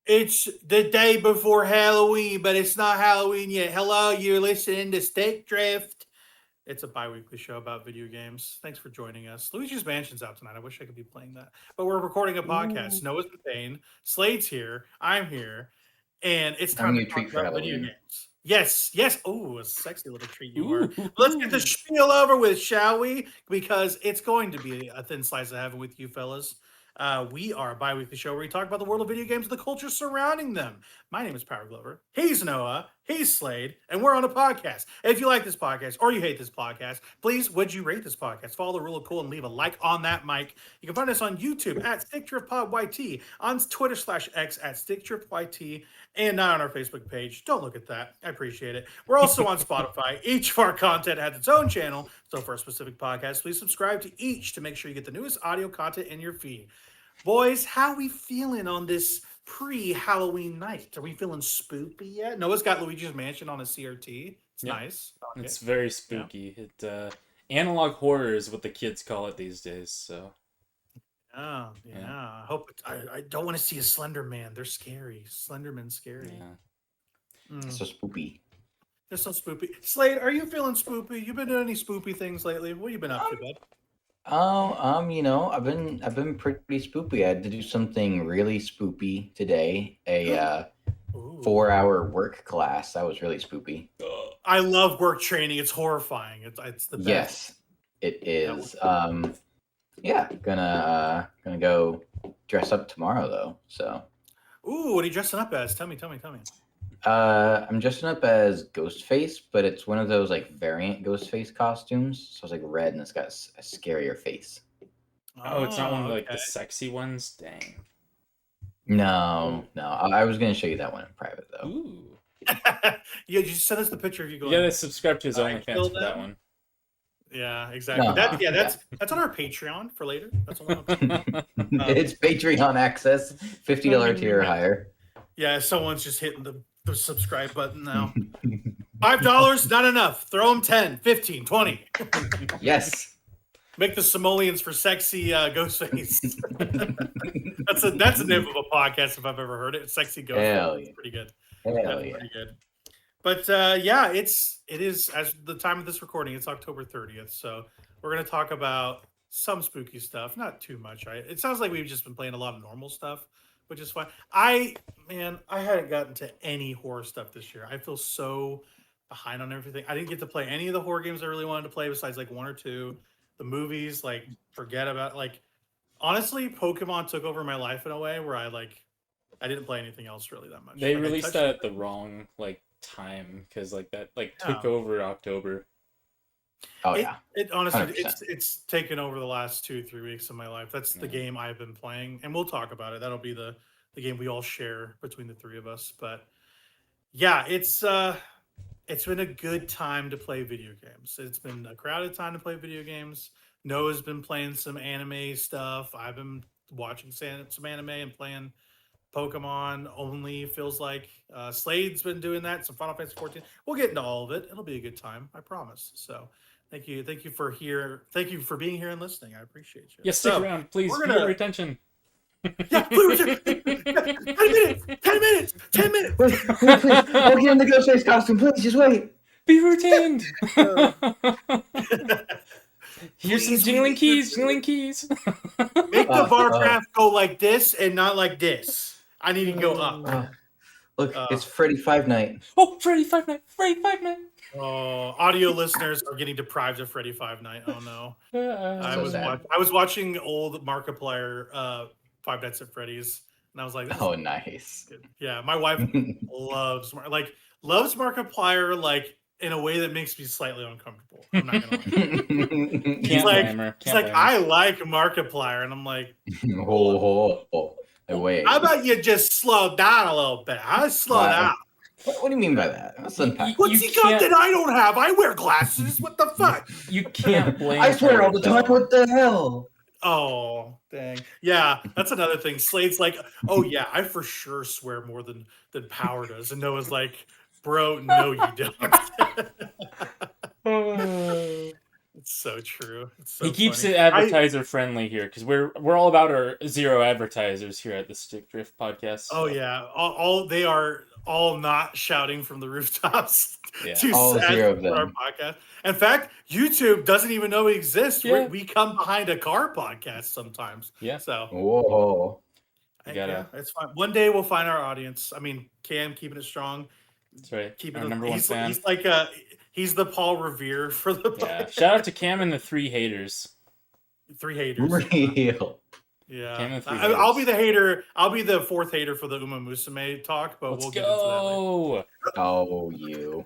It's the day before Halloween, but it's not Halloween yet. Hello, you're listening to Stick Drift. It's a bi-weekly show about video games. Thanks for joining us. Luigi's Mansion's out tonight. I wish I could be playing that. But we're recording a podcast. Ooh. Noah's in pain. Slade's here. I'm here. And it's time Having to a talk treat for about video Halloween. games. Yes, yes. Oh, a sexy little treat you are. Ooh. Let's get the spiel over with, shall we? Because it's going to be a thin slice of heaven with you fellas. We are a bi-weekly show where we talk about the world of video games and the culture surrounding them. My name is Power Glover. He's Noah. He's Slade. And we're on a podcast. If you like this podcast or you hate this podcast, please, would you rate this podcast? Follow the rule of cool and leave a like on that mic. You can find us on YouTube at StickDriftPodYT, on Twitter/X at StickDriftYT, and not on our Facebook page. Don't look at that. I appreciate it. We're also on Spotify. Each of our content has its own channel. So for a specific podcast, please subscribe to each to make sure you get the newest audio content in your feed. Boys, how we feeling on this pre-Halloween night? Are we feeling spoopy yet? Noah's got Luigi's Mansion on a CRT. It's Yep. nice. Okay. It's very spooky. It analog horror is what the kids call it these days. So Yeah. I hope I don't want to see a Slender Man. They're scary. Slenderman's scary. yeah. It's so spoopy. They're so spoopy. Slade, are you feeling spoopy? You been doing any spoopy things lately? What you been up to, bud? I've been pretty spoopy. I had to do something really spoopy today. A 4-hour work class. That was really spoopy. I love work training. It's horrifying. It's the best. Yes, it is. Gonna go dress up tomorrow though. So. Ooh, what are you dressing up as? Tell me. I'm dressing up as Ghostface, but it's one of those like variant Ghostface costumes. So it's like red and it's got a scarier face. Oh, it's not one of like the sexy ones. Dang. No. I was gonna show you that one in private though. Ooh. Yeah, you send us the picture of you going. You gotta subscribe to his OnlyFans for that one. Yeah, exactly. No. That's on our Patreon for later. That's all. It's Patreon access, $50 tier or higher. Yeah, someone's just hitting the subscribe button now. $5, not enough. Throw them 10, 15, 20. Yes. Make the simoleons for sexy Ghostface. that's the name of a podcast if I've ever heard it. Sexy Ghostface. Hell yeah. Pretty good. Hell yeah. Pretty good. But it is as the time of this recording. It's October 30th, so we're gonna talk about some spooky stuff. Not too much, right? It sounds like we've just been playing a lot of normal stuff, which is fine. I hadn't gotten to any horror stuff this year. I feel so behind on everything. I didn't get to play any of the horror games I really wanted to play besides like one or two. The movies, like, forget about, like, honestly, Pokemon took over my life in a way where I didn't play anything else really that much. They Like, released that at the wrong time because that took over October. Oh yeah. It honestly 100%. it's taken over the last 2-3 weeks of my life. That's the game I've been playing, and we'll talk about it. That'll be the game we all share between the three of us. But yeah, it's been a good time to play video games. It's been a crowded time to play video games. Noah's been playing some anime stuff. I've been watching some anime and playing Pokemon only, feels like. Slade's been doing that, some Final Fantasy 14. We'll get into all of it. It'll be a good time, I promise. So thank you for being here and listening. I appreciate you. Yeah, stick around, please. we're We're gonna- your retention. Yeah, please, 10 minutes. Wait, please. I'll get in the Ghostface costume, please. Just wait. Be retained. Here's some Please, jingling we- keys. Make the bar graph go like this and not like this. I need to go up. Look, it's Freddy Five Night. Oh, Freddy Five Night. Oh, audio listeners are getting deprived of Freddy Five Night. Oh no. I was watching old Markiplier Five Nights at Freddy's, and I was like, Oh, nice. good. Yeah, my wife loves Markiplier in a way that makes me slightly uncomfortable. I'm not gonna lie. He's like, I like Markiplier, and I'm like, Wait. how about you just slow down a little bit? I slow down. What do you mean by that? Let's unpack. What's he got that I don't have? I wear glasses. What the fuck? You can't blame. I swear all the time. What the hell? Oh, dang. Yeah, that's another thing. Slade's like, oh yeah, I for sure swear more than Power does. And Noah's like, bro, no, you don't. It's so true. It's so He keeps funny. it advertiser friendly here because we're all about our zero advertisers here at the Stick Drift podcast. Oh so, yeah, all they are all not shouting from the rooftops Yeah. to All zero of for our them. podcast. In fact, YouTube doesn't even know we exist. Yeah. We come behind a car podcast sometimes. Yeah. So Whoa. You gotta- yeah, it's fine. One day we'll find our audience. I mean, Cam keeping it strong. That's right. Keeping Our it. number one He's, fan. he's like he's the Paul Revere for the Yeah. podcast. Shout out to Cam and the 3 haters. 3 haters. Real. Yeah, Cam and 3 I'll be haters. the hater. I'll be the 4th hater for the Umamusume talk, but Let's we'll get into that later. go. Oh, you.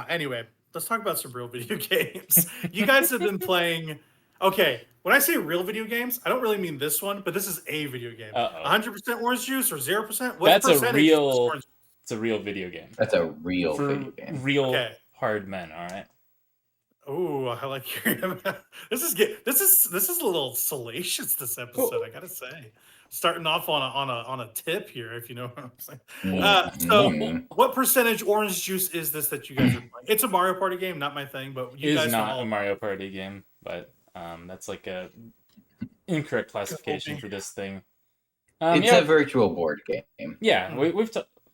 Anyway, let's talk about some real video games. You guys have been playing. Okay, when I say real video games, I don't really mean this one, but this is a video game. Uh-oh. 100% orange juice or 0%? What That's a percentage real- is orange? It's a real video game. That's a real For video game. real Okay. hard men, all right? Oh, I like hearing about this. This is a little salacious. This episode, I gotta say, starting off on a tip here, if you know what I'm saying. So, Mm. what percentage orange juice is this that you guys are playing? It's a Mario Party game, not my thing, but you It guys is can not all- a Mario Party game, but that's like a incorrect classification for this thing. It's yeah, a virtual board game. yeah.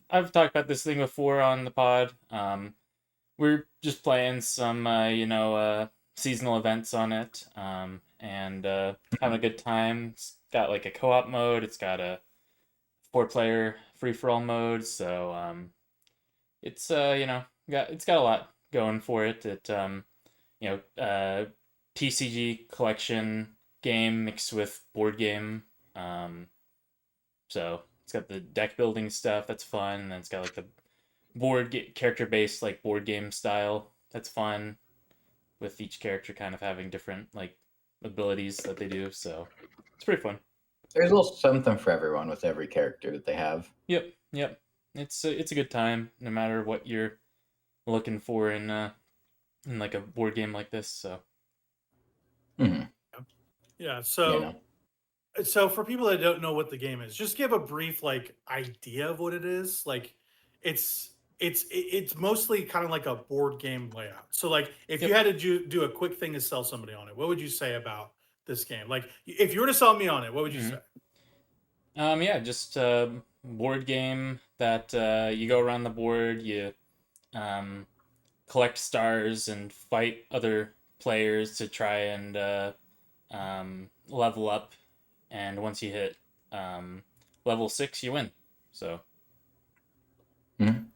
I've talked about this thing before on the pod. We're just playing some seasonal events on it, and having a good time. It's got like a co-op mode. It's got a 4-player free-for-all mode. So it's it's got a lot going for it. It TCG collection game mixed with board game. So it's got the deck building stuff that's fun, and then it's got like the character based like board game style that's fun, with each character kind of having different like abilities that they do. So it's pretty fun. There's a little something for everyone with every character that they have. Yep. It's a good time no matter what you're looking for in like a board game like this. So Mhm. Yeah. So. You know. So for people that don't know what the game is, just give a brief like idea of what it is. Like it's mostly kind of like a board game layout. So like if you had to do a quick thing to sell somebody on it, what would you say about this game? Like if you were to sell me on it, what would you say? Yeah, just a board game that you go around the board, you collect stars and fight other players to try and level up. And once you hit level 6, you win. So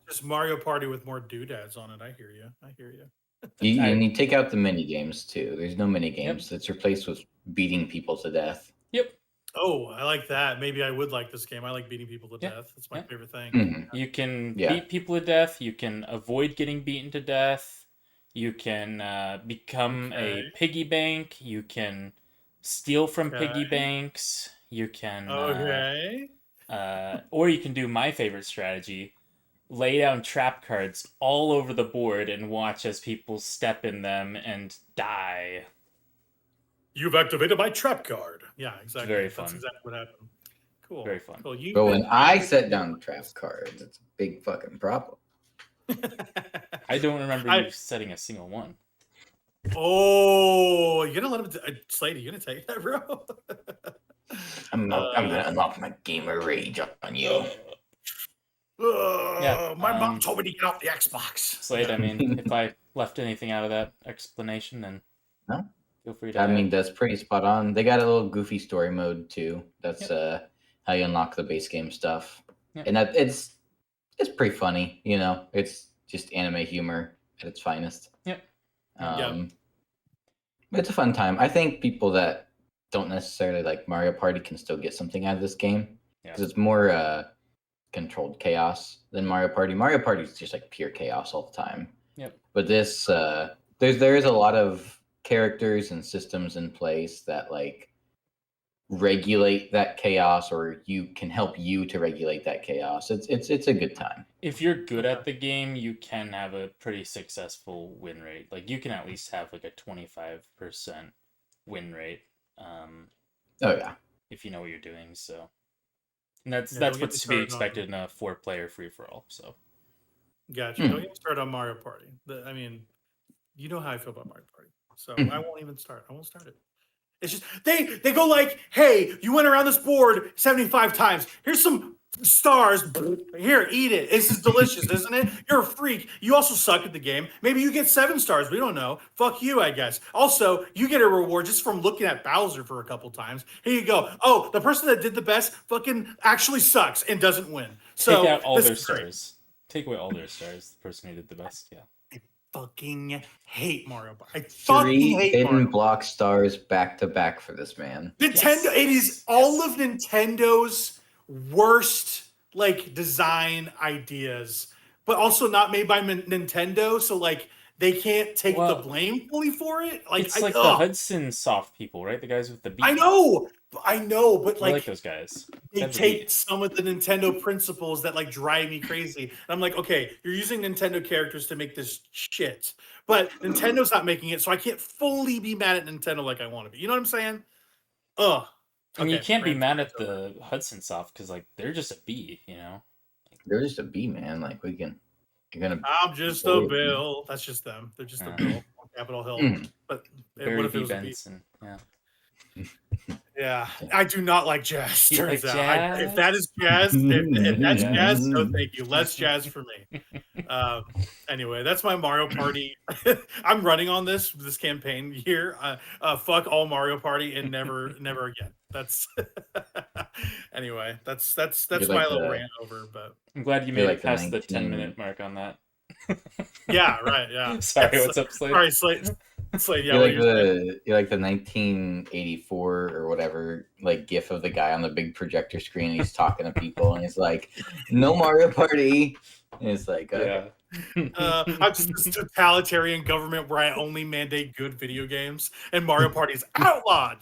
Just Mario Party with more doodads on it. I hear you. And you take out the mini games too. There's no mini games. It's replaced with beating people to death. Yep. Oh, I like that. Maybe I would like this game. I like beating people to Yeah. death. It's my favorite thing. Mhm. You can Yeah. beat people to death. You can avoid getting beaten to death. You can become a piggy bank. You can steal from piggy banks. You can or you can do my favorite strategy: lay down trap cards all over the board and watch as people step in them and die. You've activated my trap card. Yeah, exactly. Very That's fun. exactly what happened. Cool. Very fun. Cool. But when I set down trap cards, it's a big fucking problem. I don't remember you setting a single one. Oh, you're gonna let him, Slade? You gonna take that, bro? I'm gonna unlock my gamer rage on you. My mom told me to get off the Xbox. Slade, I mean, if I left anything out of that explanation, then No. feel free to. I mean, that's pretty spot on. They got a little goofy story mode too. That's how you unlock the base game stuff, and that it's pretty funny. You know, it's just anime humor at its finest. Yep. It's a fun time. I think people that don't necessarily like Mario Party can still get something out of this game because it's more controlled chaos than Mario Party. Mario Party is just like pure chaos all the time. Yep. But this, there is a lot of characters and systems in place that like regulate that chaos, or you can help you to regulate that chaos. It's a good time. If you're good at the game, you can have a pretty successful win rate. Like you can at least have like a 25% win rate. Oh yeah. If you know what you're doing, so. And that's Don't get what's me to be started expected in a 4-player free-for-all. So. Gotcha. Don't get me started on Mario Party. I mean, you know how I feel about Mario Party. So I won't even start. I won't start it. It's just they go like, hey, you went around this board 75 times. Here's some stars. Here, eat it. This is delicious, isn't it? You're a freak. You also suck at the game. Maybe you get 7 stars. We don't know. Fuck you, I guess. Also, you get a reward just from looking at Bowser for a couple times. Here you go. Oh, the person that did the best fucking actually sucks and doesn't win. So Take out all this their is great. stars. Take away all their stars. The person who did the best. Yeah. Fucking hate Mario Party. I 3 fucking hate hidden Mario. block stars back to back for this man. Nintendo. Yes. It is all of Nintendo's worst like design ideas, but also not made by Nintendo. So like they can't take the Well, blame fully for it. Like It's like the Hudson Soft people, right? The guys with the beat. I know, but I like like those guys. they Have the take beat. some of the Nintendo principles that like drive me crazy. And I'm like, okay, you're using Nintendo characters to make this shit, but Nintendo's not making it, so I can't fully be mad at Nintendo like I want to be. You know what I'm saying? Ugh. And you Okay, can't be rant mad at over. the Hudson Soft because like they're just a bee, you know. They're just a B, man. Like you're gonna. I'm just a bill. That's just them. They're just a bill on Capitol Hill. Mm. But Barry what if B. it was a bee? Benson. Yeah. Yeah, I do not like jazz. You Turns like out, if jazz? that is jazz, if that's Yeah. jazz, no, thank you. Less jazz for me. Anyway, that's my Mario Party. I'm running on this campaign here. Fuck all Mario Party and never again. That's anyway. That's You're my like little the- rant over. But I'm glad you You're made like it the past the 19 10-minute mark on that. yeah, right. Yeah. Sorry, Yes. what's up, Slade? Sorry, Slade. Slade. Yeah. You're what like are you saying? you're like the 1984 or whatever like gif of the guy on the big projector screen. And he's talking to people and he's like, "No Mario Party." And it's like, okay. Yeah. I'm just this totalitarian government where I only mandate good video games, and Mario Party is outlawed.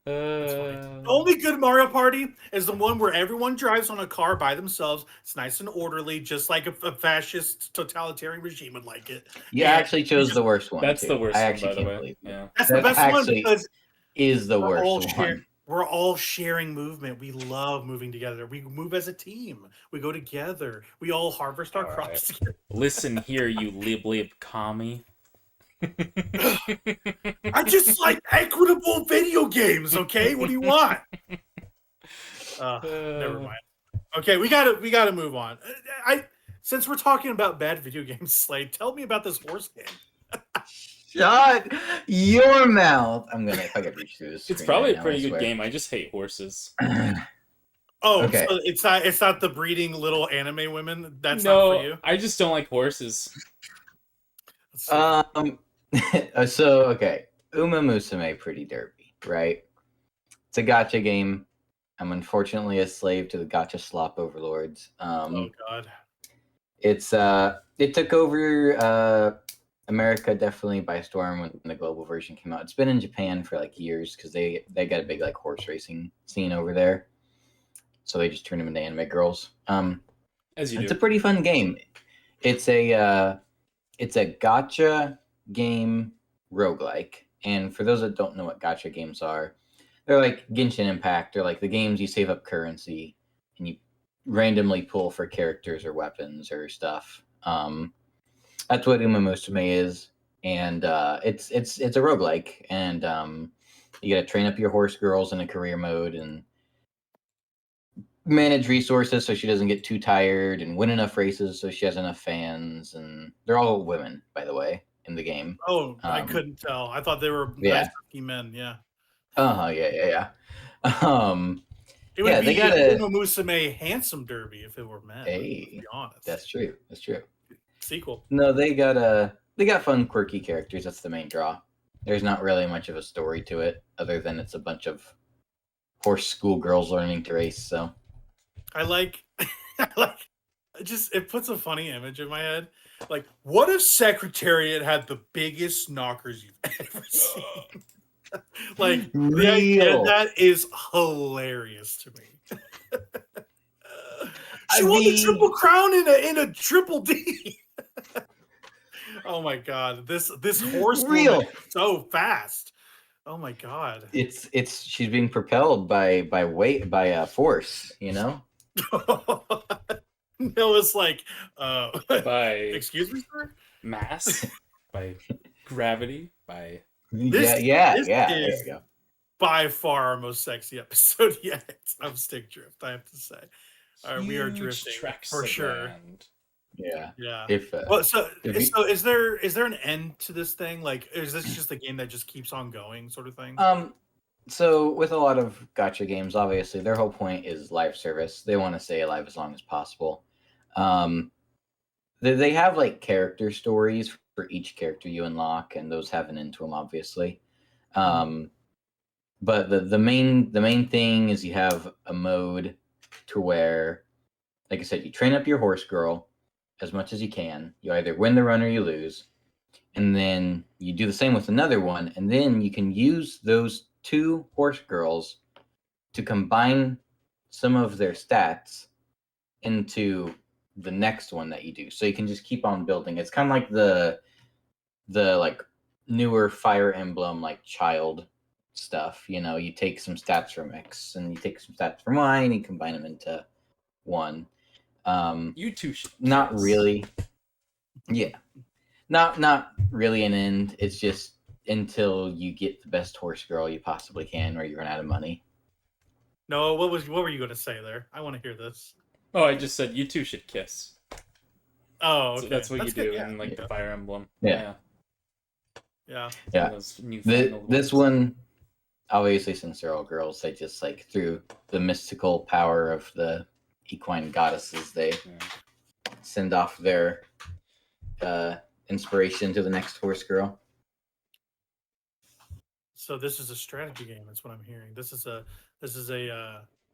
The only good Mario Party is the one where everyone drives on a car by themselves. It's nice and orderly, just like a fascist totalitarian regime would like it. You And actually chose the worst one. That's too. the worst I one, actually by the can't way. believe it. Yeah. that's the That best one actually because is the we're all worst one. we're all sharing movement. We love moving together. We move as a team. We go together. We all harvest our All crops right. together. Listen here, you lib commie. I just like equitable video games. Okay, what do you want? Never mind. Okay, we gotta move on. Since we're talking about bad video games, Slade, tell me about this horse game. Shut your mouth. If I could reach through this. It's screen probably right a now, pretty I good swear. game. I just hate horses. Oh, Okay. so it's not the breeding little anime women. That's not No, for you. I just don't like horses. Let's see. So okay, Umamusume Pretty Derby, right? It's a gotcha game. I'm unfortunately a slave to the gotcha slop overlords. Oh God. It took over America definitely by storm when the global version came out. It's been in Japan for like years because they got a big like horse racing scene over there. So they just turned them into anime girls. As you It's do. a pretty fun game. It's a gotcha game roguelike. And for those that don't know what gotcha games are, they're like Genshin Impact. They're like the games you save up currency and you randomly pull for characters or weapons or stuff. That's what Umamusume is. And it's a roguelike. And you gotta train up your horse girls in a career mode and manage resources so she doesn't get too tired and win enough races so she has enough fans. And they're all women, by the way, in the game. Oh, I couldn't tell. I thought they were Yeah. nice looking men. Yeah. Yeah. It would Yeah, be they gotta- Umamusume Handsome Derby if it were men. Hey, to be honest. That's true. Sequel. No, they got fun, quirky characters. That's the main draw. There's not really much of a story to it, other than it's a bunch of horse schoolgirls learning to race. So I like it puts a funny image in my head. Like, what if Secretariat had the biggest knockers you've ever seen? Like, the idea Real. that is hilarious to me. She I won the mean- triple crown in a triple D. Oh my god, this horse Real. woman is so fast. Oh my god. it's she's being propelled by force. You know. Noah's like, By excuse me, sir? mass. by gravity, by This yeah. this There is we go. by far our most sexy episode yet of Stick Drift, I have to say. We are huge drifting tracks for of sure. land. Yeah. Yeah. If Well, so if you, so is there an end to this thing? Like, is this just a game that just keeps on going, sort of thing? so with a lot of gacha games, obviously their whole point is live service. They want to stay alive as long as possible. They have like character stories for each character you unlock, and those have an end to them, obviously. But the main thing is you have a mode to where, like I said, you train up your horse girl as much as you can. You either win the run or you lose, and then you do the same with another one, and then you can use those two horse girls to combine some of their stats into the next one that you do. So you can just keep on building. It's kind of like the like newer Fire Emblem like child stuff. You know, you take some stats from X and you take some stats from Y and you combine them into one. You two should Not kiss. really. Yeah. Not really an end. It's just until you get the best horse girl you possibly can or you run out of money. No, what were you going to say there? I want to hear this. Oh, I just said you two should kiss. Oh, okay. So that's what you good, do yeah. in like the Fire Emblem. Yeah. Yeah. Those newfangled This ones. one, obviously, since they're all girls, they just like through the mystical power of the equine goddesses, they send off their inspiration to the next horse girl. So this is a strategy game. That's what I'm hearing. This is a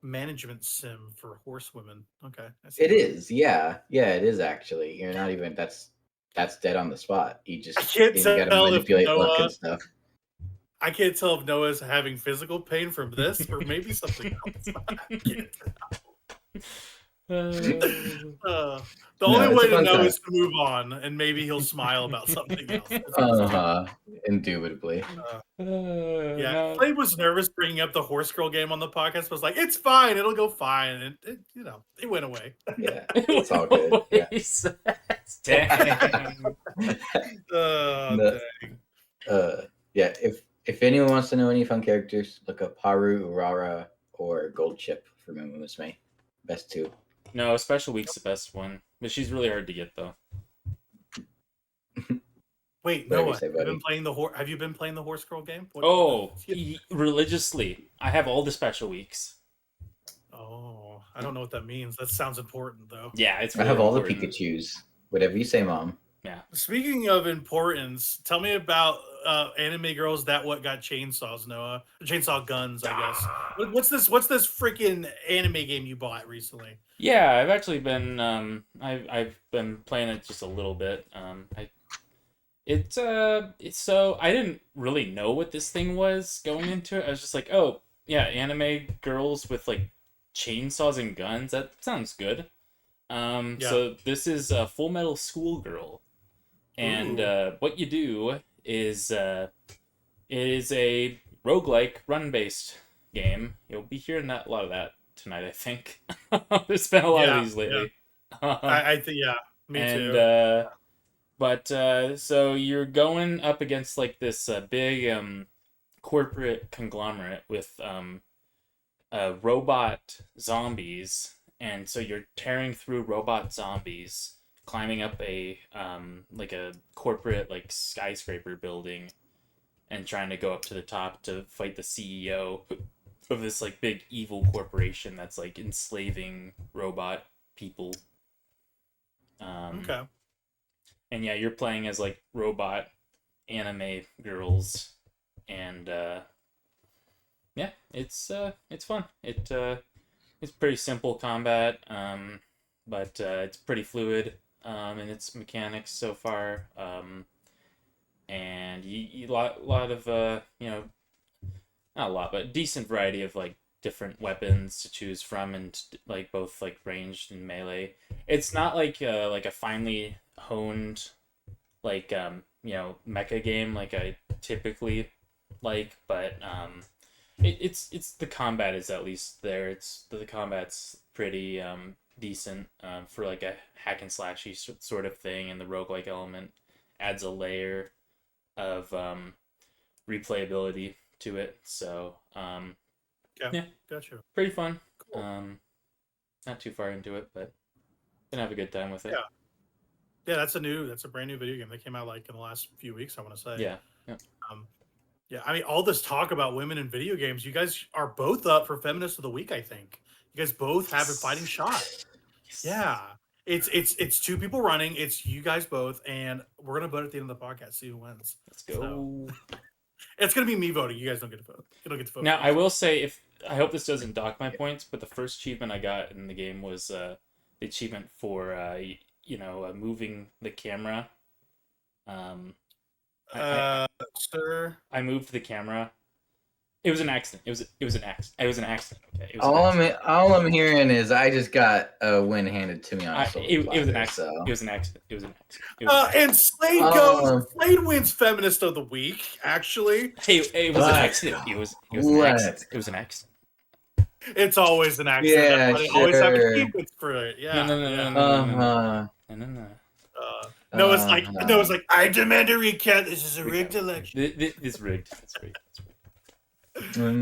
management sim for horsewomen. Okay. It is, yeah, it is actually. You're not even that's dead on the spot. You just can't got to tell if manipulate luck Noah- and stuff. I can't tell if Noah's having physical pain from this or maybe something else. I can't tell. The only way to know is to move on, and maybe he'll smile about something else. Indubitably. Yeah, Slade was nervous bringing up the horse girl game on the podcast. But was like, "It's fine, it'll go fine," and it went away. Yeah, it's all good. Yeah. Dang. Dang. Yeah. If anyone wants to know any fun characters, look up Haru, Urara, or Gold Chip for Umamusume. Best two. No, Special Week's the best one, but she's really hard to get though. Wait, Noah, have you been playing the horse girl game? Religiously. I have all the Special Weeks. Oh, I don't know what that means. That sounds important, though. Yeah, it's. I really have all important. the Pikachus. Whatever you say, Mom. Yeah. Speaking of importance, tell me about anime girls that got chainsaws, Noah. Chainsaw guns, I guess. What's this freaking anime game you bought recently? Yeah, I've actually been I've been playing it just a little bit. It's so I didn't really know what this thing was going into it. I was just like, oh yeah, anime girls with like chainsaws and guns. That sounds good. So this is Full Metal Schoolgirl. And what you do is it is a roguelike run-based game. You'll be hearing a lot of that tonight, I think. There's been a lot of these lately. Yeah. I think, me too. So you're going up against like this big corporate conglomerate with robot zombies, and so you're tearing through robot zombies, climbing up a corporate like skyscraper building and trying to go up to the top to fight the CEO of this like big evil corporation that's like enslaving robot people. Okay. And yeah, you're playing as like robot anime girls, and yeah, it's fun. It's pretty simple combat, but it's pretty fluid in its mechanics so far, and you lot of not a lot, but decent variety of like different weapons to choose from, and like both like ranged and melee. It's not like a finely honed like mecha game like I typically like, but it's the combat is at least there. The combat's pretty decent for like a hack and slashy sort of thing, and the roguelike element, adds a layer of replayability to it. So yeah, Gotcha. pretty fun. Cool. Not too far into it, but gonna have a good time with it. Yeah, that's a brand new video game that came out like in the last few weeks, I want to say. Yeah. Yeah, I mean, all this talk about women in video games, you guys are both up for Feminist of the Week, I think. You guys both have a fighting shot. Yes. Yeah. It's two people running. It's you guys both, and we're gonna vote at the end of the podcast, see who wins. Let's go. It's gonna be me voting. You guys don't get to vote. You don't get to vote. Now, I will say, I hope this doesn't dock my points, but the first achievement I got in the game was the achievement for moving the camera. Sir. I moved the camera. It was an accident. It was an accident. It was an accident. Okay. All I'm hearing is I just got a win handed to me on a it was an accident. So. It was an accident. It was an accident. And Slade Slade wins Feminist of the Week. Actually, hey, it was an accident. It was an accident. It was an accident. It's always an accident. Yeah, Everybody always have a sequence for it. Yeah. No, it's like I demand a recount. This is a rigged election. It's rigged. It's rigged. So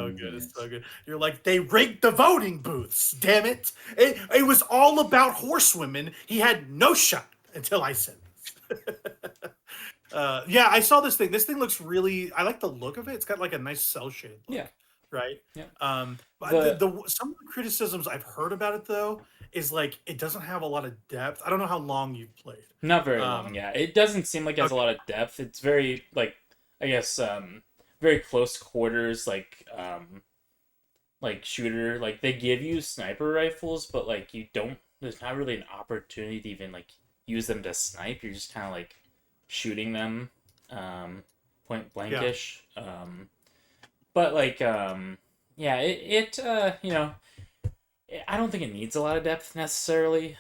good. It's so good. You're like, they rigged the voting booths. Damn it! It was all about horsewomen. He had no shot until I said this. Yeah, I saw this thing. This thing looks really. I like the look of it. It's got like a nice cell shade. Yeah. Right. Yeah. But some of the criticisms I've heard about it though is like it doesn't have a lot of depth. I don't know how long you've played. Not very long. Yeah, it doesn't seem like it has a lot of depth. It's very like I guess very close quarters like shooter. Like they give you sniper rifles, but like you don't. There's not really an opportunity to even like use them to snipe. You're just kind of like shooting them point blankish. Yeah. But like I don't think it needs a lot of depth necessarily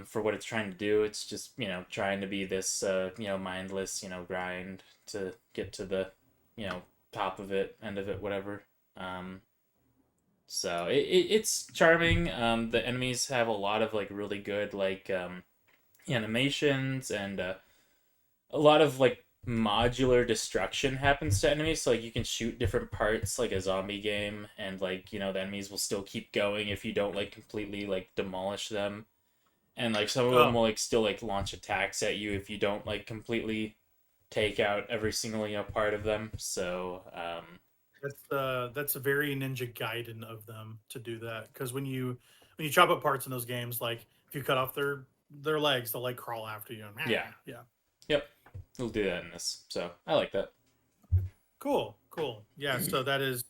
for what it's trying to do. It's just trying to be this mindless grind to get to the top of it, end of it, whatever. So it's charming. The enemies have a lot of like really good like animations, and a lot of like modular destruction happens to enemies. So like you can shoot different parts like a zombie game, and like the enemies will still keep going if you don't like completely like demolish them, and like some of them will like still like launch attacks at you if you don't like completely take out every single part of them. So that's a very Ninja Gaiden of them to do that, because when you chop up parts in those games, like if you cut off their legs, they'll like crawl after you. And, Yep. We'll do that in this, so I like that. Cool. Yeah, so that is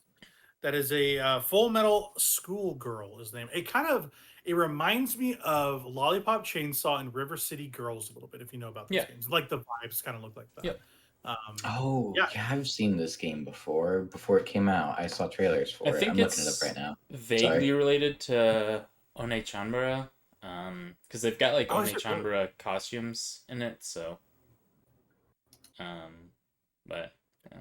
a Full Metal Schoolgirl is the name. It reminds me of Lollipop Chainsaw and River City Girls a little bit, if you know about those games. Like the vibes kind of look like that. Yep. I've seen this game before it came out. I saw trailers for it. I'm looking it up right now. Vaguely related to One Chanbara, because they've got like One Chanbara costumes in it, so. But yeah.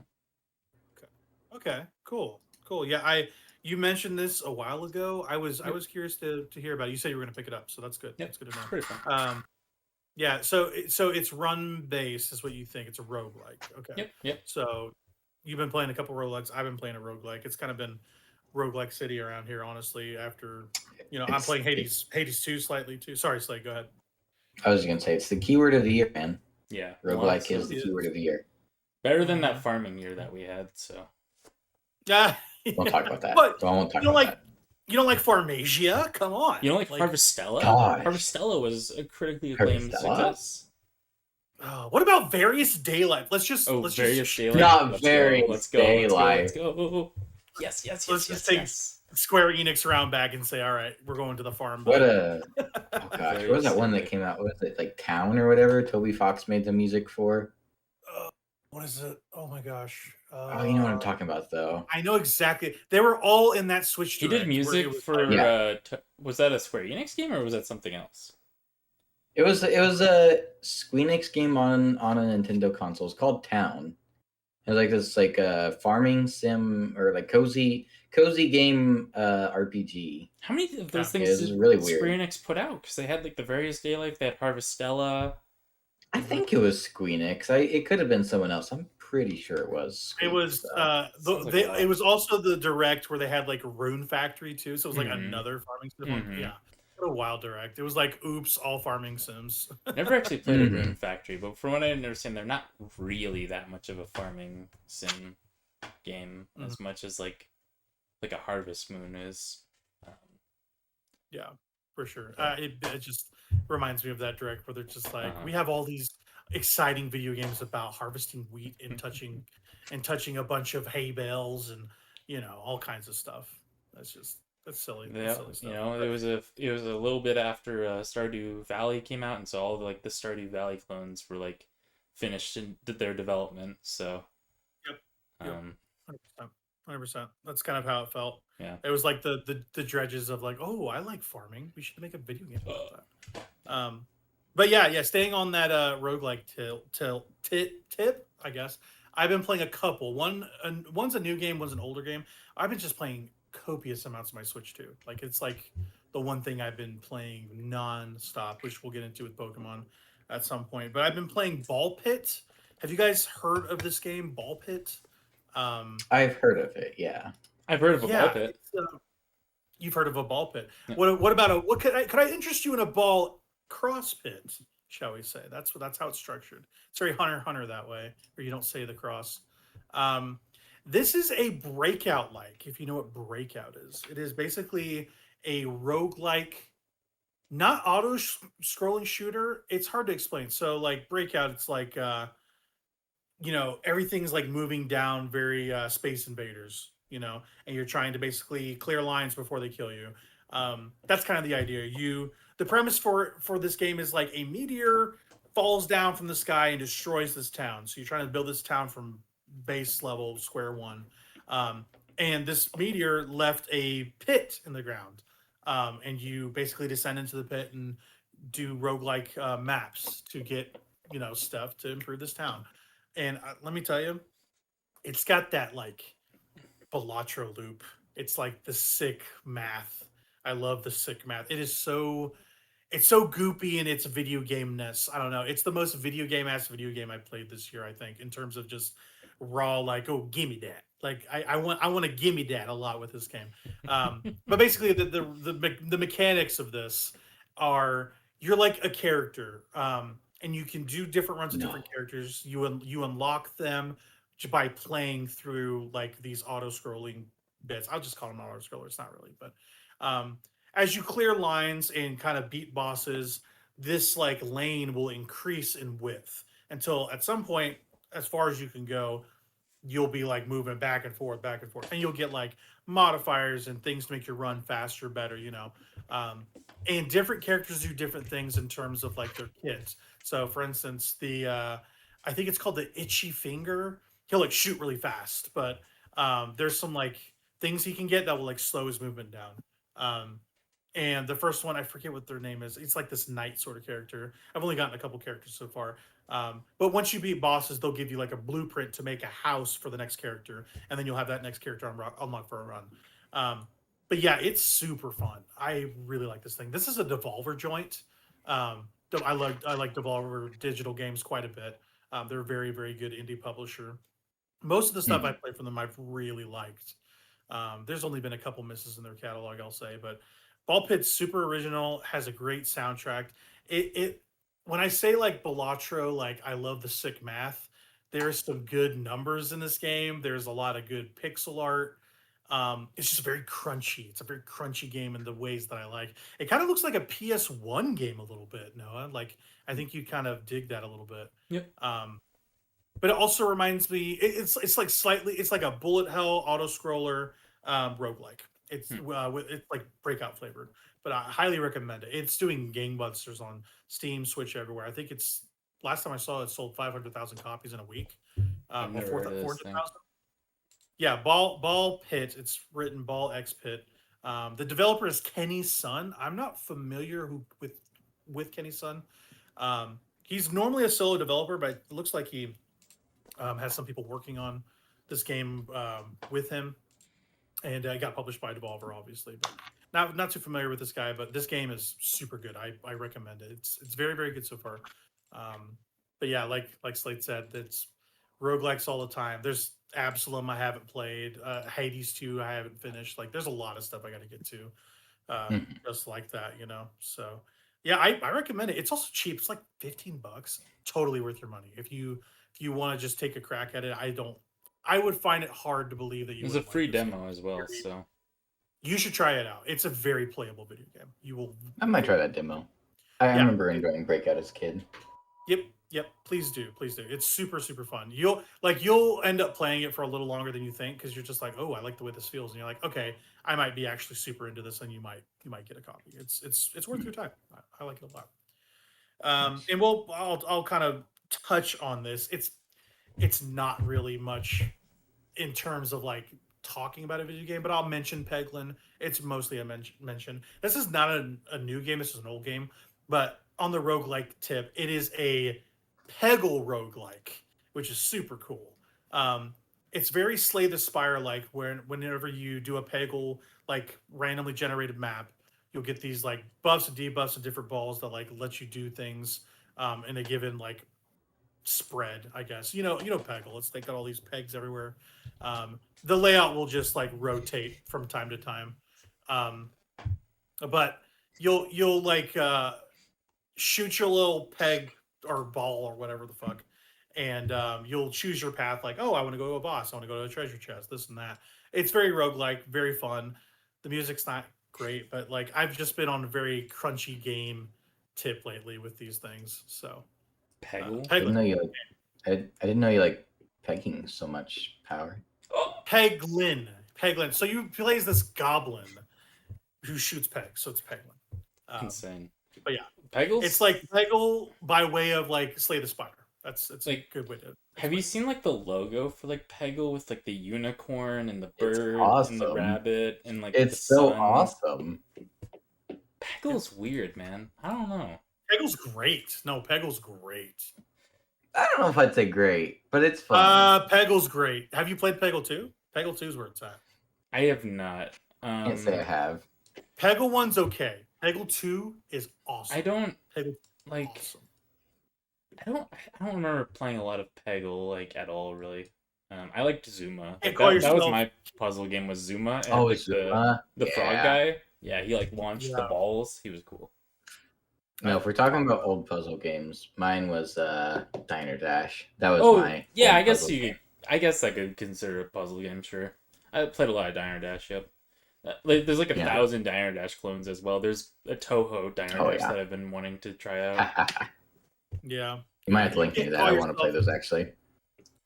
Okay. Cool. Yeah, you mentioned this a while ago. I was curious to hear about it. You said you were going to pick it up, so that's good. Yep. That's good to know. Pretty fun. Yeah. So it's run based is what you think. It's a roguelike. Okay. Yep. So you've been playing a couple roguelikes. I've been playing a roguelike. It's kind of been roguelike city around here, honestly. After I'm playing Hades 2 slightly too. Sorry, Slade. Go ahead. I was going to say it's the keyword of the year, man. Yeah. Roguelike is the keyword of the year. Better than that farming year that we had, so. Yeah. Won't talk about that. But won't talk about that. You don't like Farmasia? Come on. You don't like Harvestella? Gosh. Harvestella was a critically acclaimed success. What about Various Daylight? Let's Various Daylight. Not Various Daylight. Let's go. Yes. Let's just take Square Enix round back and say, all right, we're going to the farm. What was that one that came out? Was it like Town or whatever? Toby Fox made the music for. What is it? Oh my gosh. You know what I'm talking about, though. I know exactly. They were all in that Switch. He did music for. Was that a Square Enix game or was that something else? It was a Squeenix game on a Nintendo console. It's called Town. It was like this like farming sim or like cozy game RPG. How many of those things did really weird. Square Enix put out? Because they had like the Various Daylight, they had Harvestella. I think it was Squeenix. It could have been someone else. I'm pretty sure it was It Squeenix. was Sounds like a lot. it was also the direct where they had like Rune Factory too, so it was like Mhm. another farming sim. Mhm. Yeah, what a wild direct. It was like oops, all farming sims. Never actually played a Mhm. Rune Factory, but from what I understand, they're not really that much of a farming sim game Mhm. as much as like a Harvest Moon is. Yeah, for sure. Yeah. It just reminds me of that direct where they're just like, Uh-huh. we have all these exciting video games about harvesting wheat and touching a bunch of hay bales and all kinds of stuff. That's silly. That's Yeah, silly you stuff. know, But it was a little bit after Stardew Valley came out, and so all of like the Stardew Valley clones were like finished and did their development. So, yep, yep, um, 100%, 100%. That's kind of how it felt. yeah. It was like the dredges of like, oh, I like farming. We should make a video game about that. But yeah, staying on that roguelike tip, I guess. I've been playing a couple. One's a new game, one's an older game. I've been just playing copious amounts of my Switch too. Like it's like the one thing I've been playing non-stop, which we'll get into with Pokemon at some point. But I've been playing Ball Pit. Have you guys heard of this game, Ball Pit? I've heard of it. Yeah. I've heard of a ball Yeah, pit. you've heard of a ball pit. Yeah. What about what could I interest you in a ball cross pit, shall we say? That's how it's structured. It's very hunter that way, where you don't say the cross. Um, this is a breakout like, if you know what breakout is. It is basically a roguelike, not scrolling shooter. It's hard to explain. So like breakout, it's like everything's like moving down very Space Invaders, and you're trying to basically clear lines before they kill you. That's kind of the idea. The premise for this game is like a meteor falls down from the sky and destroys this town. So you're trying to build this town from base level, square one. And this meteor left a pit in the ground. And you basically descend into the pit and do roguelike maps to get stuff to improve this town. And let me tell you, it's got that like Balatro loop. It's like the sick math. I love the sick math. It's so goopy in its video game ness. I don't know. It's the most video game ass video game I played this year, I think, in terms of just raw, like, oh, gimme that. Like I want to gimme that a lot with this game. But basically the mechanics of this are you're like a character. And you can do different runs of No. different characters. You unlock them by playing through like these auto scrolling bits. I'll just call them auto scrollers. It's not really, but as you clear lines and kind of beat bosses, this like lane will increase in width until at some point, as far as you can go, you'll be like moving back and forth, and you'll get like modifiers and things to make your run faster, better, and different characters do different things in terms of like their kits. So, for instance, the I think it's called the Itchy Finger. He'll like shoot really fast, but there's some like things he can get that will like slow his movement down. And the first one, I forget what their name is. It's like this knight sort of character. I've only gotten a couple characters so far. But once you beat bosses, they'll give you like a blueprint to make a house for the next character, and then you'll have that next character unlocked for a run. But yeah, it's super fun. I really like this thing. This is a Devolver joint. I like Devolver digital games quite a bit. They're a very very good indie publisher. Most of the stuff I Mhm. play from them I've really liked. There's only been a couple misses in their catalog, I'll say, but Ball Pit's super original, has a great soundtrack. It when I say like Balatro, like I love the sick math. There's some good numbers in this game. There's a lot of good pixel art. It's just very crunchy. It's a very crunchy game in the ways that I like. It kind of looks like a PS1 game a little bit, Noah. Like I think you kind of dig that a little bit. Yep. But it also reminds me, it's like slightly, it's like a bullet hell auto scroller roguelike. It's like breakout flavored, but I highly recommend it. It's doing gangbusters on Steam, Switch, everywhere. I think it's last time I saw it sold 500,000 copies in a week, I've or never heard of this thing. 400,000. Yeah, Ball Pit. It's written Ball X Pit. The developer is Kenny's son. I'm not familiar with Kenny's son. He's normally a solo developer, but it looks like he has some people working on this game with him, and it got published by Devolver, obviously. But not too familiar with this guy, but this game is super good. I recommend it. It's very very good so far. but yeah, like Slade said, it's roguelikes all the time. There's Absalom I haven't played, Hades 2 I haven't finished. Like there's a lot of stuff I got to get to, Mhm. just like that, you know. So yeah, I recommend it. It's also cheap. It's like $15. Totally worth your money if you want to just take a crack at it. I would find it hard to believe that you There's a wouldn't like free this game. demo as well, so You should try it out. It's a very playable video game. You will. I might try that demo. I Yeah. remember enjoying Breakout as a kid. Yep. Please do. It's super fun. You'll end up playing it for a little longer than you think because you're just like, oh, I like the way this feels, and you're like, okay, I might be actually super into this, and you might get a copy. It's worth your time. I like it a lot. Nice. And I'll kind of touch on this. It's not really much in terms of like talking about a video game, but I'll mention Peglin. It's mostly a mention. This is not a new game. This is an old game, but on the roguelike tip, it is a Peggle roguelike, which is super cool. It's very Slay the Spire like, where whenever you do a Peggle like randomly generated map, you'll get these like buffs and debuffs and different balls that like let you do things in a given like spread, I guess. Peggle. They got all these pegs everywhere. The layout will just like rotate from time to time. But you'll like shoot your little peg or ball or whatever the fuck, and you'll choose your path. Like, oh, I want to go to a boss. I want to go to a treasure chest. This and that. It's very roguelike, very fun. The music's not great, but like I've just been on a very crunchy game tip lately with these things. So Peggle. I didn't Peglin. know you like. I didn't know you like pegging so much, Power. Peglin. So you plays this goblin who shoots pegs. So it's Peglin. Insane. But yeah, Peggle's. it's like Peggle by way of like Slay the Spire. It's Like, a good way to. have you seen like the logo for like Peggle with like the unicorn and the bird and the awesome. rabbit and like It's the so sun? awesome. Peggle's weird, man. I don't know. Peggle's great. No, Peggle's great. I don't know if I'd say great, but it's fun. Peggle's great. Have you played Peggle 2? Peggle 2 is where it's at. I have not. Can't say I have. Peggle 1's okay. Peggle 2 is awesome. I don't Peggle like. awesome. I don't remember playing a lot of Peggle like at all, really. I liked Zuma. Can't Like, call that was yourself- my puzzle game was Zuma. And, Oh, like, it's Zuma. the frog Yeah. guy. Yeah, he like launched the Yeah. balls. He was cool. No, if we're talking about old puzzle games, mine was Diner Dash. That was Oh, my. yeah, old I guess puzzle you. game. I guess I could consider a puzzle game. Sure, I played a lot of Diner Dash. Yep. Like, there's like 1,000 Diner Dash clones as well. There's a Touhou Diner Oh, Dash yeah. that I've been wanting to try out. Yeah. You might have to link me to that. I want to play those actually.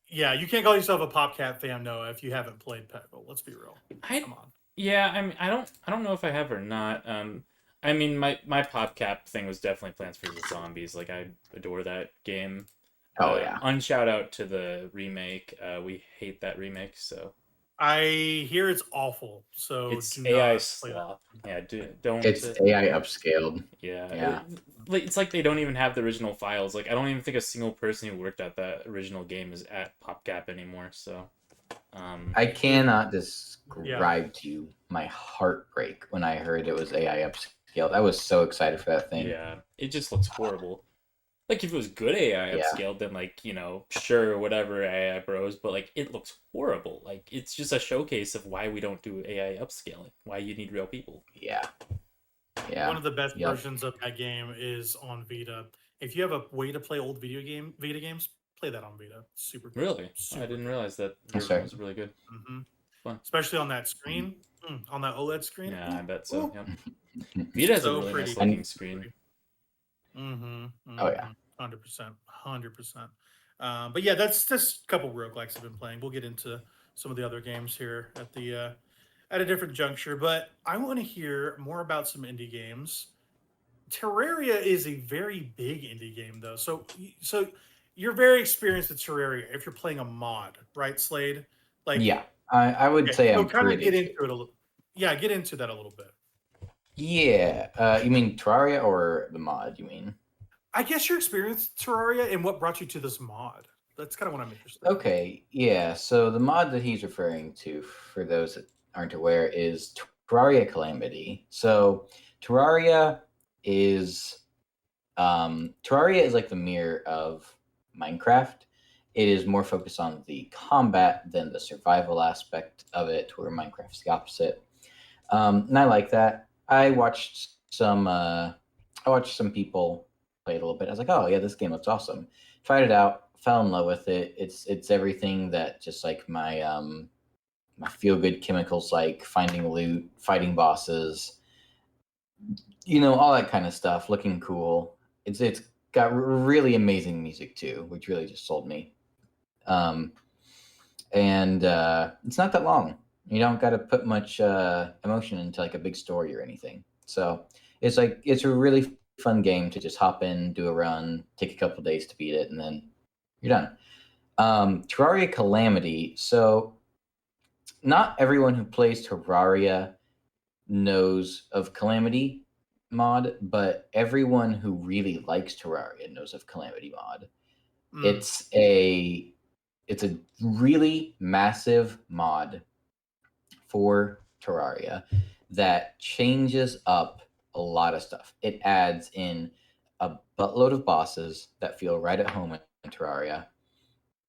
Yeah, you can't call yourself a PopCap fan, Noah, if you haven't played Peggle. Let's be real. Come on. Yeah, I mean, I don't know if I have or not. I mean, my PopCap thing was definitely Plants vs Zombies. Like, I adore that game. Oh, yeah. Unshout out to the remake. We hate that remake. So I hear it's awful. So it's do AI not play that. slop. Yeah, don't. It's AI upscaled. Yeah. Yeah. It's like they don't even have the original files. Like, I don't even think a single person who worked at that original game is at PopCap anymore. So. I cannot describe to you my heartbreak when I heard it was AI upscaled. I was so excited for that thing. Yeah, it just looks horrible. Like, if it was good AI Yeah. upscaled, then, like, sure, whatever, AI bros, but, like, it looks horrible. Like, it's just a showcase of why we don't do AI upscaling, why you need real people. Yeah. Yeah. One of the best Yep. versions of that game is on Vita. If you have a way to play old Vita games, play that on Vita. Super good. Really? Super I didn't realize that That's version right. was really good. hmm Fun. Especially on that screen, on that OLED screen. Yeah, I bet Ooh. so. Yep. Vita has a So really pretty. nice looking screen. Oh, yeah. 100%. But yeah, that's just a couple roguelikes I've been playing. We'll get into some of the other games here at a different juncture. But I want to hear more about some indie games. Terraria is a very big indie game, though. So you're very experienced with Terraria if you're playing a mod, right, Slade? Like, Yeah. I would say so I'm kind of pretty. get into it a little. Yeah, get into that a little bit. Yeah. You mean Terraria or the mod, you mean? I guess your experience with Terraria and what brought you to this mod. That's kind of what I'm interested in. Okay, yeah. So the mod that he's referring to, for those that aren't aware, is Terraria Calamity. So Terraria is like the mirror of Minecraft. It is more focused on the combat than the survival aspect of it, where Minecraft's the opposite. And I like that. I watched some people play it a little bit. I was like, oh yeah, this game looks awesome. Tried it out, fell in love with it. It's everything that just like my feel good chemicals, like finding loot, fighting bosses, all that kind of stuff, looking cool. It's got really amazing music too, which really just sold me. And it's not that long. You don't got to put much emotion into like a big story or anything. So it's a really fun game to just hop in, do a run, take a couple days to beat it, and then you're done. Terraria Calamity. So not everyone who plays Terraria knows of Calamity mod, but everyone who really likes Terraria knows of Calamity mod. It's a really massive mod for Terraria that changes up a lot of stuff. It adds in a buttload of bosses that feel right at home in Terraria.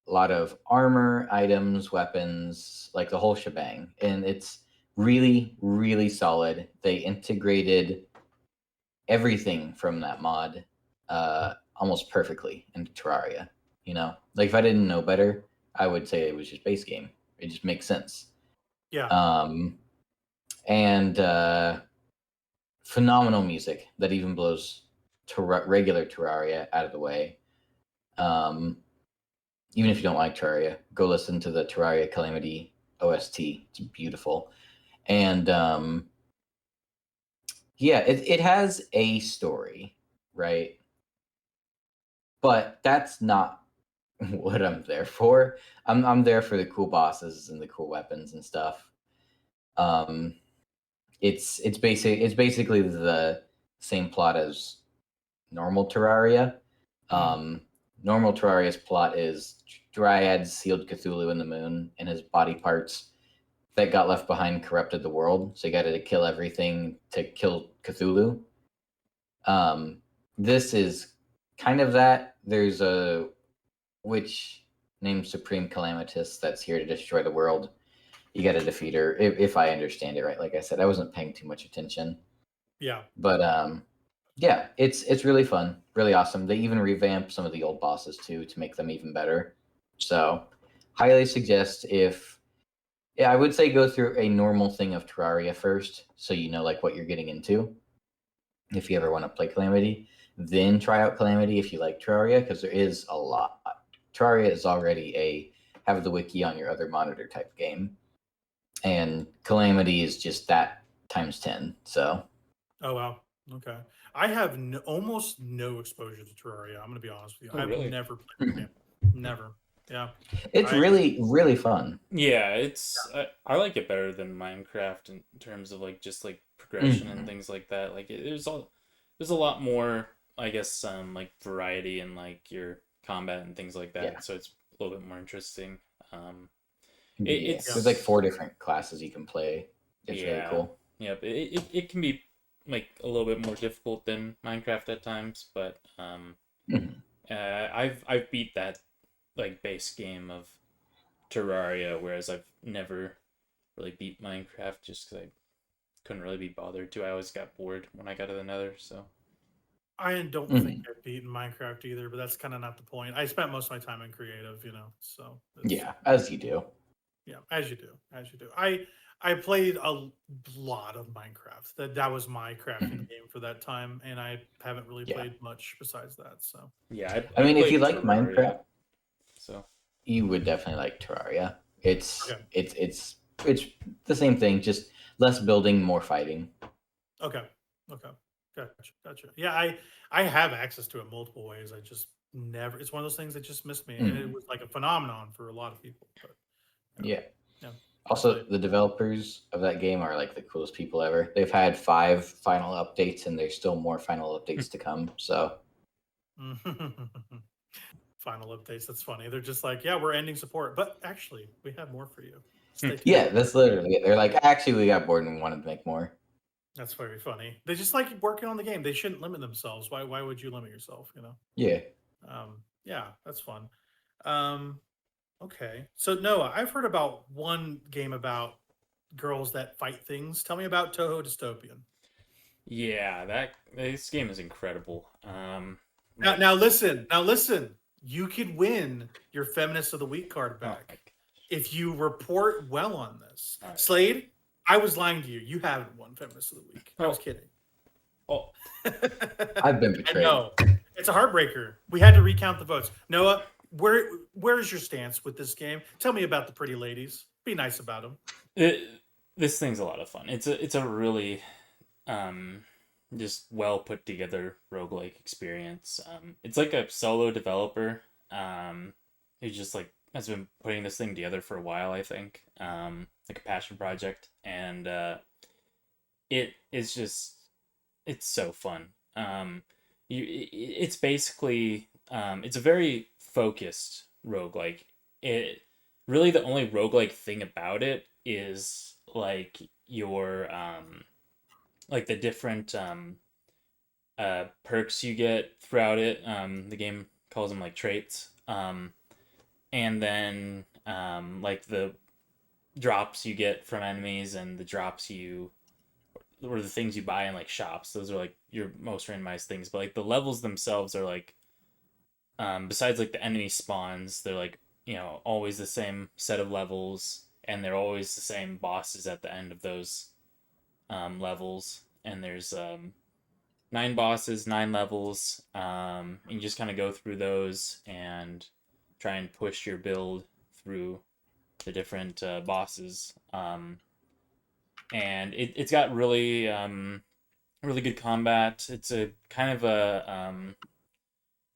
A lot of armor, items, weapons, like the whole shebang. And it's really, really solid. They integrated everything from that mod almost perfectly into Terraria. Like if I didn't know better, I would say it was just base game. It just makes sense. Yeah. And phenomenal music that even blows regular Terraria out of the way. Even if you don't like Terraria, go listen to the Terraria Calamity OST. It's beautiful. And yeah, it has a story, right? But that's not what I'm there for. I'm there for the cool bosses and the cool weapons and stuff. It's basically the same plot as normal Terraria. Normal Terraria's plot is Dryads sealed Cthulhu in the moon, and his body parts that got left behind corrupted the world. So you got to kill everything to kill Cthulhu. This is kind of that. There's a witch named Supreme Calamitous that's here to destroy the world. You got to defeat her, if I understand it right. Like I said, I wasn't paying too much attention. Yeah. But yeah, it's really fun, really awesome. They even revamped some of the old bosses too to make them even better. So, highly suggest I would say go through a normal thing of Terraria first, so you know like what you're getting into. If you ever want to play Calamity, then try out Calamity if you like Terraria, because there is a lot. Terraria is already a have the wiki on your other monitor type game, and Calamity is just that times 10. So. Oh wow. Okay. I have almost no exposure to Terraria. I'm gonna be honest with you. I've really? never played the game. Never. Yeah. It's really, really fun. Yeah, I like it better than Minecraft in terms of like just like progression and things like that. Like there's a lot more, I guess, like variety in like your combat and things like that. Yeah. So it's a little bit more interesting. There's like 4 different classes you can play. It's really cool. Yeah, but it can be like a little bit more difficult than Minecraft at times, but I've beat that like base game of Terraria, whereas I've never really beat Minecraft just because I couldn't really be bothered to. I always got bored when I got to the Nether, so. I don't think I've beaten Minecraft either, but that's kind of not the point. I spent most of my time in creative, so. Yeah, as you do. Yeah, as you do. I played a lot of Minecraft. That was my crafting game for that time, and I haven't really played much besides that. So yeah, I mean, if you like Terraria, Minecraft, so you would definitely like Terraria. It's the same thing, just less building, more fighting. Okay. Gotcha. Yeah, I have access to it multiple ways. I just never. It's one of those things that just missed me, and it was like a phenomenon for a lot of people. But yeah. Also, the developers of that game are like the coolest people ever. They've had 5 final updates, and there's still more final updates to come. So, final updates. That's funny. They're just like, yeah, we're ending support, but actually, we have more for you. Yeah, that's literally it. They're like, actually, we got bored and wanted to make more. That's very funny. They just like working on the game. They shouldn't limit themselves. Why would you limit yourself? Yeah. Yeah, that's fun. Okay. So Noah, I've heard about one game about girls that fight things. Tell me about Touhou Dystopian. Yeah, that this game is incredible. Now, Like, now listen. Now listen. You could win your Feminist of the Week card oh my back gosh. if you report well on this. All right. Slade, I was lying to you. You haven't won Feminist of the Week. I was Oh. kidding. Oh, I've been I betrayed. know. It's a heartbreaker. We had to recount the votes. Noah, where's your stance with this game? Tell me about the pretty ladies. Be nice about them. this thing's a lot of fun. It's a really just well put together roguelike experience. It's like a solo developer who just like has been putting this thing together for a while, I think. Like a passion project, and it is just it's so fun. It's basically it's a very focused roguelike. It really the only roguelike thing about it is like your like the different perks you get throughout it. The game calls them like traits. And then like the drops you get from enemies and the drops you or the things you buy in like shops. Those are like your most randomized things. But like the levels themselves are like besides like the enemy spawns, they're like, you know, always the same set of levels, and they're always the same bosses at the end of those levels. And there's 9 bosses, 9 levels. You just kind of go through those and try and push your build through the different bosses. And it's got really really good combat. It's a kind of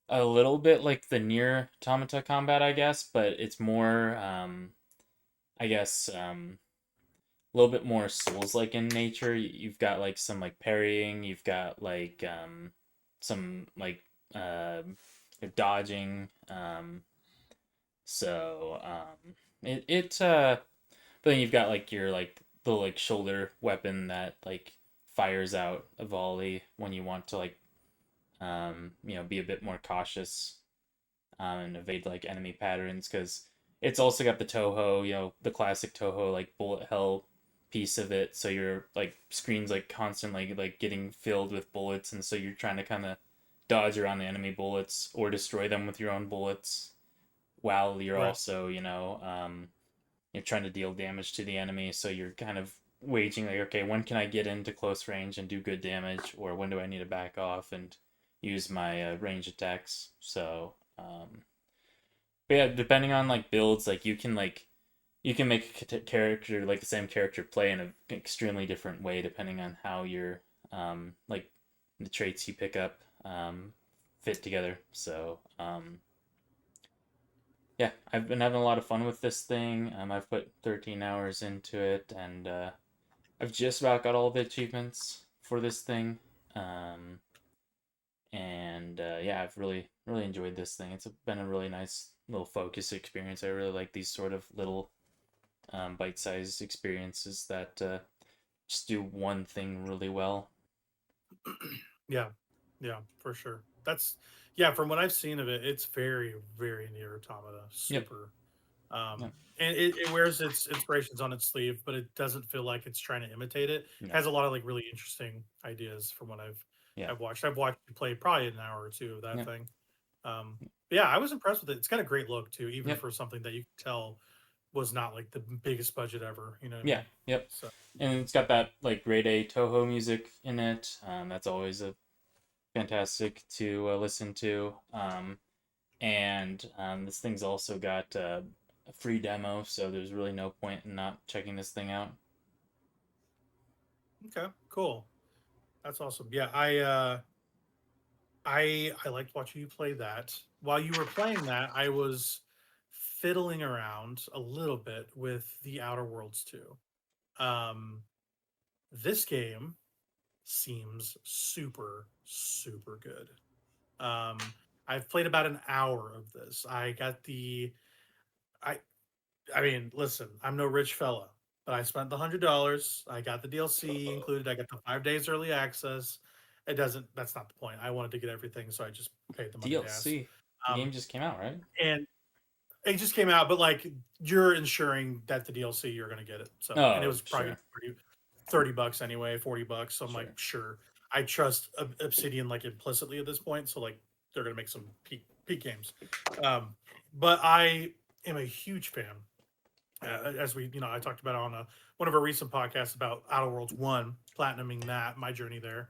a little bit like the Nier Automata combat, I guess, but it's more I guess a little bit more Souls-like in nature. You've got like some like parrying. You've got like some like dodging. So but then you've got like your like the like shoulder weapon that like fires out a volley when you want to like you know be a bit more cautious and evade like enemy patterns, because it's also got the Touhou, you know, the classic Touhou like bullet hell piece of it, so your like screen's like constantly like getting filled with bullets, and so you're trying to kind of dodge around the enemy bullets or destroy them with your own bullets while you're Right. also, you know, you're trying to deal damage to the enemy. So you're kind of waging like, okay, when can I get into close range and do good damage, or when do I need to back off and use my range attacks? So but yeah, depending on like builds, like you can make a character like the same character play in an extremely different way depending on how your like the traits you pick up fit together. So yeah, I've been having a lot of fun with this thing. I've put 13 hours into it, and I've just about got all the achievements for this thing. And yeah, I've really enjoyed this thing. It's been a really nice little focus experience. I really like these sort of little bite-sized experiences that just do one thing really well. Yeah, yeah, for sure. That's yeah. From what I've seen of it, it's very, very near Automata. Yep. Super. Yep. And it wears its inspirations on its sleeve, but it doesn't feel like it's trying to imitate it. No. Has a lot of like really interesting ideas from what Yeah. I've watched. I've watched you play probably an hour or two of that Yeah. thing. But yeah, I was impressed with it. It's got a great look too, even Yep. for something that you could tell was not like the biggest budget ever. You know what I Yeah. mean? Yep. So And it's got that like grade A Toho music in it. That's always a fantastic to listen to. And this thing's also got a free demo, so there's really no point in not checking this thing out. okay, cool. That's awesome. Yeah, I liked watching you play that. While you were playing that, I was fiddling around a little bit with the Outer Worlds too. Um, this game seems super, super good. Um, I've played about an hour of this. I I mean, listen, I'm no rich fella, but I spent the $100. I got the DLC included. I got the 5 days early access. It doesn't. That's not the point. I wanted to get everything, so I just paid the money to ask. DLC. The game just came out, right? And it just came out, but like you're ensuring that the DLC you're gonna get it. So and it Oh, was probably sure. $30 anyway, $40. So I'm like, Sure. sure. I trust Obsidian like implicitly at this point. So like they're gonna make some peak games. But I am a huge fan. As we, I talked about on one of our recent podcasts about Outer Worlds 1, platinuming that, my journey there.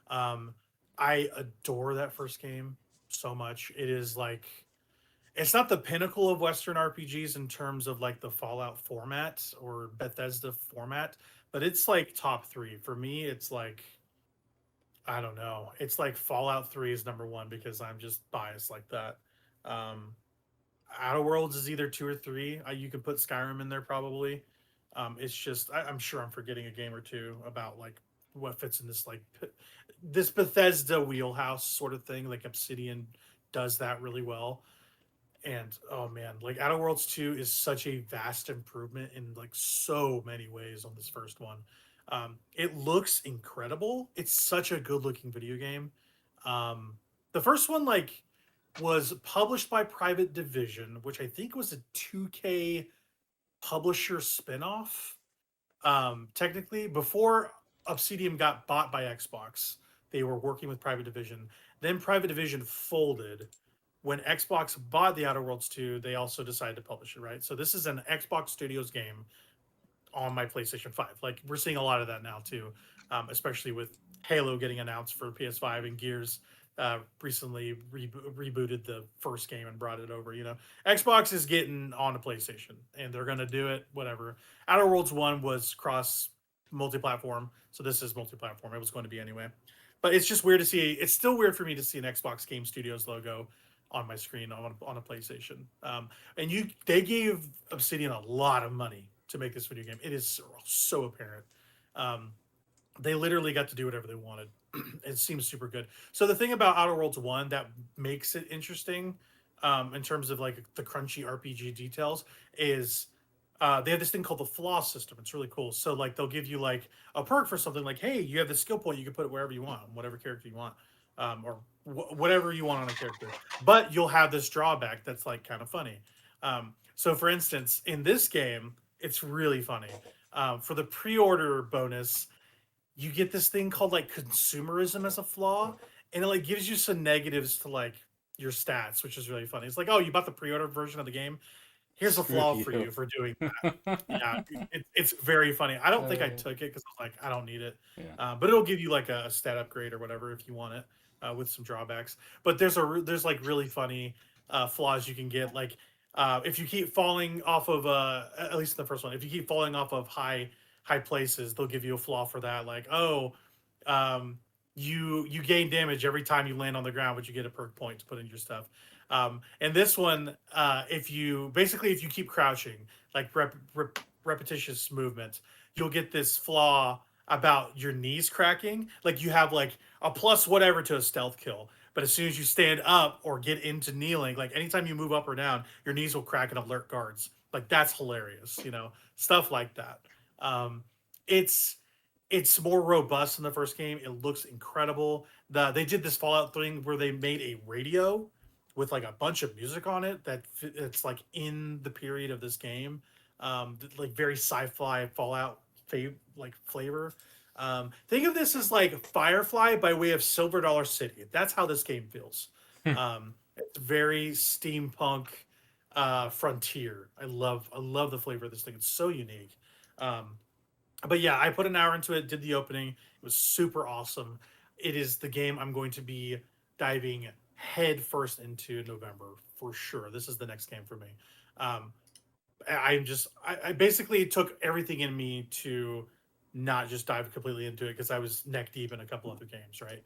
Um, I adore that first game so much. It is like, it's not the pinnacle of Western RPGs in terms of like the Fallout format or Bethesda format, but it's like top three. For me, it's like, I don't know. It's like Fallout 3 is number one because I'm just biased like that. Um, Outer Worlds is either two or three. You can put Skyrim in there probably. It's just I'm sure I'm forgetting a game or two about like what fits in this like this Bethesda wheelhouse sort of thing. Like Obsidian does that really well. And oh man, like Outer Worlds 2 is such a vast improvement in like so many ways on this first one. It looks incredible. It's such a good looking video game. Um, the first one like was published by Private Division, which I think was a 2K publisher spinoff. Technically, before Obsidian got bought by Xbox, they were working with Private Division. Then Private Division folded. When Xbox bought the Outer Worlds 2, they also decided to publish it, right? So this is an Xbox Studios game on my PlayStation 5. Like we're seeing a lot of that now too, especially with Halo getting announced for PS5 and Gears recently rebooted the first game and brought it over. Xbox is getting on a PlayStation and they're going to do it, whatever. Outer Worlds 1 was cross multi-platform, so this is multi-platform. It was going to be anyway. But it's just weird to see. It's still weird for me to see an Xbox Game Studios logo on my screen on a PlayStation. And they gave Obsidian a lot of money to make this video game. It is so apparent. They literally got to do whatever they wanted. It seems super good. So the thing about Outer Worlds 1 that makes it interesting, in terms of like the crunchy RPG details, is they have this thing called the flaw system. It's really cool. So like they'll give you like a perk for something like, hey, you have this skill point, you can put it wherever you want, whatever character you want, or whatever you want on a character. But you'll have this drawback that's like kind of funny. So for instance, in this game, it's really funny. For the pre-order bonus, you get this thing called like consumerism as a flaw, and it like gives you some negatives to like your stats, which is really funny. It's like, oh, you bought the pre-order version of the game. Here's a flaw for you for doing that. Yeah, it's very funny. I don't think I took it because I was like, I don't need it. Yeah. But it'll give you like a stat upgrade or whatever if you want it, with some drawbacks. But there's like really funny flaws you can get. Like if you keep falling off of at least in the first one, if you keep falling off of high places, they'll give you a flaw for that. Like, oh, you gain damage every time you land on the ground, but you get a perk point to put in your stuff. And this one, if you keep crouching, like repetitious movement, you'll get this flaw about your knees cracking. Like you have like a plus whatever to a stealth kill, but as soon as you stand up or get into kneeling, like anytime you move up or down, your knees will crack and alert guards. Like that's hilarious, stuff like that. Um, it's more robust than the first game. It looks incredible. They did this Fallout thing where they made a radio with like a bunch of music on it it's like in the period of this game, like very sci-fi Fallout flavor. Think of this as like Firefly by way of Silver Dollar City. That's how this game feels. It's very steampunk, frontier. I love the flavor of this thing. It's so unique. But yeah, I put an hour into it, did the opening. It was super awesome. It is the game I'm going to be diving head first into November for sure. This is the next game for me. I basically took everything in me to not just dive completely into it because I was neck deep in a couple other games, right?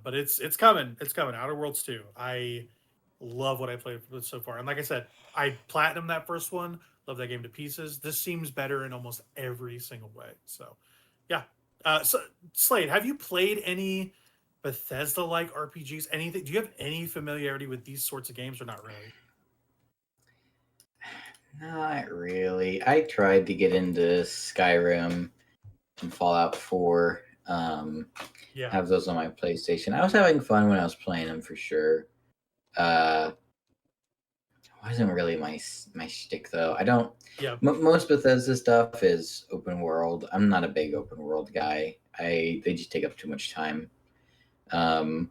But it's coming. It's coming. Outer Worlds 2. I love what I played with so far. And like I said, I platinum that first one. Love that game to pieces. This seems better in almost every single way. So, yeah. So Slade, have you played any Bethesda-like RPGs? Anything? Do you have any familiarity with these sorts of games, or not really? Not really. I tried to get into Skyrim and Fallout 4. Yeah. Have those on my PlayStation. I was having fun when I was playing them for sure. isn't really my shtick though. I don't. Yeah. Most Bethesda stuff is open world. I'm not a big open world guy. They just take up too much time. And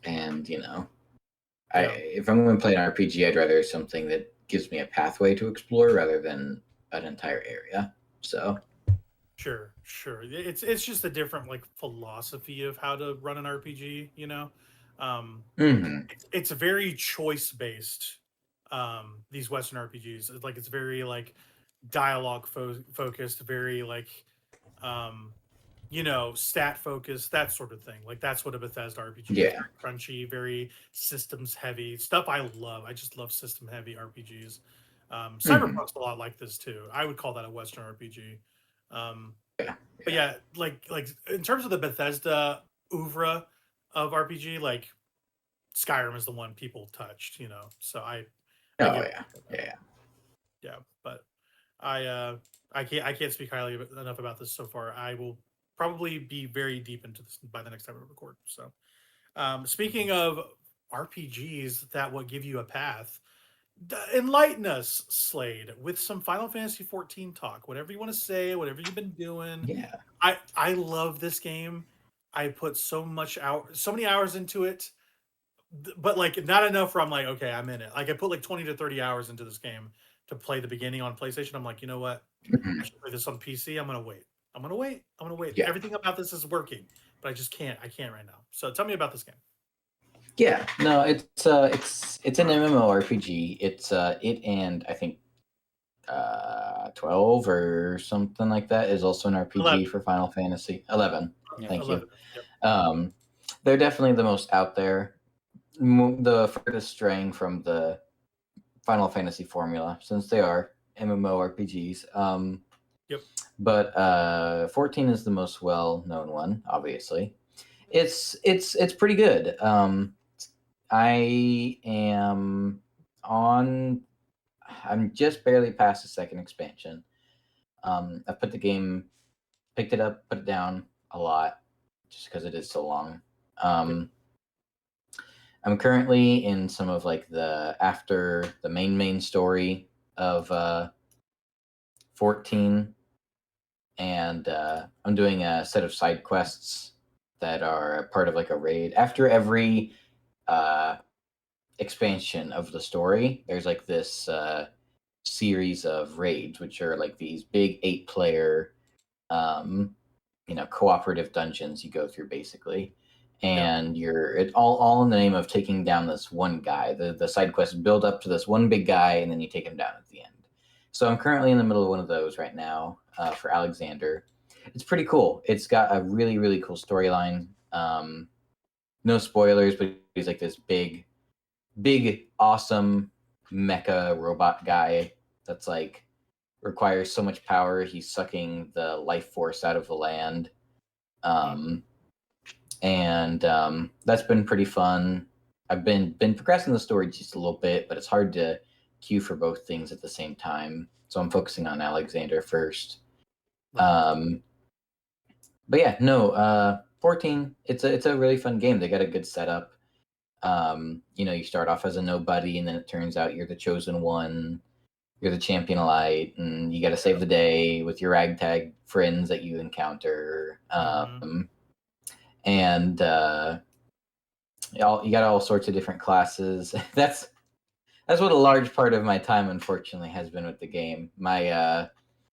if I'm going to play an RPG, I'd rather something that gives me a pathway to explore rather than an entire area. So Sure. It's just a different like philosophy of how to run an RPG. It's very choice based. These Western RPGs, it's very like dialogue focused, very like stat focused, that sort of thing. Like that's what a Bethesda RPG is. Yeah. Very crunchy, very systems heavy stuff. I love. I just love system heavy RPGs. Cyberpunk's a lot like this too. I would call that a Western RPG. But yeah, like in terms of the Bethesda oeuvre of RPG, like Skyrim is the one people touched. So I but I can't speak highly enough about this so far. I will probably be very deep into this by the next time we record. So, speaking of RPGs that will give you a path, enlighten us, Slade, with some Final Fantasy 14 talk. Whatever you want to say, whatever you've been doing. Yeah. I love this game. I put so many hours into it, but like not enough where I'm like, okay, I'm in it. Like I put like 20 to 30 hours into this game to play the beginning on PlayStation. I'm like, you know what? I should play this on PC. I'm gonna wait. Yeah. Everything about this is working, but I just can't. I can't right now. So tell me about this game. Yeah, no, it's an MMORPG. It's it and I think 12 or something like that is also an RPG 11. for Final Fantasy 11. Yeah, Thank 11. you. Yep. They're definitely the most out there, the furthest straying from the Final Fantasy formula since they are MMORPGs. Yep. But 14 is the most well-known one, obviously. It's pretty good. I'm just barely past the second expansion. I picked it up, put it down a lot, just because it is so long. I'm currently in some of like after the main story of 14, and I'm doing a set of side quests that are part of like a raid. After every expansion of the story, there's like this series of raids, which are like these big 8-player cooperative dungeons you go through basically, and it's all in the name of taking down this one guy. The side quests build up to this one big guy, and then you take him down at the end. So I'm currently in the middle of one of those right now for Alexander. It's pretty cool. It's got a really, really cool storyline. No spoilers, but he's like this big, awesome mecha robot guy that's like requires so much power. He's sucking the life force out of the land. And that's been pretty fun. I've been progressing the story just a little bit, but it's hard to queue for both things at the same time. So I'm focusing on Alexander first. But yeah, no, 14, it's a really fun game. They got a good setup. You start off as a nobody, and then it turns out you're the chosen one. You're the champion of light, and you got to save the day with your ragtag friends that you encounter. And you got all sorts of different classes. That's what a large part of my time, unfortunately, has been with the game. My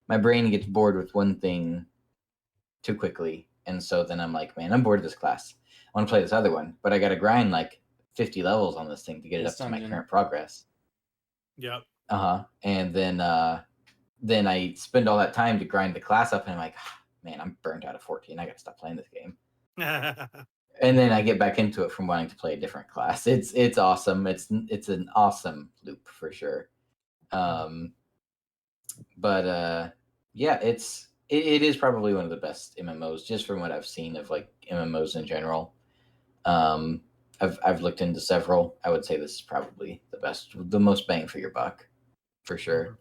brain gets bored with one thing too quickly, and so then I'm like, man, I'm bored of this class. I want to play this other one, but I got to grind like 50 levels on this thing to get it up to my current progress. Yep. And then I spend all that time to grind the class up, and I'm like, man, I'm burnt out of 14. I got to stop playing this game. And then I get back into it from wanting to play a different class. It's awesome. It's an awesome loop for sure. But yeah, it is probably one of the best MMOs just from what I've seen of like MMOs in general. I've looked into several. I would say this is probably the most bang for your buck, for sure.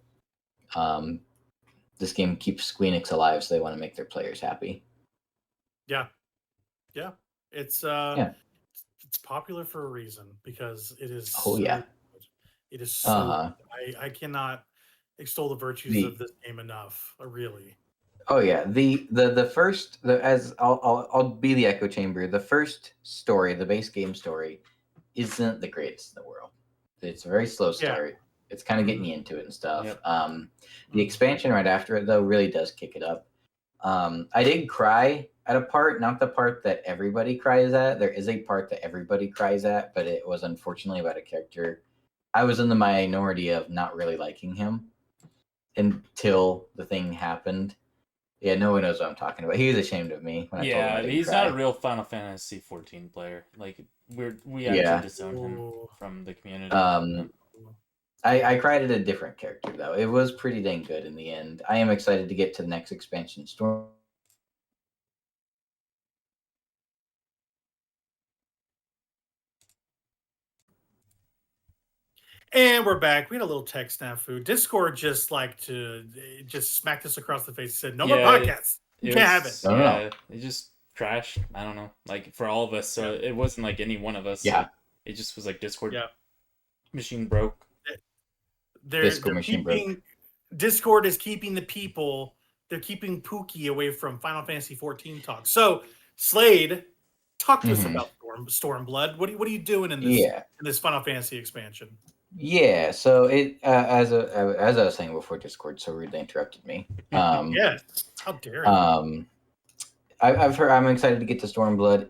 This game keeps Squeenix alive, so they want to make their players happy. Yeah. It's popular for a reason because it is. Oh yeah. Good. It is so. I cannot extol the virtues of this game enough. Really. Oh yeah, the first as I'll be the echo chamber. The first story, the base game story, isn't the greatest in the world. It's a very slow start. It's kind of getting you into it and stuff. Yep. The expansion right after it though really does kick it up. I did cry at a part, not the part that everybody cries at. There is a part that everybody cries at, but it was unfortunately about a character. I was in the minority of not really liking him until the thing happened. Yeah, no one knows what I'm talking about. He was ashamed of me when I told him I didn't he's cry. not a real Final Fantasy 14 player. Like we actually disowned him from the community. I cried at a different character though. It was pretty dang good in the end. I am excited to get to the next expansion, Storm. And we're back. We had a little tech snafu. Discord just smacked us across the face and said, "No more podcasts. You can't have it." Yeah, it just crashed. I don't know, like for all of us. So it wasn't like any one of us. Yeah, it just was like Discord machine broke. Discord is keeping the people. They're keeping Pookie away from Final Fantasy 14 talk. So Slade, talk to us about Stormblood. What are you doing in this Final Fantasy expansion? Yeah, so it as I was saying before, Discord so rudely interrupted me. Yes, how dare you? I've heard. I'm excited to get to Stormblood.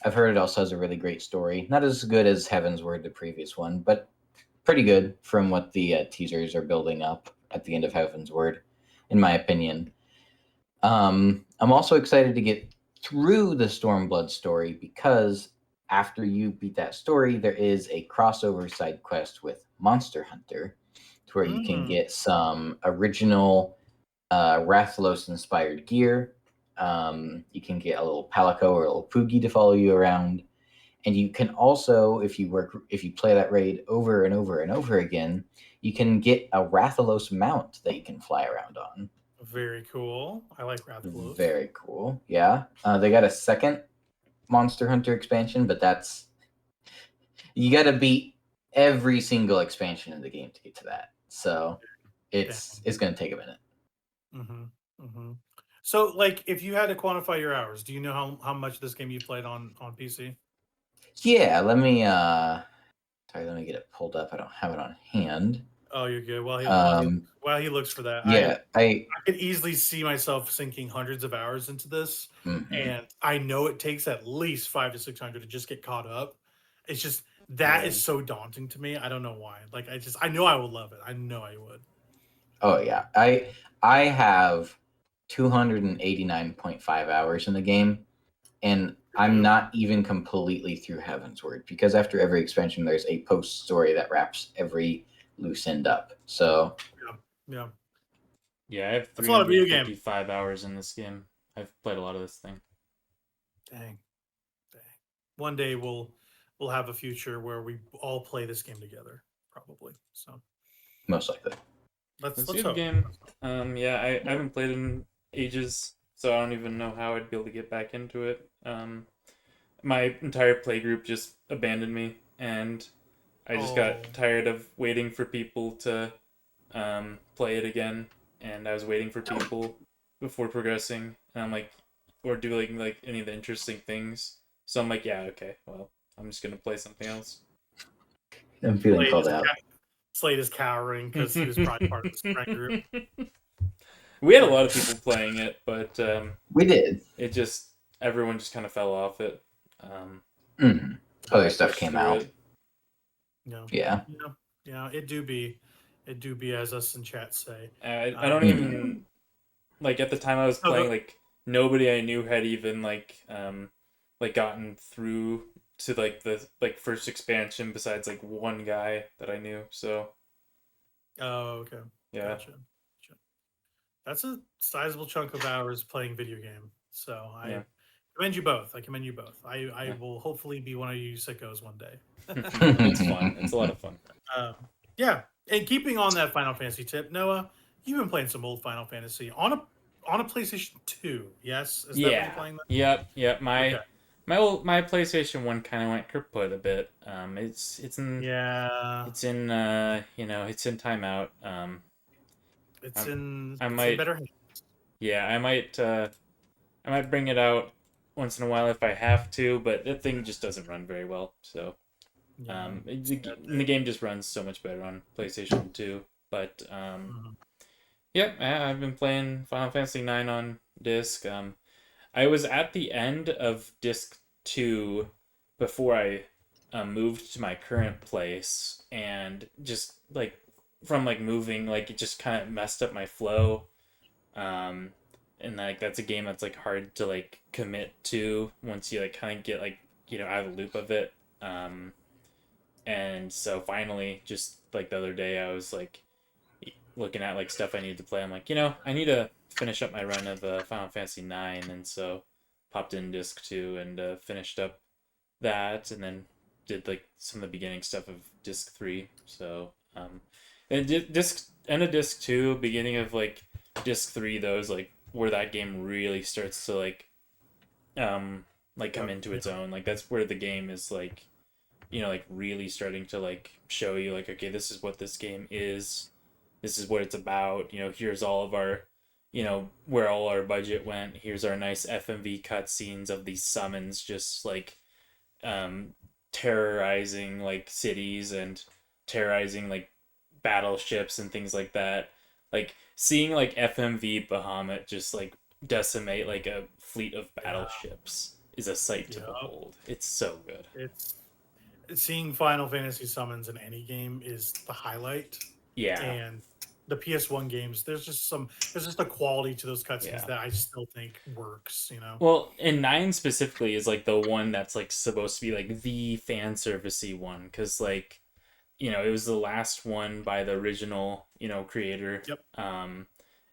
I've heard it also has a really great story. Not as good as Heavensward, the previous one, but pretty good from what the teasers are building up at the end of Heavensward, in my opinion. I'm also excited to get through the Stormblood story because after you beat that story, there is a crossover side quest with Monster Hunter, to where you can get some original Rathalos inspired gear. You can get a little Palico or a little Poogie to follow you around, and you can also, if you play that raid over and over and over again, you can get a Rathalos mount that you can fly around on. Very cool. I like Rathalos. Very cool. Yeah, they got a second Monster Hunter expansion, but you got to beat every single expansion in the game to get to that. So it's going to take a minute. So, like, if you had to quantify your hours, do you know how much this game you played on PC? Yeah, let me get it pulled up. I don't have it on hand. Oh, you're good. While he looks for that, yeah, I could easily see myself sinking hundreds of hours into this, and I know it takes at least 500 to 600 to just get caught up. It's just that is so daunting to me. I don't know why. Like, I know I will love it. I know I would. Oh yeah, I have 289.5 hours in the game, and I'm not even completely through Heavensward because after every expansion, there's a post story that wraps every loose end up. So yeah, I have 355 hours in this game. I've played a lot of this thing. Dang. One day we'll have a future where we all play this game together, probably. So most likely. Let's hope. Game. I haven't played in ages, so I don't even know how I'd be able to get back into it. My entire playgroup just abandoned me, and I just got tired of waiting for people to play it again, and I was waiting for people before progressing, and I'm like, or doing like any of the interesting things. So I'm like, yeah, okay, well, I'm just gonna play something else. I'm feeling called out. Slade is cowering because he was probably part of this friend group. We had a lot of people playing it, but we did. It just everyone just kind of fell off it. Other stuff came out. Yeah. It do be as us in chat say. I don't even like at the time I was playing. Like nobody I knew had even like gotten through to like the first expansion besides like one guy that I knew. So. Oh, okay. Yeah. Gotcha. That's a sizable chunk of hours playing video game. So I commend you both. I will hopefully be one of you sickos one day. It's fun. It's a lot of fun. And keeping on that Final Fantasy tip, Noah, you've been playing some old Final Fantasy on a PlayStation 2. Yes. Is that what you're playing? Yep. My PlayStation 1 kind of went kaput a bit. It's in Yeah, it's in it's in timeout. it's I, in I it's in might better hands. yeah, I might bring it out once in a while if I have to, but the thing just doesn't run very well. So Yeah, the game just runs so much better on PlayStation 2. But Mhm. yeah, I've been playing Final Fantasy 9 on disc. I was at the end of disc 2 before I moved to my current place, and just like from like moving, like it just kind of messed up my flow. Um, and like that's a game that's like hard to like commit to once you like kind of get like out of the loop of it. Um, and so finally, just like the other day, I was like looking at like stuff I needed to play. I'm like, I need to finish up my run of Final Fantasy 9, and so popped in disc 2 and finished up that, and then did like some of the beginning stuff of disc 3. So and disc end of disc 2, beginning of like disc 3, though, is like where that game really starts to like come into its own. Like that's where the game is like like really starting to like show you like, okay, this is what this game is, this is what it's about. Here's all of our where all our budget went. Here's our nice FMV cutscenes of these summons just like um terrorizing like cities and terrorizing like battleships and things like that. Like seeing like FMV Bahamut just like decimate like a fleet of battleships is a sight to Yeah, behold. It's so good. it's seeing Final Fantasy summons in any game is the highlight. Yeah. And the PS1 games, there's just a quality to those cutscenes Yeah. that I still think works. Well, and 9 specifically is like the one that's like supposed to be like the fan servicey one, because like it was the last one by the original creator. Yep.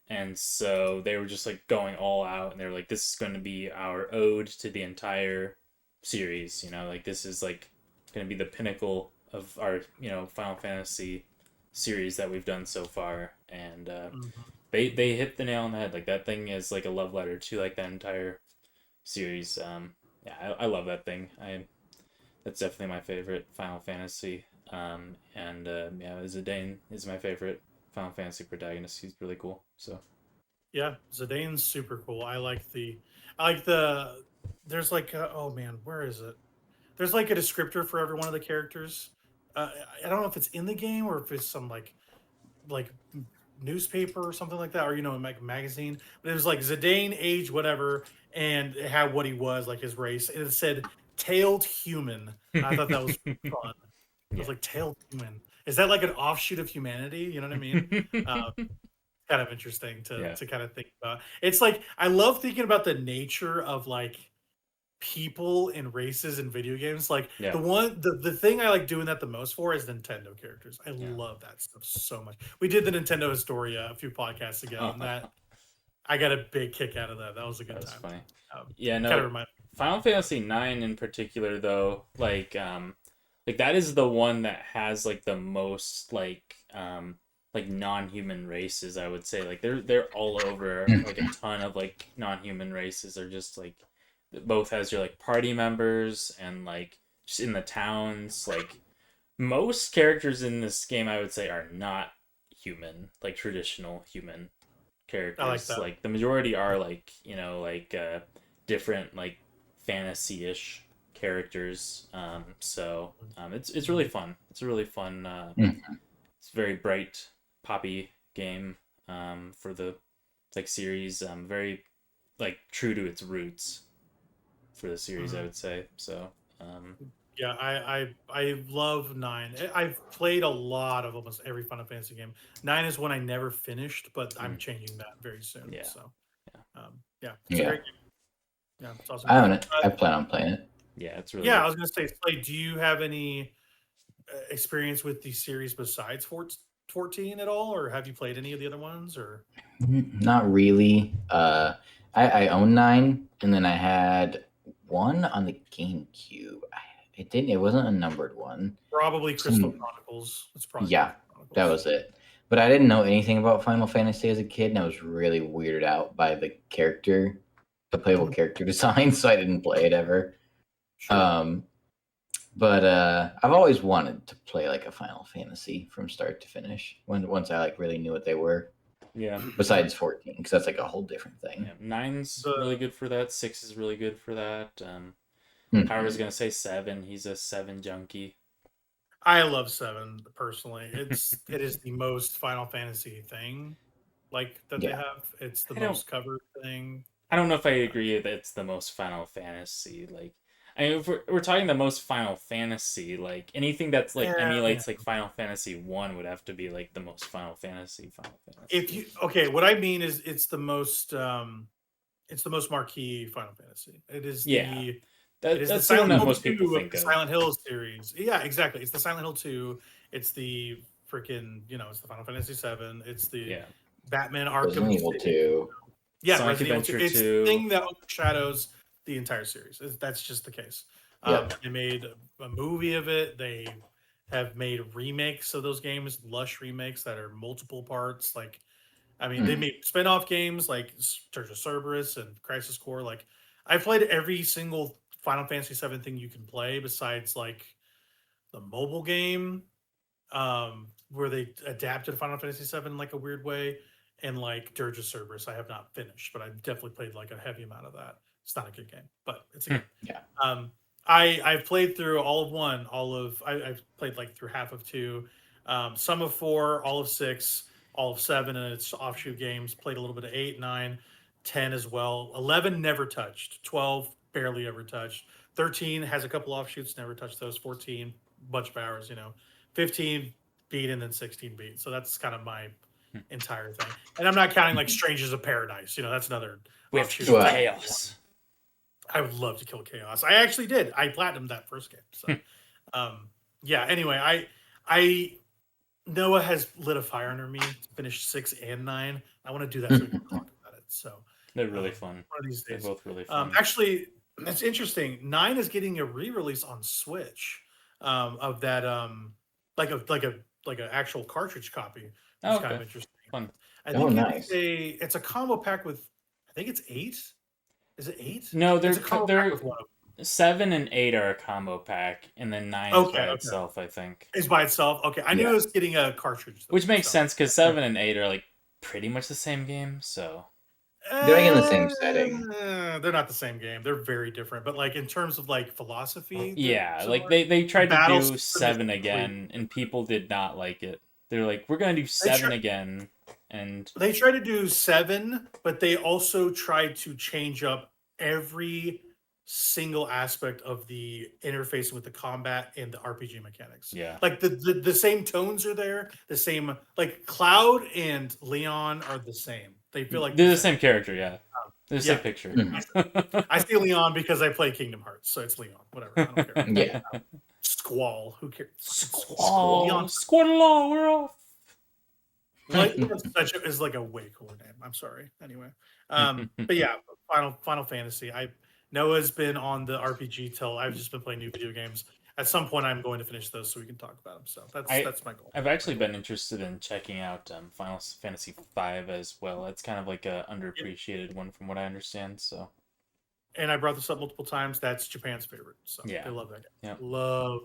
And so they were just like going all out, and they were like, this is going to be our ode to the entire series. Like this is like going to be the pinnacle of our Final Fantasy series that we've done so far. And Mhm. they hit the nail on the head. Like that thing is like a love letter to like that entire series. Yeah, I love that thing. That's definitely my favorite Final Fantasy. And yeah, Zidane is my favorite Final Fantasy protagonist. He's really cool. So Yeah, Zidane's super cool. I like the. There's like, oh man, where is it? There's like a descriptor for every one of the characters. I don't know if it's in the game or if it's some like newspaper or something like that, or like magazine. But it was like Zidane, age, whatever, and it had what he was, like his race. And it said tailed human. I thought that was fun. I was yeah. like, tailed human. Is that like an offshoot of humanity? You know what I mean? Kind of interesting to Yeah. to kind of think about. It's like I love thinking about the nature of like people and races in video games. Like Yeah. the thing I like doing that the most for is Nintendo characters. I Yeah. love that stuff so much. We did the Nintendo Historia a few podcasts ago, and that I got a big kick out of that. That was a good That was time. funny. Um, Yeah, kind of no. remind. Final Fantasy 9 in particular, though, like that is the one that has like the most like non-human races, I would say. Like they're all over. Like a ton of like non-human races are just like both has your like party members and like just in the towns. Like most characters in this game, I would say, are not human, like traditional human I like characters. that. Like the majority are like like different like fantasy-ish characters. So it's really fun. It's a really fun. It's a very bright, poppy game. For the like series. Very like true to its roots for the series, I Mhm. would say. So Yeah, I love 9. I've played a lot of almost every Final Fantasy game. 9 is one I never finished, but I'm mm, changing that very soon. yeah, So, yeah, yeah, it's a Yeah, great game. Yeah, it's awesome. I own it. I plan on playing it. yeah. It's really Yeah, I good. was gonna say, Slade, do you have any experience with the series besides 14 at all, or have you played any of the other ones? Or Not really. I own 9, and then I had one on the GameCube. It didn't. It wasn't a numbered one. probably Crystal Some Chronicles? It's probably Yeah, Crystal that Chronicles. was it. But I didn't know anything about Final Fantasy as a kid, and I was really weirded out by the playable character design, so I didn't play it ever. Sure. But I've always wanted to play like a Final Fantasy from start to finish. Once I like really knew what they were. Yeah. Besides 14, because that's like a whole different thing. Yeah. 9's really good for that. 6 is really good for that. Power's gonna say 7. He's a 7 junkie. I love 7 personally. It is the most Final Fantasy thing that they have. It's the most covered thing. I don't know if I agree that it's the most Final Fantasy. I mean, if we're talking the most Final Fantasy, anything that's emulates Final Fantasy 1 would have to be the most Final Fantasy. What I mean is it's the most marquee Final Fantasy. It is that's the the one that most 2 people think the of. Silent Hill series. Yeah, exactly. It's the Silent Hill 2. It's the freaking, it's the Final Fantasy 7. It's the Batman Arkham Resident Evil 2. Yeah, Sonic Resident Evil 2. Adventure It's 2. the thing that overshadows the entire series. That's just the case. They made a movie of it. They have made remakes of those games, lush remakes that are multiple parts. They made spin-off games like Dirge of Cerberus and Crisis Core. I played every single Final Fantasy 7 thing you can play besides the mobile game, where they adapted Final Fantasy 7 in a weird way, and Dirge of Cerberus I have not finished, but I've definitely played a heavy amount of that. It's not a good game, but it's a game. Yeah. I've played through all of 1, I've played through half of 2, some of 4, all of 6, all of 7 and its offshoot games. Played a little bit of 8, 9, 10 as well. 11 never touched. 12 barely ever touched. 13 has a couple offshoots, never touched those. 14, bunch of hours. 15 beat, and then 16 beat. So that's kind of my entire thing. And I'm not counting Strangers of Paradise. That's another offshoot. Chaos. I would love to kill Chaos. I actually did. I platinumed that first game. So, Anyway, Noah has lit a fire under me to finish 6 and 9. I want to do that so we can talk about it. So they're really fun. One of these days. They're both really fun. Actually, that's interesting. 9 is getting a re-release on Switch of that like an actual cartridge copy. Which is kind of interesting. Fun. I think it's a combo pack with, I think it's 8. Is it 8? No, they're 7 and 8 are a combo pack, and then 9 is by itself, I think. It's by itself? Okay. I knew it was getting a cartridge. Which makes sense, because 7 and 8 are pretty much the same game, so... They're in the same setting. They're not the same game. They're very different. But in terms of philosophy... Yeah, they tried to do 7 again, and people did not like it. They're we're going to do 7 again, and... They tried to do 7, but they also tried to change up every single aspect of the interfacing with the combat and the RPG mechanics. Yeah. The same tones are there, the same Cloud and Leon are the same. They feel like they're the same character, yeah. They're the same picture. I say Leon because I play Kingdom Hearts, so it's Leon. Whatever. I don't care. Yeah. Squall. Who cares? Squall. Leon. Squall, we're off. Is a way cooler name. I'm sorry. Anyway. But yeah, Final Fantasy. Noah's been on the RPG till I've just been playing new video games. At some point, I'm going to finish those so we can talk about them. So that's my goal. I've actually been interested in checking out Final Fantasy V as well. It's kind of a underappreciated one from what I understand. So, and I brought this up multiple times. That's Japan's favorite. So yeah, they love that game. Yeah, love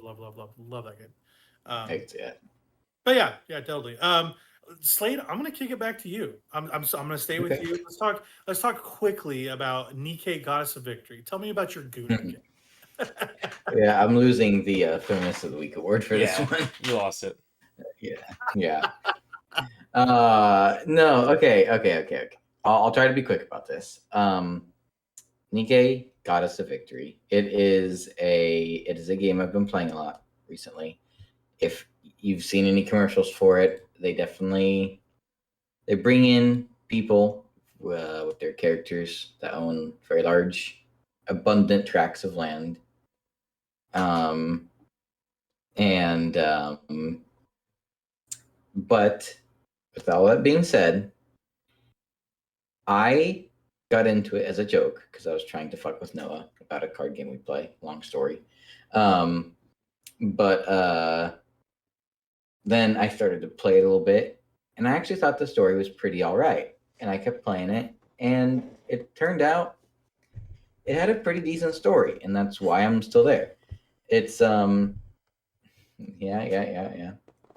that game. But yeah, totally. Slade, I'm gonna kick it back to you. I'm gonna stay with you. Let's talk quickly about Nikke Goddes of Victory. Tell me about your Goon game. Yeah, I'm losing the Feminist of the Week award for this one. You lost it. Yeah. No. Okay. I'll try to be quick about this. Nikke Goddes of Victory. It is a game I've been playing a lot recently. If you've seen any commercials for it, they bring in people with their characters that own very large, abundant tracts of land. But with all that being said, I got into it as a joke because I was trying to fuck with Noah about a card game we play. Long story. But then I started to play it a little bit, and I actually thought the story was pretty all right. And I kept playing it, and it turned out it had a pretty decent story, and that's why I'm still there. It's yeah.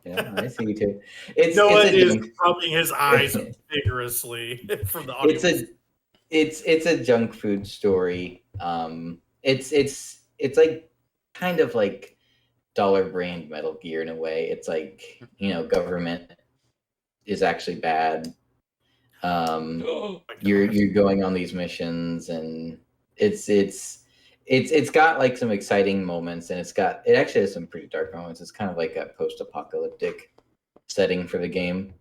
I see you too. Noah It's a is junk. rubbing his eyes vigorously from the audio. It's a junk food story. It's like kind of like dollar brand Metal Gear in a way. It's like, government is actually bad. Oh, You're going on these missions, and it's got like some exciting moments, and it actually has some pretty dark moments. It's kind of like a post-apocalyptic setting for the game.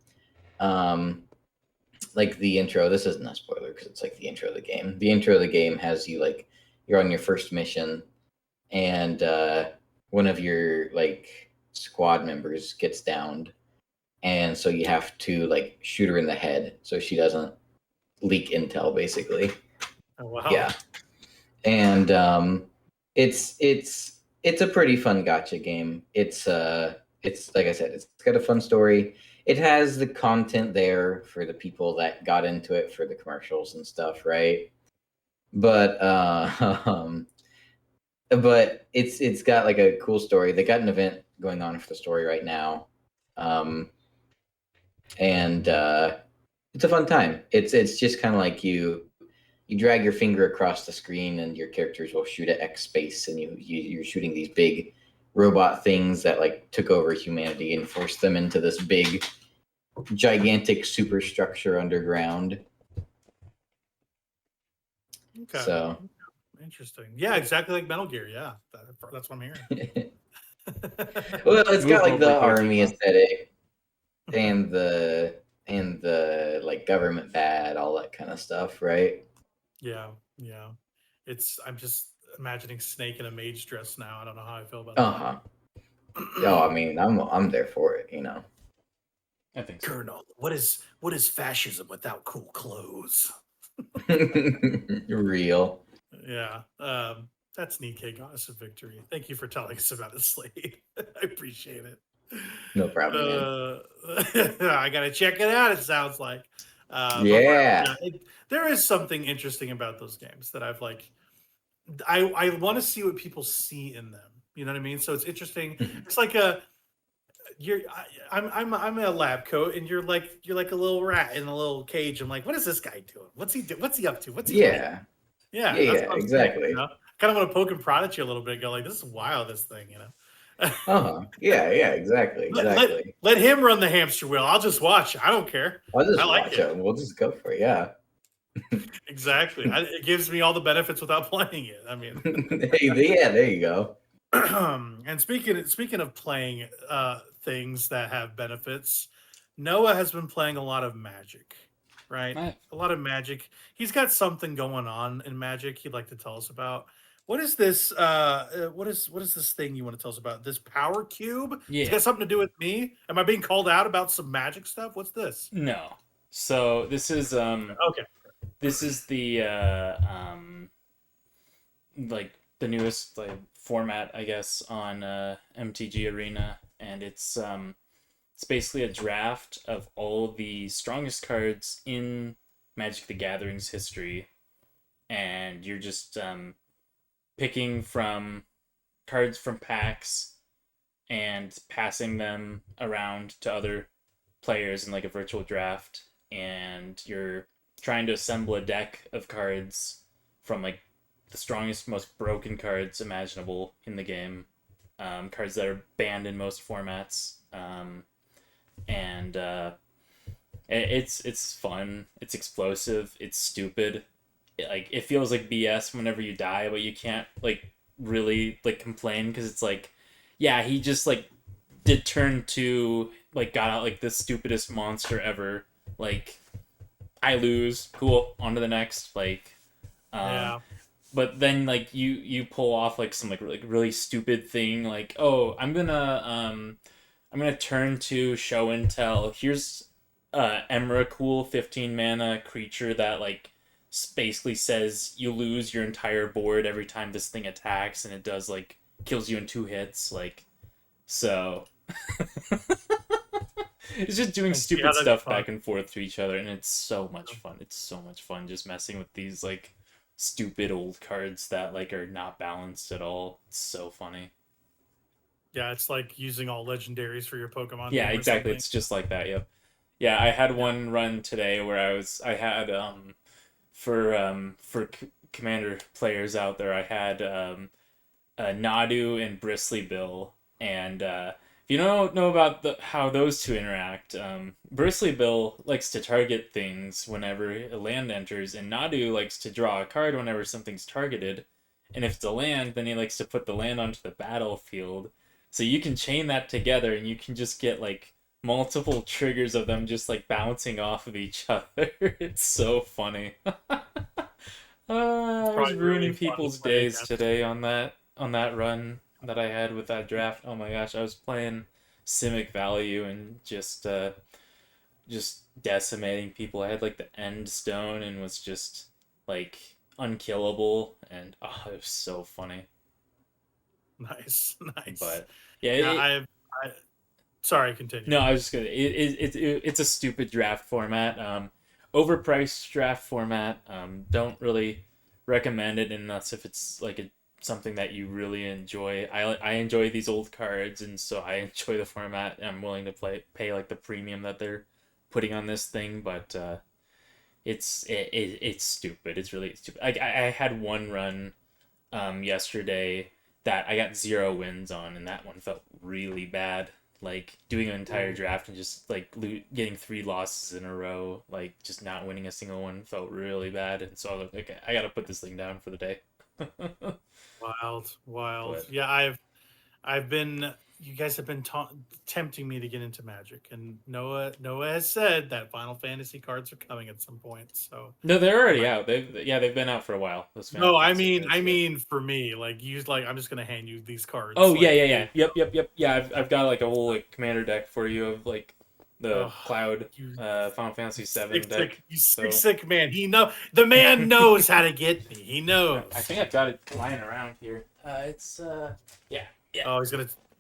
Like the intro, this isn't a spoiler because it's like the intro of the game. The intro of the game has you like you're on your first mission, and one of your like squad members gets downed, and so you have to like shoot her in the head so she doesn't leak intel, basically. Oh, wow. Yeah, and it's a pretty fun gotcha game. It's like I said, it's got a fun story. It has the content there for the people that got into it for the commercials and stuff, right? But but it's got like a cool story. They got an event going on for the story right now, and it's a fun time. It's just kind of like you drag your finger across the screen, and your characters will shoot at X space, and you're shooting these big robot things that like took over humanity and forced them into this big, gigantic superstructure underground. Okay. So Interesting. Yeah, exactly like Metal Gear. Yeah, that's what I'm hearing. well, it's got like the Move over army here. aesthetic and the like government bad, all that kind of stuff, right? Yeah. I'm just imagining Snake in a mage dress now. I don't know how I feel about Uh-huh. Oh, I mean, I'm there for it, I think so. Colonel, what is fascism without cool clothes? Real. Yeah. That's Nikke Goddes of Victory. Thank you for telling us about it, Slade. I appreciate it. No problem, I gotta check it out. It sounds like. Yeah. There is something interesting about those games that I've like. I want to see what people see in them. You know what I mean? So it's interesting. It's like I'm a lab coat, and you're like a little rat in a little cage. I'm like, what is this guy doing? What's he doing? What's he up to? What's he doing? Yeah. Yeah, Yeah, that's what I'm saying, exactly. Kind of want to poke and prod at you a little bit. Go like, this is wild. This thing, Uh-huh. Yeah, exactly. Let him run the hamster wheel. I'll just watch. I don't care. I'll just I like watch it. We'll just go for it. Yeah. Exactly. It gives me all the benefits without playing it. I mean, yeah, there you go. and speaking of playing things that have benefits, Noah has been playing a lot of Magic, right? A lot of Magic. He's got something going on in Magic he'd like to tell us about. What is this? What is this thing you want to tell us about? This power cube? Yeah. It's got something to do with me? Am I being called out about some Magic stuff? What's this? No. So this is Okay. This is the like the newest like format, I guess, on MTG Arena, and it's basically a draft of all the strongest cards in Magic the Gathering's history, and you're just picking from cards from packs and passing them around to other players in like a virtual draft, and you're trying to assemble a deck of cards from like the strongest, most broken cards imaginable in the game, cards that are banned in most formats, and it's fun, it's explosive, it's stupid. It feels like BS whenever you die, but you can't like really like complain because it's like, yeah, he just like did turn 2, like got out like the stupidest monster ever, like I lose, cool, on to the next, like Yeah. but then like you pull off like some like really stupid thing, like, oh, I'm gonna turn to show and tell, here's Emrakul 15 mana creature that like basically says you lose your entire board every time this thing attacks, and it does like kills you in 2 hits, like, so it's just doing stupid stuff back and forth to each other, and it's so much fun. It's so much fun just messing with these like stupid old cards that like are not balanced at all. It's so funny. Yeah, it's like using all legendaries for your Pokemon Yeah, team or exactly. something. It's just like that. Yep. Yeah, I had one run today where I had for commander players out there, I had Nadu and Bristly Bill, and if you don't know about how those two interact, Bristly Bill likes to target things whenever a land enters, and Nadu likes to draw a card whenever something's targeted, and if it's a land, then he likes to put the land onto the battlefield. So you can chain that together, and you can just get like multiple triggers of them just like bouncing off of each other. It's so funny. I was Probably really ruining fun to people's play days against. today on that run that I had with that draft. Oh my gosh, I was playing Simic Value and just decimating people. I had like the end stone and was just like unkillable, and oh, it was so funny. Nice, nice. But yeah, Yeah, sorry, continue. no, I was just gonna. It's a stupid draft format. Overpriced draft format. Don't really recommend it unless if it's like something that you really enjoy. I enjoy these old cards, and so I enjoy the format. I'm willing to pay like the premium that they're putting on this thing, but it's stupid. It's really stupid. I had one run yesterday that I got 0 wins on, and that one felt really bad. Like doing an entire draft and just like getting 3 losses in a row, like just not winning a single one felt really bad. And so I was like, I gotta put this thing down for the day. Wild. But- Yeah, I've been. You guys have been tempting me to get into Magic, and Noah has said that Final Fantasy cards are coming at some point. So No, they're already out. They've been out for a while. Those no, Final I Fantasy mean, cards, yeah. for me, like I'm just gonna hand you these cards. Oh like, yeah. Yep. Yeah, I've got like a whole like commander deck for you of like the Ugh, Cloud you Final Fantasy 7 deck. sick man. The man knows how to get me. He knows. I think I've got it lying around here. It's yeah. Oh, he's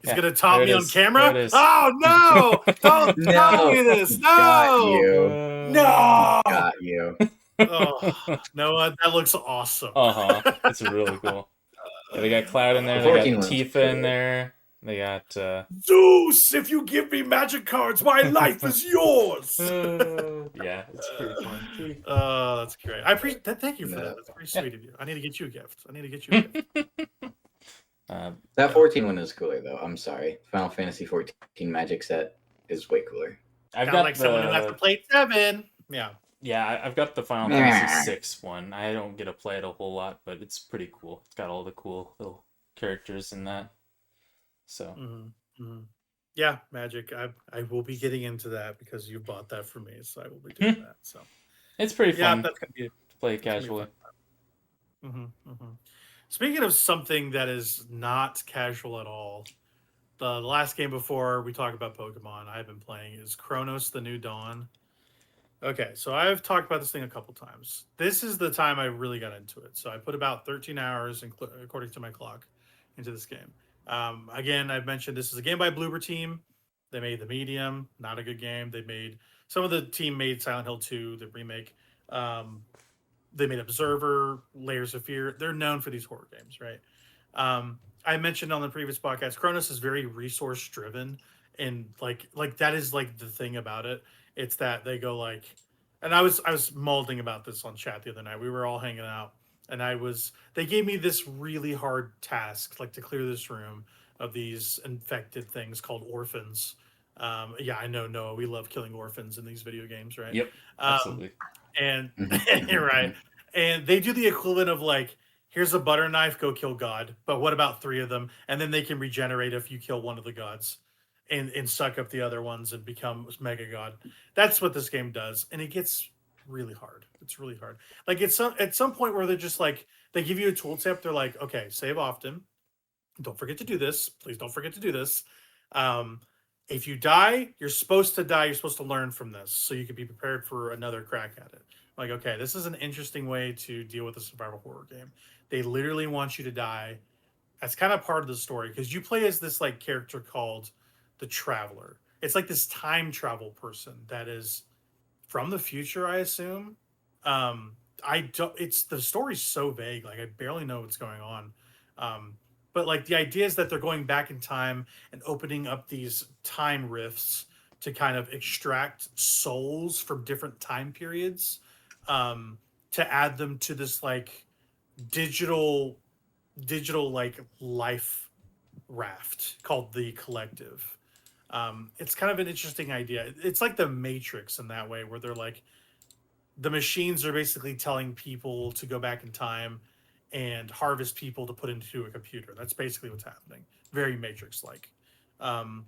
Yeah, gonna taunt there me it on is. camera. There it is. Oh no! Don't tell me this. Got No. you. No. Got you. Oh, Noah, that looks awesome. It's really cool. Yeah, they got Cloud in there. The They 14 got one's Tifa cool. in there. They got Zeus, if you give me magic cards, my life is yours. yeah, it's pretty fun. That's great. I appreciate that. Thank you for that. That's very sweet of you. I need to get you a gift. That 14 one is cooler though. I'm sorry. Final Fantasy 14 Magic set is way cooler. I've Kind got of like someone who has to play 7. Yeah. Yeah, I've got the Final Fantasy 6 one. I don't get to play it a whole lot, but it's pretty cool. It's got all the cool little characters in that. So Yeah, Magic. I will be getting into that because you bought that for me, so I will be doing that. So it's pretty fun that's gonna be to play casually. Speaking of something that is not casual at all, the last game before we talk about Pokemon I've been playing is Cronos: The New Dawn. Okay, so I've talked about this thing a couple times. This is the time I really got into it. So I put about 13 hours, according to my clock, into this game. Again, I've mentioned this is a game by Bloober Team. They made The Medium, not a good game. Some of the team made Silent Hill 2, the remake. They made Observer, Layers of Fear. They're known for these horror games, right? I mentioned on the previous podcast, Cronos is very resource driven, and like that is like the thing about it. It's that they go like, and I was molding about this on chat the other night. We were all hanging out, and they gave me this really hard task, like to clear this room of these infected things called orphans. Yeah, I know, Noah, we love killing orphans in these video games, right? Yep, absolutely. And you're right. And they do the equivalent of like, here's a butter knife, go kill God. But what about 3 of them? And then they can regenerate if you kill one of the gods and suck up the other ones and become mega god. That's what this game does. And it gets really hard. It's really hard. Like at some point where they're just like, they give you a tool tip. They're like, okay, save often. Don't forget to do this. Please don't forget to do this. If you die, you're supposed to die. You're supposed to learn from this so you can be prepared for another crack at it. Like, okay, this is an interesting way to deal with a survival horror game. They literally want you to die. That's kind of part of the story because you play as this like character called the Traveler. It's like this time travel person that is from the future, I assume. I don't. It's the story's so vague. Like I barely know what's going on. But like the idea is that they're going back in time and opening up these time rifts to kind of extract souls from different time periods, um, to add them to this like digital like life raft called the Collective. It's kind of an interesting idea. It's like the Matrix in that way, where they're like the machines are basically telling people to go back in time and harvest people to put into a computer. That's basically what's happening. Very Matrix like. Um,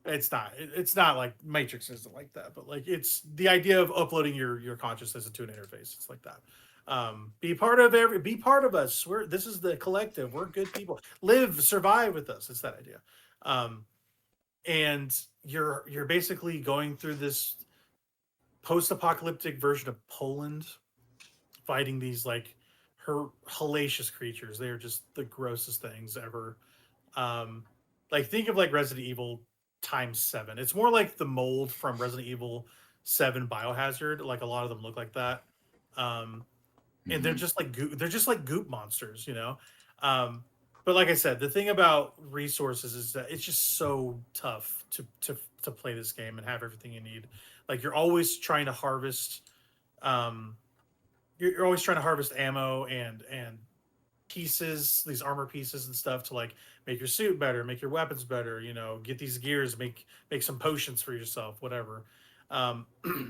it's not like Matrix isn't like that, but like it's the idea of uploading your consciousness into an interface. It's like that. Be part of us. This is the Collective. We're good people. Live, survive with us. It's that idea. Um, and you're basically going through this post-apocalyptic version of Poland, fighting these like hellacious creatures. They are just the grossest things ever. Um, like think of like Resident Evil times 7. It's more like the mold from Resident Evil 7 Biohazard. Like a lot of them look like that. And they're Mhm. just like they're just like goop monsters, you know. But like I said, the thing about resources is that it's just so tough to play this game and have everything you need. Like you're always trying to harvest um you're always trying to harvest ammo and pieces, these armor pieces and stuff to like make your suit better, make your weapons better, you know, get these gears, make some potions for yourself, whatever. Um,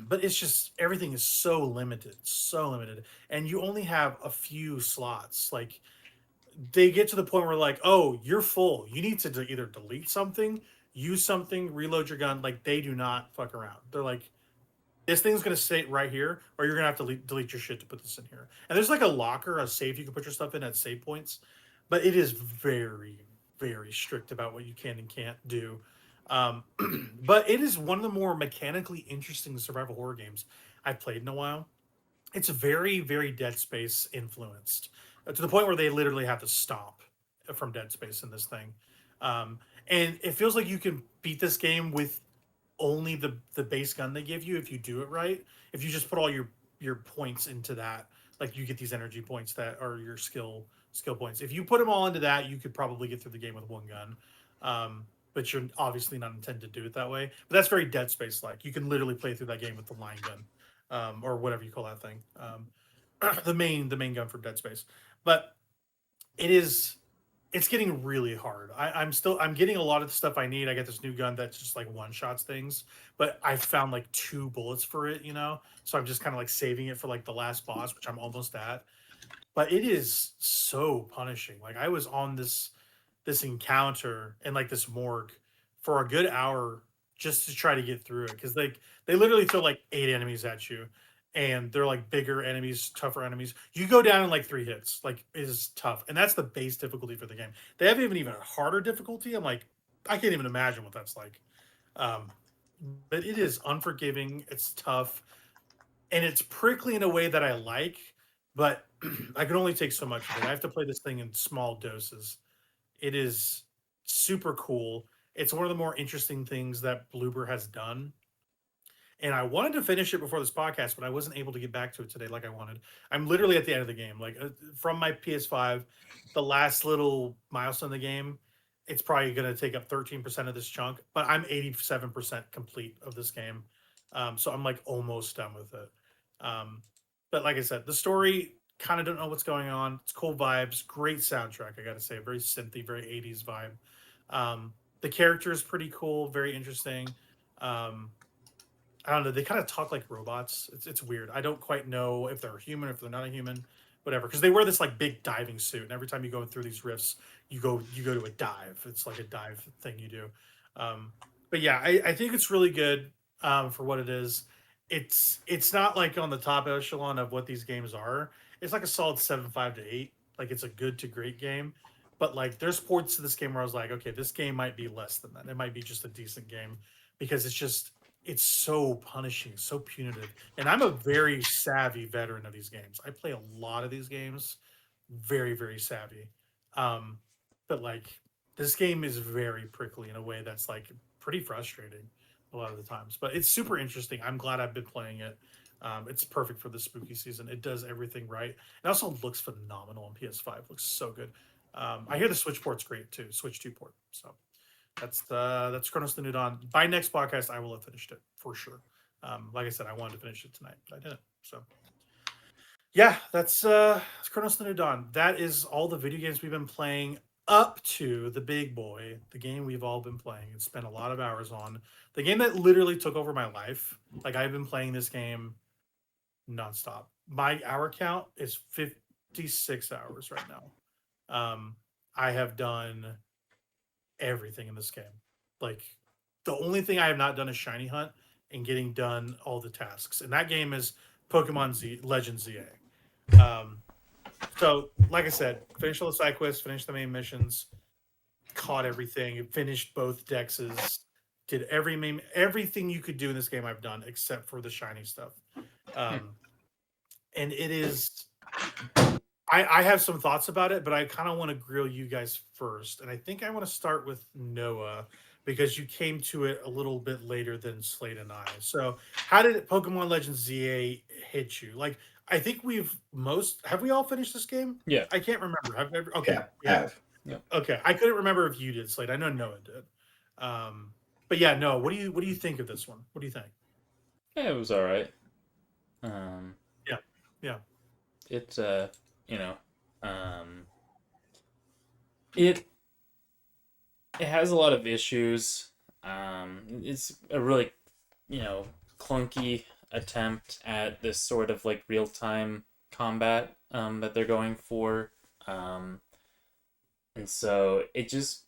but it's just everything is so limited, and you only have a few slots. Like they get to the point where like, oh, you're full. You need to either delete something, use something, reload your gun. Like they do not fuck around. They're like, this thing's gonna sit right here, or you're gonna have to delete your shit to put this in here. And there's like a locker, a safe you can put your stuff in at save points, but it is very, very strict about what you can and can't do. Um, but it is one of the more mechanically interesting survival horror games I've played in a while. It's very, very Dead Space influenced, to the point where they literally have to stomp from Dead Space in this thing. Um, and it feels like you can beat this game with only the base gun they give you if you do it right. If you just put all your points into that, like you get these energy points that are your skill points. If you put them all into that, you could probably get through the game with one gun. But you're obviously not intended to do it that way. But that's very Dead Space like. You can literally play through that game with the line gun, or whatever you call that thing. The main gun for Dead Space. But it is it's getting really hard. I'm getting a lot of the stuff I need. I get this new gun that's just like one shots things, but I found like 2 bullets for it, you know. So I'm just kind of like saving it for like the last boss, which I'm almost at. But it is so punishing. Like I was on this encounter in like this morgue for a good hour just to try to get through it, because like they literally throw like 8 enemies at you, and they're like bigger enemies, tougher enemies. You go down in like 3 hits. Like it is tough, and that's the base difficulty for the game. They have even a harder difficulty. I'm like, I can't even imagine what that's like. um but it is unforgiving, it's tough, and it's prickly in a way that I like, but I can only take so much of it. I have to play this thing in small doses. It is super cool. It's one of the more interesting things that Bloober has done. And I wanted to finish it before this podcast, but I wasn't able to get back to it today like I wanted. I'm literally at the end of the game. Like from my PS5, the last little milestone in the game, it's probably going to take up 13% of this chunk, but I'm 87% complete of this game. So I'm like almost done with it. Um, but like I said, the story, kind of don't know what's going on. It's cool vibes, great soundtrack. I got to say, very synthy, very 80s vibe. The character is pretty cool, very interesting. Um, I don't know. They kind of talk like robots. It's weird. I don't quite know if they're human, if they're not a human, whatever. Because they wear this like big diving suit, and every time you go through these rifts, you go to a dive. It's like a dive thing you do. Um, but yeah, I think it's really good for what it is. It's not like on the top echelon of what these games are. It's like a solid 7.5 to 8. Like it's a good to great game. But like there's ports to this game where I was like, okay, this game might be less than that. It might be just a decent game, because it's so punishing, so punitive. And I'm a very savvy veteran of these games. I play a lot of these games, very, very savvy. Um, but like this game is very prickly in a way that's like pretty frustrating. a lot of the times. But it's super interesting. I'm glad I've been playing it. It's perfect for the spooky season. It does everything right. It also looks phenomenal on PS5. Looks so good. I hear the Switch port's great too. Switch 2 port. So that's Chronos the New Dawn. By next podcast, I will have finished it for sure. Like I said, I wanted to finish it tonight, but I didn't. So yeah, that's Chronos the New Dawn. That is all the video games we've been playing up to the big boy, the game we've all been playing and spent a lot of hours on. The game that literally took over my life. Like I've been playing this game nonstop. My hour count is 56 hours right now. I have done everything in this game. Like the only thing I have not done is shiny hunt and getting done all the tasks. And that game is Pokemon Z Legend ZA. So like I said, finished all the side quests, finished the main missions, caught everything, finished both dexes, did everything you could do in this game I've done except for the shiny stuff. And it is I have some thoughts about it, but I kind of want to grill you guys first. And I think I want to start with Noah because you came to it a little bit later than Slade and I. So how did Pokemon Legends ZA hit you? Like, I think have we all finished this game? Yeah. I can't remember. Okay. Yeah, I have. Okay. I couldn't remember if you did, Slade. I know Noah did. But yeah, Noah, what do you think of this one? What do you think? Yeah, it was all right. Yeah. It it has a lot of issues. It's a really, clunky attempt at this sort of like real-time combat that they're going for. And so it just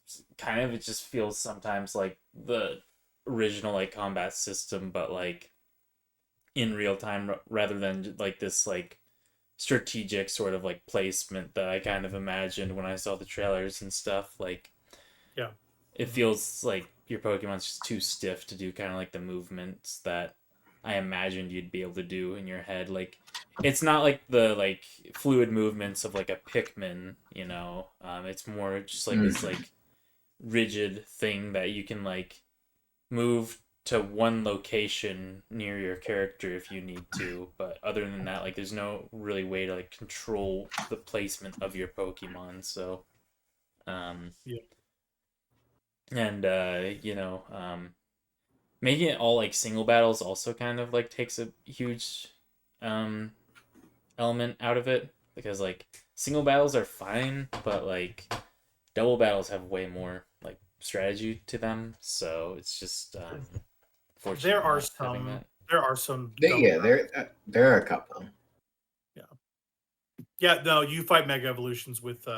feels sometimes like the original like combat system, but like in real time rather than like this like strategic sort of like placement that I kind of imagined when I saw the trailers and stuff. Like, yeah, it feels like your Pokemon's just too stiff to do kind of like the movements that I imagined you'd be able to do in your head. Like, it's not like the like fluid movements of like a Pikmin, it's more just like this like rigid thing that you can like move to one location near your character if you need to, but other than that, like there's no really way to like control the placement of your Pokemon. So making it all like single battles also kind of like takes a huge element out of it, because like single battles are fine, but like double battles have way more like strategy to them, so it's just there are some there are a couple. Yeah, no, you fight Mega Evolutions with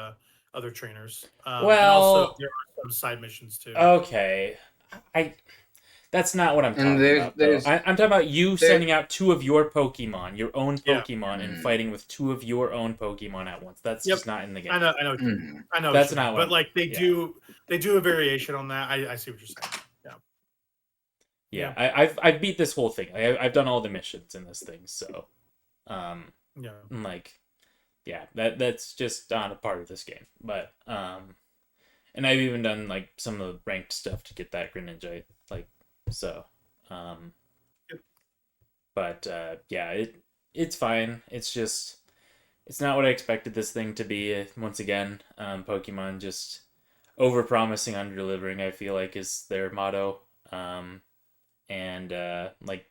other trainers. And Well, also there are some side missions too. Okay, that's not what I'm talking about. Though. I'm talking about you sending out two of your Pokemon, your own Pokemon, and fighting with two of your own Pokemon at once. That's just not in the game. I know. I know. That's not. But like they do a variation on that. I see what you're saying. Yeah. I've beat this whole thing. I've done all the missions in this thing. So, that's just not a part of this game. But and I've even done like some of the ranked stuff to get that Greninja. Like so, but it's fine. It's just it's not what I expected this thing to be. Once again, Pokemon just over-promising, under-delivering, I feel like is their motto. And like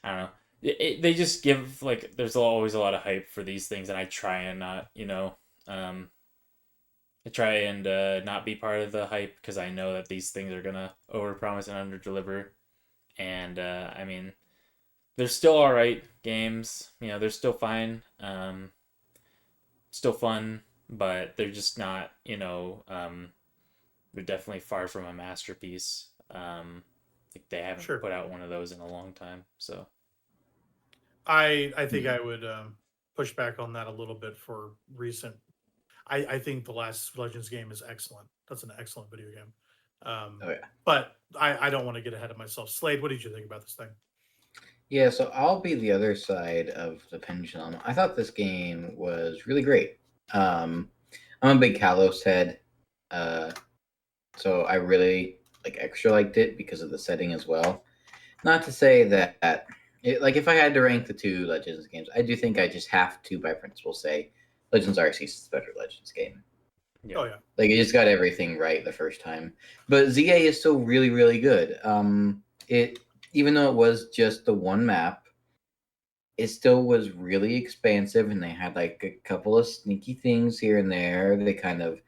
I don't know. They just give like there's always a lot of hype for these things, and I try and not I try and not be part of the hype because I know that these things are gonna overpromise and underdeliver. And I mean, they're still all right games. They're still fine. Still fun, but they're just not. They're definitely far from a masterpiece. Like they haven't put out one of those in a long time. So I think I would push back on that a little bit for recent. I think the last Legends game is excellent. That's an excellent video game. But I don't want to get ahead of myself. Slade, what did you think about this thing? Yeah, so I'll be the other side of the pendulum. I thought this game was really great. I'm a big Kalos head, so I really like extra liked it because of the setting as well. Not to say that like if I had to rank the two Legends games, I do think I just have to by principle say Legends Arceus is the better Legends game. Yeah. Oh yeah. Like it just got everything right the first time. But ZA is still really, really good. It even though it was just the one map, it still was really expansive, and they had like a couple of sneaky things here and there. They kind of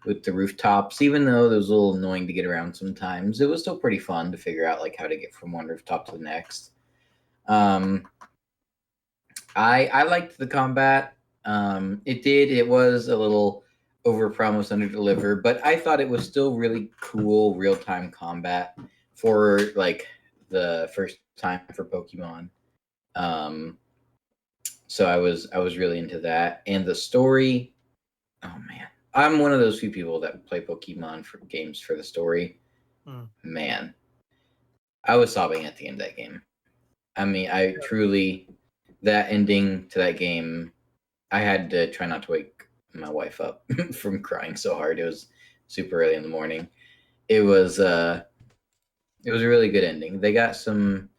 with the rooftops, even though it was a little annoying to get around sometimes, it was still pretty fun to figure out like how to get from one rooftop to the next. I liked the combat. It was a little over promise under deliver, but I thought it was still really cool real time combat for like the first time for Pokemon. So I was really into that, and the story. Oh man, I'm one of those few people that play Pokemon for games for the story. Man, I was sobbing at the end of that game. I mean, I truly that ending to that game. I had to try not to wake my wife up from crying so hard. It was super early in the morning. It was a really good ending. They got some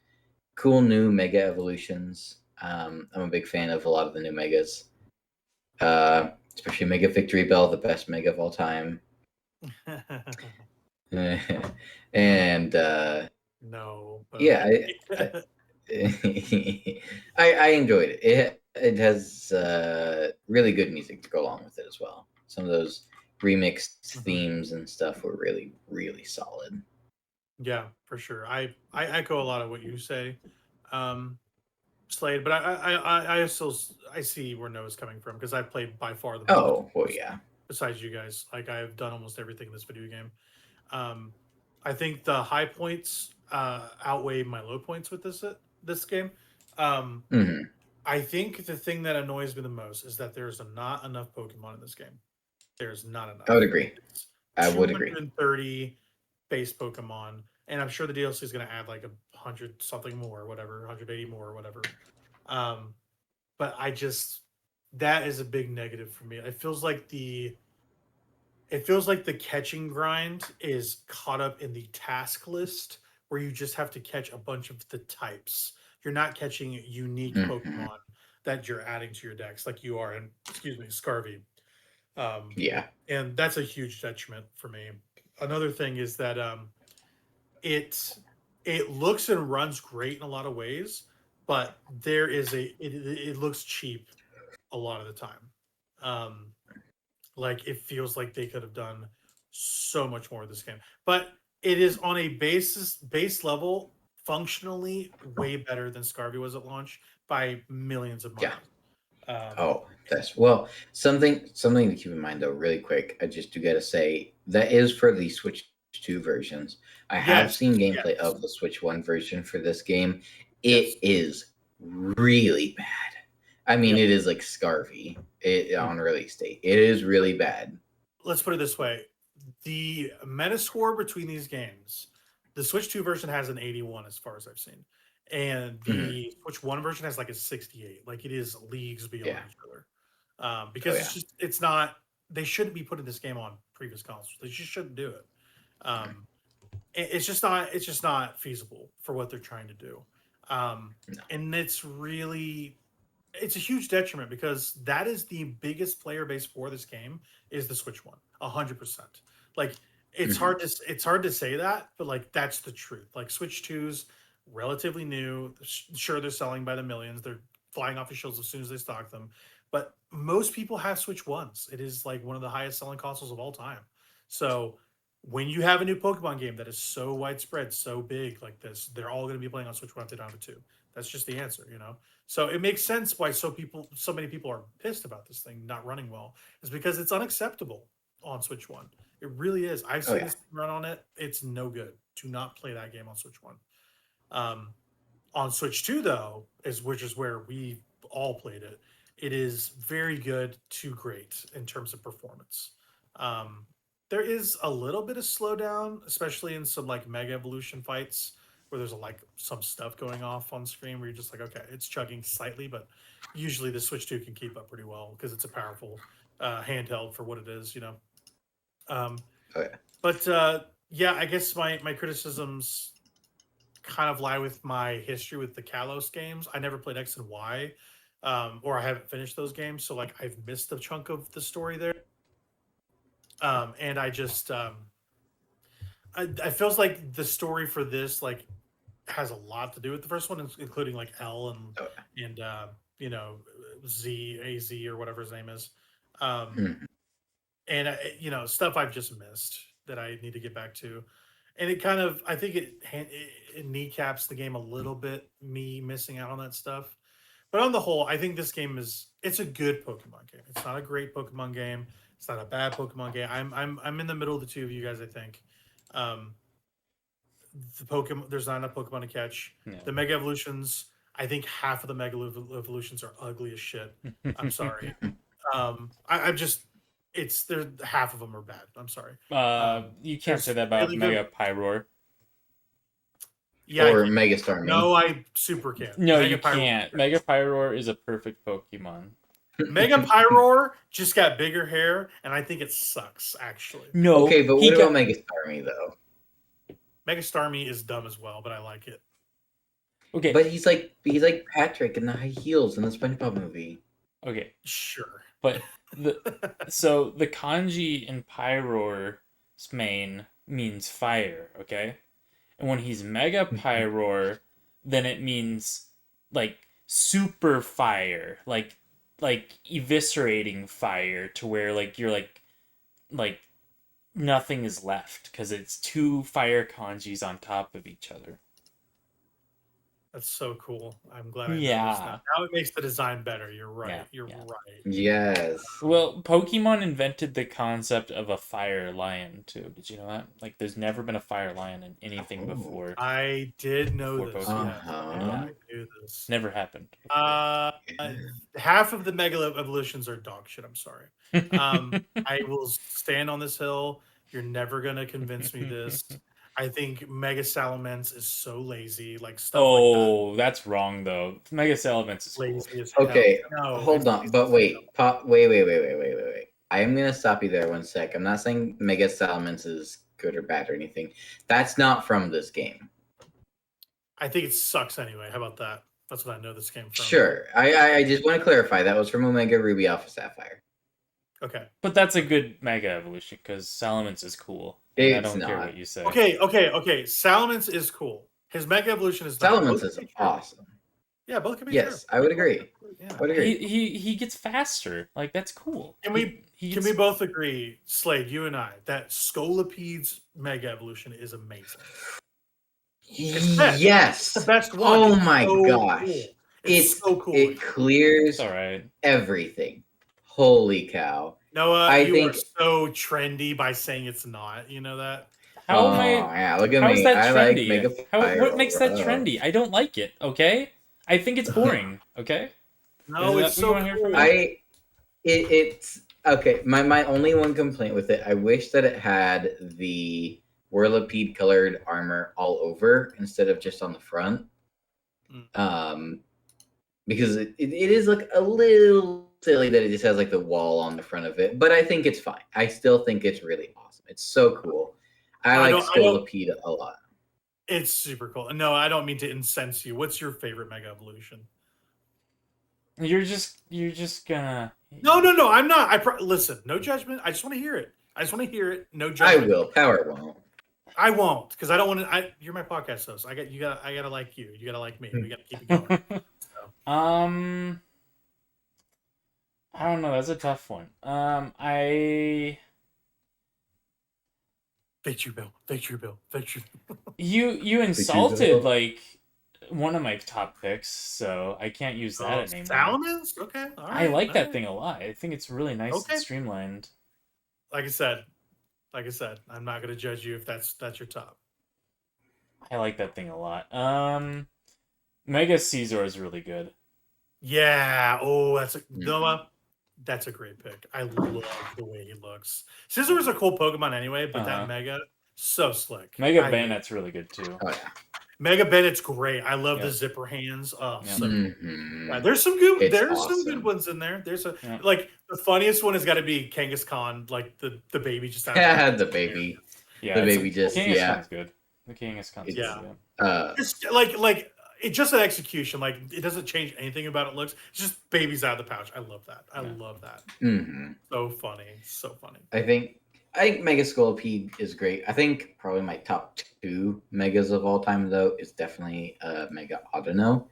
cool new mega evolutions. I'm a big fan of a lot of the new megas, especially Mega Victory Bell, the best mega of all time. And No. But yeah, okay. I enjoyed it. It has really good music to go along with it as well. Some of those remixed themes and stuff were really, really solid. Yeah, for sure. I echo a lot of what you say, Slade. But I still I see where Noah's coming from because I've played by far the most. Oh, well, yeah. Besides you guys, like I've done almost everything in this video game. Um, I think the high points outweigh my low points with this game. Um, hmm I think the thing that annoys me the most is that there's not enough Pokemon in this game. There's not I would enough. agree. It's I would agree. 230 base Pokemon, and I'm sure the DLC is going to add like 100 something more, whatever, 180 more, or whatever. Um, but I just that is a big negative for me. It feels like the catching grind is caught up in the task list where you just have to catch a bunch of the types. You're not catching unique hmm Pokemon that you're adding to your decks like you are in, excuse me, Scarvy. Um, Yeah. and that's a huge detriment for me. Another thing is that it it looks and runs great in a lot of ways, but it looks cheap a lot of the time. Um, like it feels like they could have done so much more with this game. But it is on a base level functionally way better than Scarvy was at launch by millions of Yeah. miles. Um, Oh, that's well, something to keep in mind though, really quick. I just do gotta say that is for the Switch 2 versions. I have yes, seen gameplay yes, of the Switch 1 version for this game. yes. It is really bad. I mean, Yep. it is like Scarvy on release date. It is really bad. Let's put it this way: the Metascore between these games, the Switch 2 version has an 81 as far as I've seen, and hmm the Switch 1 version has like a 68. Like it is leagues beyond Yeah. each other. Oh Because yeah. it's not they shouldn't be putting this game on previous consoles. They just shouldn't do it. Um, it's just not feasible for what they're trying to do. Um, No. and it's a huge detriment because that is the biggest player base for this game is the Switch One, 100%. Like hmm it's hard to say that, but like that's the truth. Like Switch 2's relatively new. Sure, they're selling by the millions. They're flying off the shelves as soon as they stock them. But most people have Switch Ones. It is like one of the highest selling consoles of all time. So when you have a new Pokemon game that is so widespread, so big like this, they're all going to be playing on Switch One if they don't have a two. That's just the answer, you know. So it makes sense why so many people are pissed about this thing not running well, is because it's unacceptable on Switch One. It really is. I've Oh seen yeah. this run on it. It's no good. Do not play that game on Switch One. Um, on Switch Two, though, which is where we all played it. It is very good to great in terms of performance. Um, there is a little bit of slowdown, especially in some like mega evolution fights where there's like some stuff going off on screen where you're just like, okay, it's chugging slightly, but usually the Switch 2 can keep up pretty well because it's a powerful handheld for what it is, you know. Um, Oh yeah. but Yeah, I guess my criticisms kind of lie with my history with the Kalos games. I never played X and Y, or I haven't finished those games, so like I've missed a chunk of the story there. And I just I feels like the story for this like has a lot to do with the first one, including like L Oh, and you know, Z A Z or whatever his name is, um, mhm. and you know, stuff I've just missed that I need to get back to. And it kind of, I think it kneecaps the game a little bit, me missing out on that stuff. But on the whole, I think this game it's a good Pokemon game. It's not a great Pokemon game. It's not a bad Pokemon game. I'm in the middle of the two of you guys, I think. Um, the Pokemon, there's not enough Pokemon to catch. No. The Mega Evolutions, I think half of the Mega Evolutions are ugly as shit. I'm sorry. I'm just, they're half of them are bad. I'm sorry. You can't say there's that about really Mega Pyroar. Yeah, I Or can. Mega Starmie. No, I super can. No, Mega you Pyroar- can't. Mega Pyroar is a perfect Pokemon. Mega Pyroar just got bigger hair, and I think it sucks, actually. No. Okay, but he what got- about Mega Starmie though? Mega Starmie is dumb as well, but I like it. Okay. But he's like Patrick in the high heels in the SpongeBob movie. Okay. Sure. But so the kanji in Pyroar's main means fire, okay? And when he's Mega Pyroar, then it means like super fire, like eviscerating fire to where like you're like nothing is left because it's two fire kanjis on top of each other. That's so cool. I'm glad I know Yeah. this now. Now it makes the design better. You're right. Yeah, You're yeah. right. Yes. Well, Pokemon invented the concept of a fire lion too. Did you know that? Like, there's never been a fire lion in anything Oh. before. I did know For this. Pokemon. Yes. I knew this. Never happened. Half of the Mega Evolutions are dog shit. I'm sorry. I will stand on this hill. You're never gonna convince me this. I think Mega Salamence is so lazy, like stuff like Oh, that's wrong though. Mega Salamence is that. cool. Lazy as hell. Okay, No, hold it's on, lazy but as wait, hell. wait. I am gonna stop you there 1 sec. I'm not saying Mega Salamence is good or bad or anything. That's not from this game. I think it sucks anyway. How about that? That's what I know this came from. Sure. I just want to clarify that was from Omega Ruby Alpha Sapphire. Okay. But that's a good Mega Evolution because Salamence is cool. And I It's don't care not. what you say. Okay. Salamence is cool. His Mega Evolution is dumb. Salamence Both is can be true. awesome. Yeah, both can be Yes, true. I would agree. Yeah. I would agree. He gets faster. Like, that's cool. Can we He Can gets- we both agree, Slade, you and I, that Scolopede's Mega Evolution is amazing? It's best. Yes. It's the best one. Oh It's my so gosh. cool. It's so cool. It clears It's all right. everything. Holy cow. Noah, I you think- are so trendy by saying it's not. You know that? How Oh, am I? yeah, look at How is me. that I like trendy? Mega What makes that Pyro. trendy? I don't like it. Okay, I think it's boring. Okay. No, Is it's that so what you wanna hear from cool. me? It's okay. My only one complaint with it, I wish that it had the Whirlipede colored armor all over instead of just on the front. Because it is like a little silly that it just has like the wall on the front of it, but I think it's fine. I still think it's really awesome. It's so cool. I like Scolopedia a lot. It's super cool. No, I don't mean to incense you. What's your favorite Mega Evolution? You're just gonna. No. I'm not. Listen. No judgment. I just want to hear it. No I judgment. will. Power won't. I won't because I don't want to. You're my podcast host. I gotta like you. You gotta like me. We gotta keep it going. I don't know. That's a tough one. Victory Bill. You insulted like one of my top picks, so I can't use that anymore. Salamence? Okay. All right. I like that all thing a lot. I think it's really nice Okay. and streamlined. Like I said, I'm not gonna judge you if that's your top. I like that thing a lot. Mega Caesar is really good. Yeah. Oh, that's a Mhm. Noah. That's a great pick. I love the way he looks. Scizor is a cool Pokemon anyway, but Uh-huh. that Mega, so slick. Mega I- Bandit's really good too. Oh yeah. Mega Bennett's great. I love Yeah. the zipper hands. Oh, Yeah. so cool. Mhm. Yeah, there's some good. It's There's some awesome. good ones in there. There's Yeah. like the funniest one has got to be Kangaskhan, like the baby just out. Yeah, the baby. Yeah, the it's baby just King of yeah. Skun's good. The King of Skun's It's- good. Yeah. Just like it just an execution. Like it doesn't change anything about it looks. It's just babies out of the pouch. I love that. I Yeah. love that. mhm. So funny. So funny. I think Mega Scolipede is great. I think probably my top 2 megas of all time though is definitely Mega Autono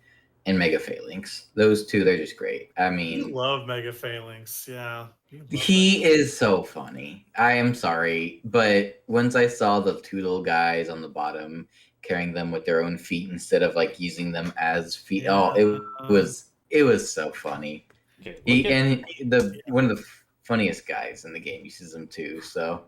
and Mega Phalanx. Those two, they're just great. I You mean, love Mega Phalanx. Yeah. You love he is so funny. I am sorry, but once I saw the two little guys on the bottom carrying them with their own feet instead of like using them as feet, Yeah. it was so funny. Okay, One of the funniest guys in the game uses them too. So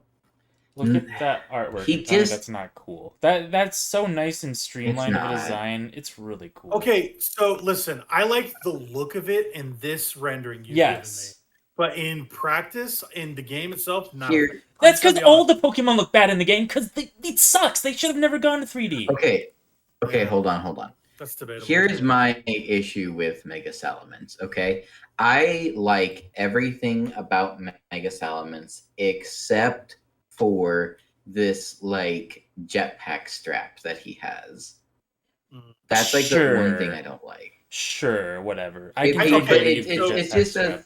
look at that artwork. He and tell me just- that's not cool. That's so nice and streamlined of a not. design. It's really cool. Okay, so listen, I like the look of it in this rendering you've Yes. given me. But in practice, in the game itself, not. Here- a fan. I'm That's just gonna because be all honest. the Pokemon look bad in the game because it sucks. They should have never gone to 3D. okay, Yeah. hold on. That's debatable. Here's my issue with Mega Salamence, okay? I like everything about Mega Salamence except for this like jetpack strap that he has. Mhm. That's like the one thing Sure. I don't like. Sure, whatever. I It- can it- forgive okay, you it- for it- it's Jetpack just Strap.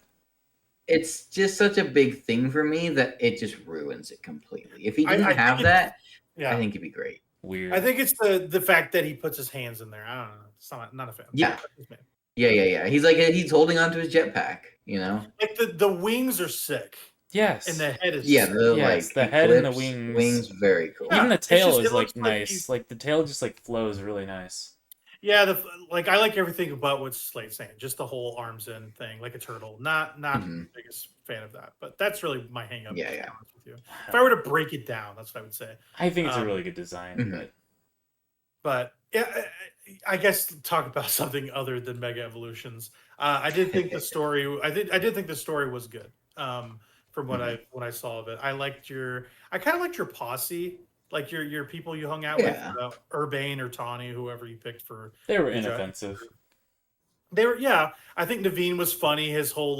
it's just such a big thing for me that it just ruins it completely. If he I didn't think have it's- that, Yeah. I think it'd be great. Weird. I think it's the fact that he puts his hands in there. I don't know. It's not a fan. Yeah. That's just me. Yeah. He's holding onto his jetpack, you know? Like the wings are sick, yes. and the head is Yeah, sick. the Yes, like the head and the eclipse wings. very cool. Yeah, Even the it's tail just- is it looks like like nice. he's- Like the tail just like flows really nice. Yeah, like I like everything about what Slade's saying. Just the whole arms in thing, like a turtle. Not Mhm. the biggest fan of that, but that's really my hang up. Yeah, to be yeah. honest with you. If I were to break it down, that's what I would say. I think it's a Um, really good design. Mhm. But yeah, I guess talk about something other than Mega Evolutions. I did think the story. I did think the story was good. From what I saw of it, I kind of liked your posse, like your people you hung out Yeah. with, Urbane or Tawny, whoever you picked for. They were the judge. inoffensive. They were, yeah. I think Naveen was funny. His whole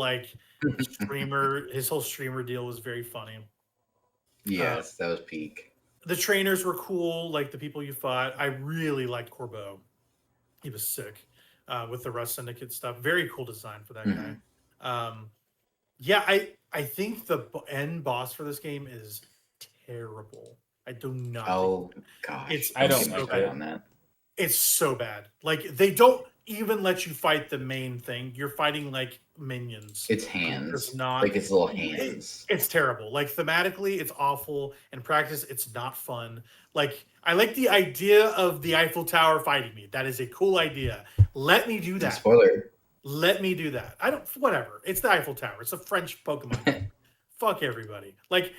streamer deal was very funny. Yes, that was peak. The trainers were cool, like the people you fought. I really liked Corbeau. He was sick with the Rust Syndicate stuff. Very cool design for that Mhm. guy. Yeah, I think the end boss for this game is terrible. I do not. Oh gosh, I don't get me like started it. on that. It's so bad. Like they don't even let you fight the main thing. You're fighting like minions. It's hands, It's not. like his little hands. It's terrible. Like thematically, it's awful. In practice, it's not fun. Like I like the idea of the Eiffel Tower fighting me. That is a cool idea. Let me do that. Spoiler. Let me do that. I don't. Whatever. It's the Eiffel Tower. It's a French Pokemon game. Fuck everybody. Like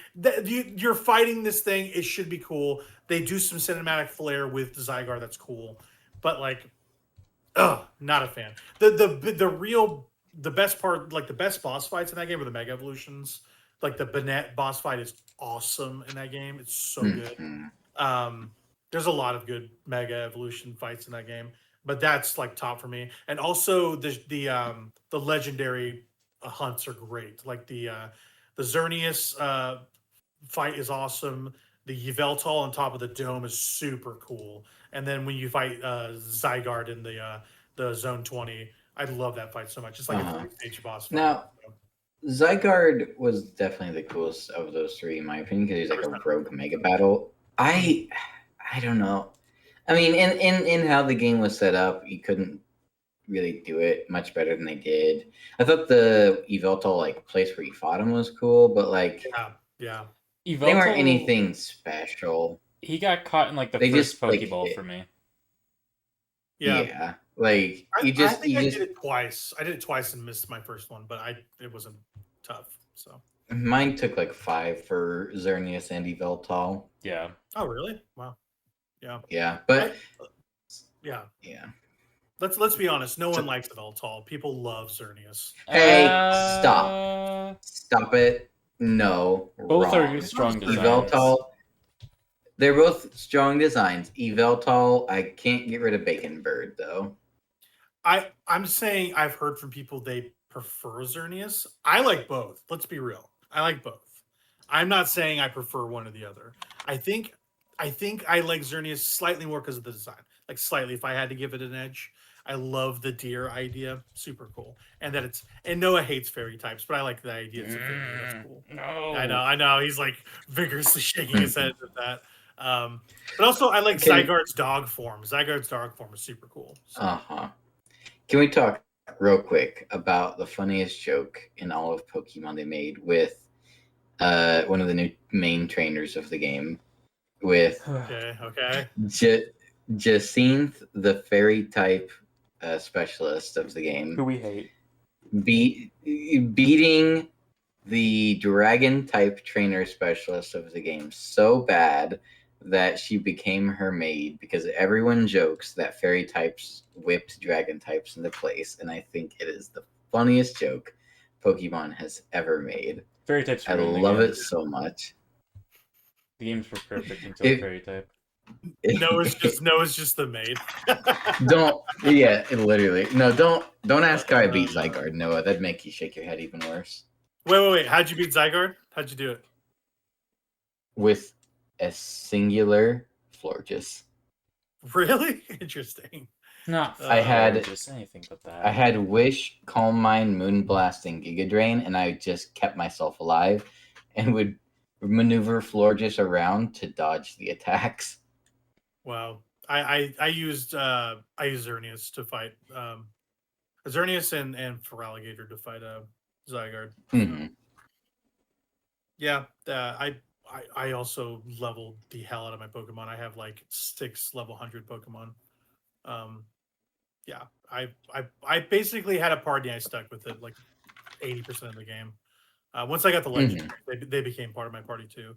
you're fighting this thing. It should be cool. They do some cinematic flair with Zygarde. That's cool. But like, not a fan. The best part, like the best boss fights in that game are the Mega Evolutions. Like the Banette boss fight is awesome in that game. It's so good. Mhm. There's a lot of good Mega Evolution fights in that game, but that's like top for me. And also the legendary hunts are great. Like the Xerneas fight is awesome. The Yveltal on top of the dome is super cool. And then when you fight Zygarde in the Zone 20, I love that fight so much. It's like a 3-stage boss fight. Now, Zygarde was definitely the coolest of those three, in my opinion, because he's like a rogue mega battle. I don't know. I mean, in how the game was set up, you couldn't really do it much better than they did. I thought the Yveltal like place where you fought him was cool, but like Yeah. Yveltal, they weren't anything special. He got caught in like the They first just, like, Pokeball hit. for me. Yeah. Like I you think just I did it twice. I did it twice and missed my first one, but it wasn't tough. So. mine took like 5 for Xerneas and Yveltal. Yeah. Oh really? Wow. Yeah. Yeah, but Yeah. yeah. Let's be honest. No one likes Yveltal. People love Xerneas. Hey, Uh, Stop it. No. Both wrong. are strong designs. Yveltal. They're both strong designs. Yveltal, I can't get rid of Bacon Bird though. I'm saying I've heard from people they prefer Xerneas. I like both. Let's be real. I like both. I'm not saying I prefer one or the other. I think I like Xerneas slightly more because of the design. Like slightly, if I had to give it an edge. I love the deer idea. Super cool. And that and Noah hates fairy types, but I like the idea it's a fairy. That's cool. No. I know. He's like vigorously shaking his head at that. But also I like Okay. Zygarde's dog form. Zygarde's dog form is super cool. So. Uh-huh. Can we talk real quick about the funniest joke in all of Pokemon they made with one of the new main trainers of the game, with Okay. Jacinth, the fairy type specialist of the game, Who we hate. beating the dragon type trainer specialist of the game so bad that she became her maid, because everyone jokes that fairy types whipped dragon types into place, and I think it is the funniest joke Pokemon has ever made. Fairy types. I love it so much. The games were perfect until fairy type. Noah's just the maid. Literally. No, don't ask how I beat Zygarde, Noah. That'd make you shake your head even worse. Wait. How'd you beat Zygarde? How'd you do it? With a singular Florges. Really? Interesting. Not I had just anything but that. I had Wish, Calm Mind, Moonblast, and Giga Drain, and I just kept myself alive and would maneuver Florges around to dodge the attacks. Wow. I used Xerneas to fight Xerneas and Feraligatr to fight Zygarde. Mm-hmm. Yeah, I also leveled the hell out of my Pokemon. I have like 6 level 100 Pokemon. Yeah, I basically had a party. I stuck with it like 80% of the game. Once I got the legendary, they became part of my party too.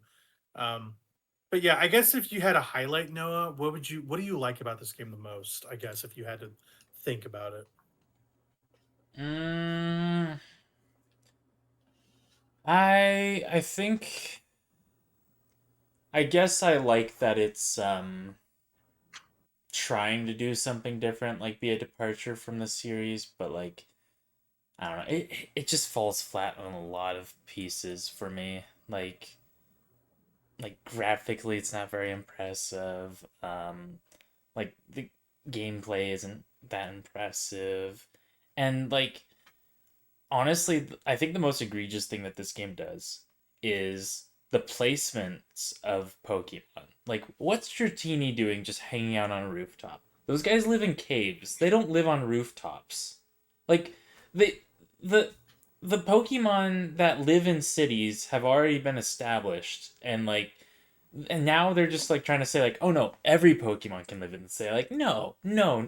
But yeah, I guess if you had a highlight, Noah, what do you like about this game the most? I guess if you had to think about it. I think, I guess I like that it's trying to do something different, like be a departure from the series, but like I don't know, it just falls flat on a lot of pieces for me. Like graphically it's not very impressive. Like the gameplay isn't that impressive. And like honestly, I think the most egregious thing that this game does is the placements of Pokemon. Like, what's Dratini doing just hanging out on a rooftop? Those guys live in caves. They don't live on rooftops. Like, the Pokemon that live in cities have already been established, and like, and now they're just like trying to say like, oh no, every Pokemon can live in the city. Like, no,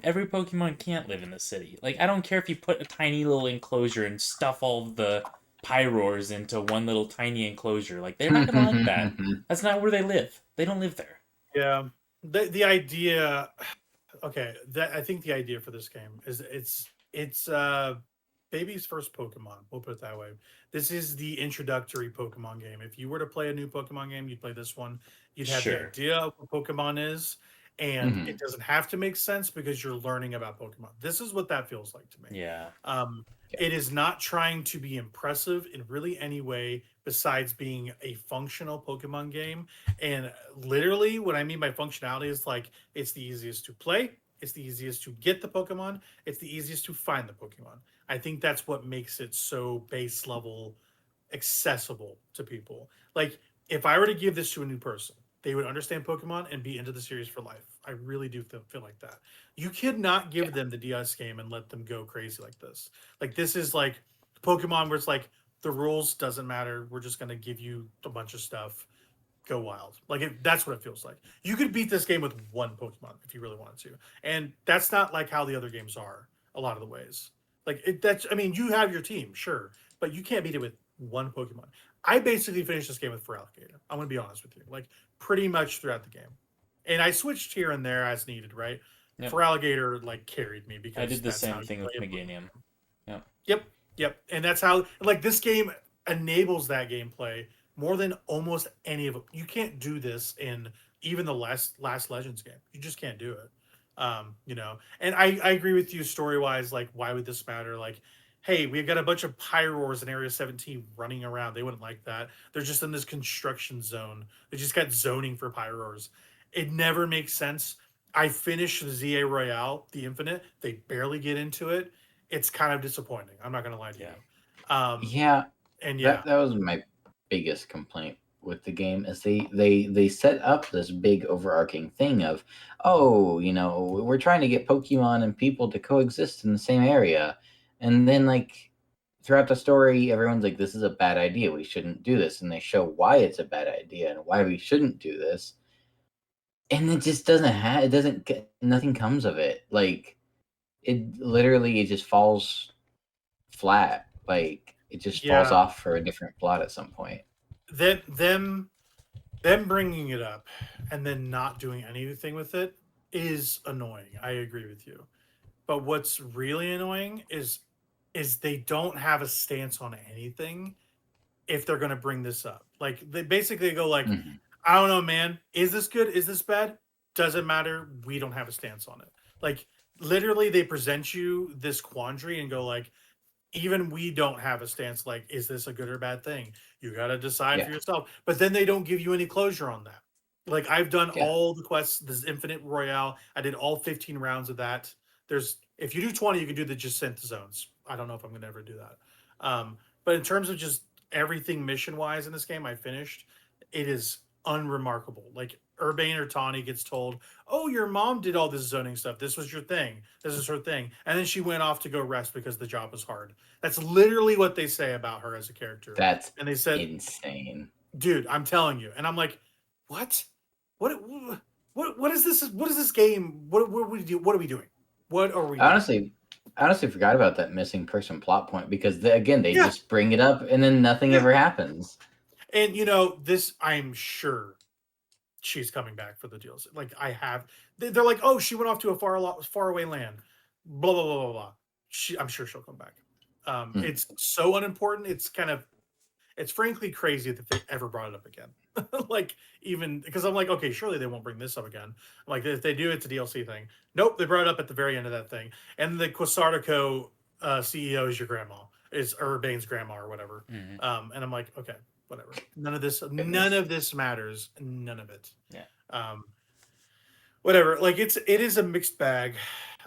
every Pokemon can't live in the city. Like, I don't care if you put a tiny little enclosure and stuff all of the Pyroars into one little tiny enclosure. Like, they're not gonna like that. That's not where they live. They don't live there. Yeah, the idea. Okay, I think the idea for this game is it's baby's first Pokemon. We'll put it that way. This is the introductory Pokemon game. If you were to play a new Pokemon game, you'd play this one. You'd have the idea of what Pokemon is, and it doesn't have to make sense because you're learning about Pokemon. This is what that feels like to me. Yeah. It is not trying to be impressive in really any way besides being a functional Pokemon game. And literally, what I mean by functionality is like it's the easiest to play, it's the easiest to get the Pokemon, it's the easiest to find the Pokemon. I think that's what makes it so base level accessible to people. Like, if I were to give this to a new person, they would understand Pokemon and be into the series for life. I really do feel like that. You could not give them the DS game and let them go crazy like this. Like, this is like Pokemon where it's like the rules doesn't matter. We're just going to give you a bunch of stuff. Go wild. Like, that's what it feels like. You could beat this game with one Pokemon if you really wanted to. And that's not like how the other games are a lot of the ways. Like, I mean, you have your team, sure, but you can't beat it with one Pokemon. I basically finished this game with Feraligatr. I'm going to be honest with you. Like, pretty much throughout the game. And I switched here and there as needed, right? Yep. Feraligatr, like, carried me because I did the same thing with Meganium. Yep. And that's how, like, this game enables that gameplay more than almost any of it. You can't do this in even the last Legends game. You just can't do it. You know, and I agree with you story wise. Like, why would this matter? Like, hey, we've got a bunch of pyroars in Area 17 running around. They wouldn't like that. They're just in this construction zone. They just got zoning for pyroars. It never makes sense. I finished the ZA Royale, the Infinite. They barely get into it. It's kind of disappointing. I'm not going to lie to Yeah. you. Yeah, And yeah, that was my biggest complaint with the game is they set up this big overarching thing of, oh, we're trying to get Pokemon and people to coexist in the same area, and then like throughout the story everyone's like, this is a bad idea, we shouldn't do this, and they show why it's a bad idea and why we shouldn't do this, and it just nothing comes of it. Like, it just falls flat. Like, it just falls yeah. off for a different plot at some point. Them bringing it up and then not doing anything with it is annoying. I agree with you. But what's really annoying is they don't have a stance on anything if they're going to bring this up. Like they basically go like, Mhm. I don't know, man. Is this good? Is this bad? Doesn't matter. We don't have a stance on it. Like literally they present you this quandary and go like, even we don't have a stance like, is this a good or bad thing? You got to decide for Yeah, yourself. But then they don't give you any closure on that. Like I've done yeah, all the quests, this Infinite Royale. I did all 15 rounds of that. There's if you do 20, you can do the Jacinth zones. I don't know if I'm gonna ever do that. But in terms of just everything mission wise in this game, I finished. It is unremarkable. Like Urbane or Tawny gets told, "Oh, your mom did all this zoning stuff. This was your thing. This is her thing," and then she went off to go rest because the job was hard. That's literally what they say about her as a character. that's And they said, insane. "Dude, I'm telling you," and I'm like, "What? What? What is this? What is this game? What are we do? What are we doing? What are we I doing?" honestly forgot about that missing person plot point because again they Yeah, just bring it up and then nothing yeah. ever happens. And this, I'm sure she's coming back for the deals. Like I have, they're like, "Oh, she went off to a far away land." Blah blah blah blah blah. I'm sure she'll come back. Hmm. It's so unimportant. It's frankly crazy that they ever brought it up again. Like even because I'm like, okay, surely they won't bring this up again. Like if they do, it's a DLC thing. Nope, they brought it up at the very end of that thing. And the Quasartico CEO is your grandma, is Urbane's grandma or whatever. Hmm. And I'm like, okay, whatever. None Goodness. of this matters. None of it. Yeah. Um, whatever. Like it is a mixed bag.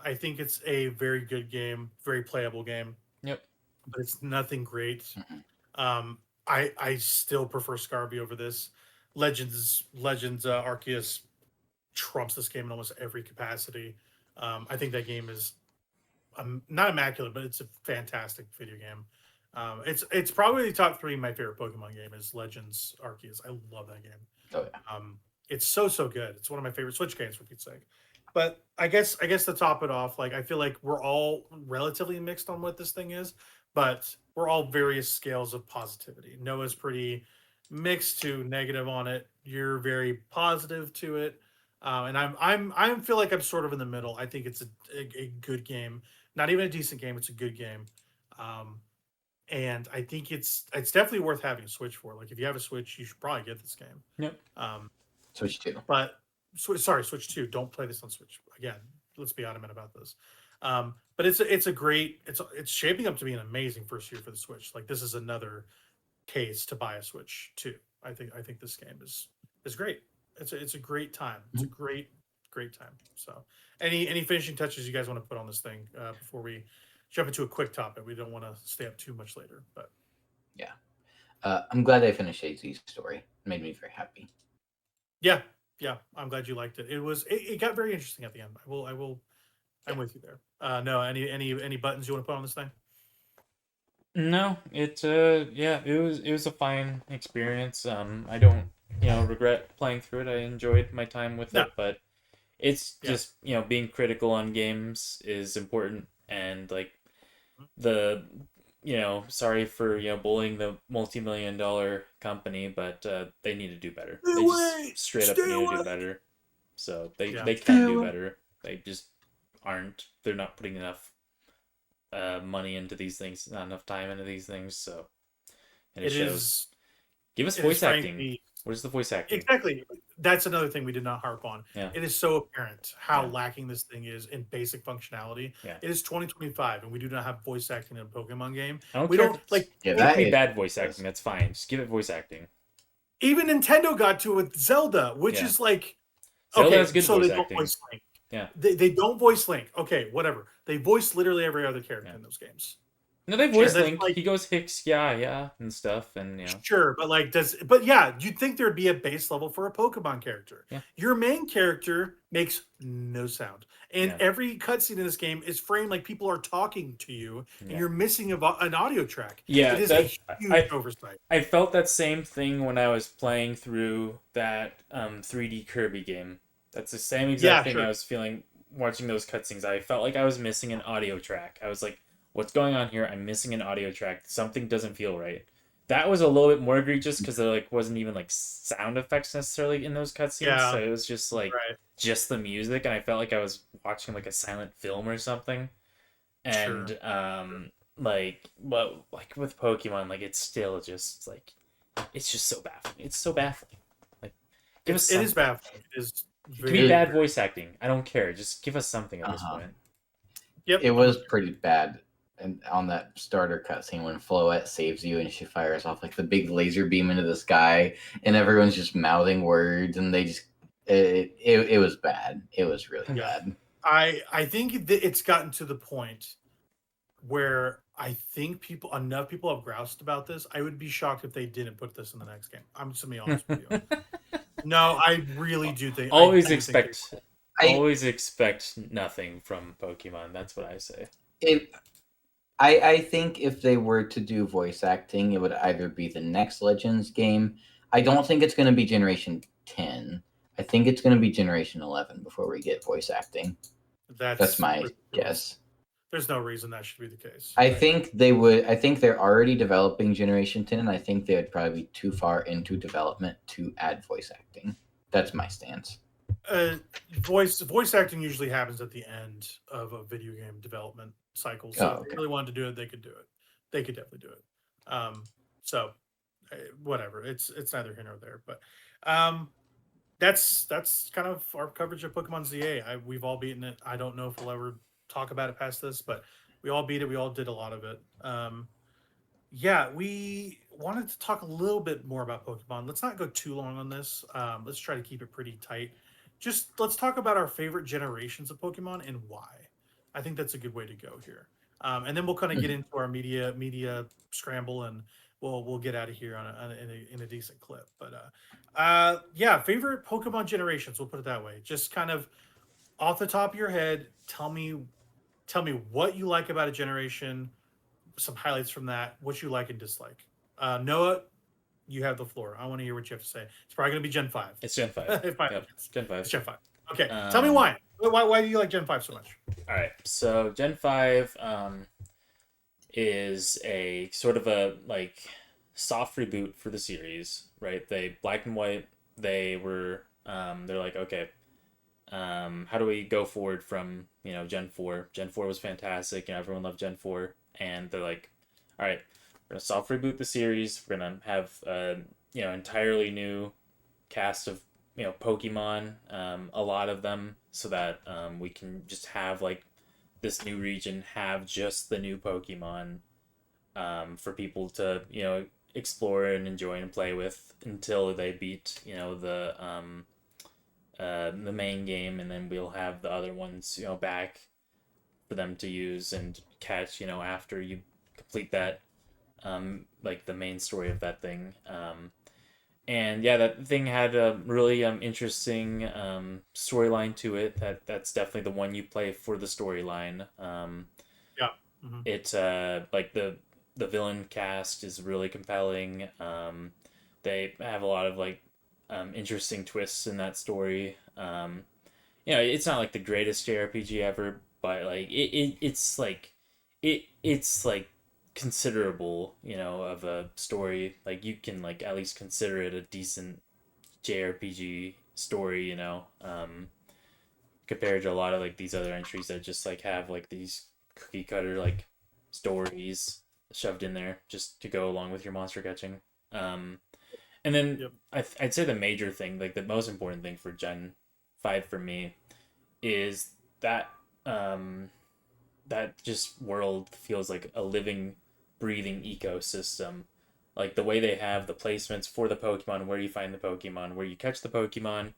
I think it's a very good game, very playable game, Yep. but it's nothing great. Mhm. I still prefer Scarby over this. Legends Arceus trumps this game in almost every capacity. I think that game is not immaculate, but it's a fantastic video game. It's probably the top three. My favorite Pokemon game is Legends Arceus. I love that game. Oh yeah. It's so good. It's one of my favorite Switch games for Pete's sake. But I guess to top it off, like I feel like we're all relatively mixed on what this thing is, but we're all various scales of positivity. Noah's pretty mixed to negative on it. You're very positive to it, and I feel like I'm sort of in the middle. I think it's a good game, not even a decent game. It's a good game, um, and I think it's definitely worth having a Switch for. Like if you have a Switch, you should probably get this game. Yep. Um, Switch 2. but Switch 2. Don't play this on Switch. Again, let's be adamant about this. But it's a great it's shaping up to be an amazing first year for the Switch. Like this is another case to buy a Switch 2. I think this game is great. It's a great time. It's a Mhm. great time. So any finishing touches you guys want to put on this thing before we jump into a quick topic? We don't want to stay up too much later, but Yeah. I'm glad I finished AZ's story. It made me very happy. yeah, yeah. I'm glad you liked it. It got very interesting at the end. I'm Yeah. with you there. No, any buttons you want to put on this thing? No, yeah, it was a fine experience. I don't, regret playing through it. I enjoyed my time with No, it, but it's yeah, just, being critical on games is important, and like the sorry for bullying the multi-million-dollar company, but they need to do better. stay They away, just straight up stay need to do away. better. So Yeah, they can do better. They just aren't. They're not putting enough money into these things, not enough time into these things. And it it shows. is. Give us It is voice acting. frankly Where's the voice acting? exactly. that's another thing we did not harp on. Yeah. It is so apparent how Yeah. lacking this thing is in basic functionality. Yeah. It is 2025, and we do not have voice acting in a Pokemon game. I don't We care don't if it's- like. Yeah, It that could be is- bad voice acting. That's fine. Just give it voice acting. Even Nintendo got to it with Zelda, which Yeah. is like, Zelda okay, has good so voice they don't acting. voice Link. Yeah. They don't voice Link. Okay, whatever. They voice literally every other character Yeah. in those games. No, they voice that's Link. like- He goes Hicks, yeah, and stuff, and you know. Sure, but like but yeah, you'd think there'd be a base level for a Pokemon character. Yeah. Your main character makes no sound. And Yeah. every cutscene in this game is framed like people are talking to you and Yeah. you're missing an audio track. Yeah, It is that- a huge I- oversight. I felt that same thing when I was playing through that 3D Kirby game. That's the same exact thing sure. I was feeling watching those cutscenes. I felt like I was missing an audio track. I was like, what's going on here? I'm missing an audio track. Something doesn't feel right. That was a little bit more egregious because there like wasn't even like sound effects necessarily in those cutscenes. Yeah. So it was just like Right. just the music, and I felt like I was watching like a silent film or something. And but like with Pokemon, like it's still just like it's just so baffling. It's so baffling. Like give us It is something. baffling. It is It can very be bad very- voice acting. I don't care. Just give us something at this Uh-huh. point. Yep. It was pretty bad. And on that starter cutscene when Floette saves you and she fires off like the big laser beam into the sky, and everyone's just mouthing words, and they just it was bad. It was really Yeah. bad. I think it's gotten to the point where I think enough people have groused about this. I would be shocked if they didn't put this in the next game. I'm just gonna be honest with you. No, I really do think. Always I do think expect I- always expect nothing from Pokemon. That's what I say. I think if they were to do voice acting, it would either be the next Legends game. I don't think it's going to be Generation 10. I think it's going to be Generation 11 before we get voice acting. That's my ridiculous. guess. There's no reason that should be the case. I think they would. I think they're already developing Generation 10, and I think they would probably be too far into development to add voice acting. That's my stance. Voice acting usually happens at the end of a video game development cycle. So Oh, if okay. they really wanted to do it, they could do it. They could definitely do it. So whatever. It's neither here nor there. But that's kind of our coverage of Pokemon ZA. We've all beaten it. I don't know if we'll ever talk about it past this, but we all beat it. We all did a lot of it. Yeah, we wanted to talk a little bit more about Pokemon. Let's not go too long on this. Let's try to keep it pretty tight. Just let's talk about our favorite generations of Pokemon and why. I think that's a good way to go here. And then we'll kind of get into our media scramble, and we'll get out of here in a decent clip. But yeah, favorite Pokemon generations. We'll put it that way. Just kind of off the top of your head, tell me what you like about a generation. Some highlights from that. What you like and dislike. Noah, you have the floor. I want to hear what you have to say. It's probably going to be Gen 5. It's Gen 5. If my Yep, guess. Gen 5. It's Gen 5. Okay, tell me why. Why do you like Gen 5 so much? All right, so Gen 5 is a sort of a like soft reboot for the series, right? They Black and White. They were they're like, okay, how do we go forward from Gen 4? Gen 4 was fantastic, everyone loved Gen 4, and they're like, all right, we're gonna soft reboot the series. We're gonna have entirely new cast of Pokemon, a lot of them, so that we can just have like this new region have just the new Pokemon for people to explore and enjoy and play with until they beat the main game, and then we'll have the other ones back for them to use and catch after you complete that like the main story of that thing. And yeah, that thing had a really interesting storyline to it. That's definitely the one you play for the storyline. Yeah. Mm-hmm. It like the villain cast is really compelling. They have a lot of like interesting twists in that story. It's not like the greatest JRPG ever, but like it's like considerable of a story. Like you can like at least consider it a decent JRPG story, compared to a lot of like these other entries that just like have like these cookie cutter like stories shoved in there just to go along with your monster catching. And then Yep. I'd say the major thing, like the most important thing for Gen 5 for me, is that um, that just world feels like a living, breathing ecosystem. Like the way they have the placements for the Pokemon, where you find the Pokemon, where you catch the Pokemon,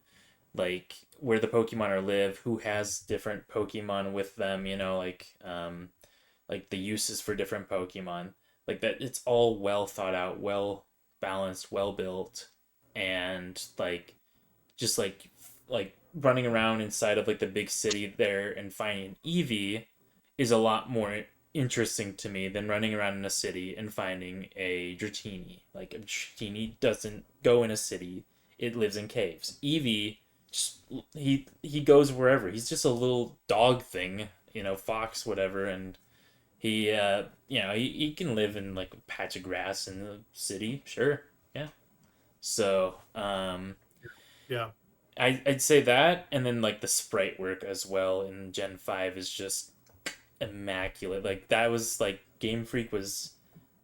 like where the Pokemon are live, who has different Pokemon with them, like the uses for different Pokemon. Like that it's all well thought out, well balanced, well built, and just like running around inside of like the big city there and finding Eevee is a lot more interesting to me than running around in a city and finding a Dratini. Like a Dratini doesn't go in a city; it lives in caves. Eevee, just, he goes wherever. He's just a little dog thing, fox, whatever, and he can live in like a patch of grass in the city, sure, yeah. So Yeah. I'd say that, and then like the sprite work as well in Gen 5 is just immaculate. Like that was like Game Freak was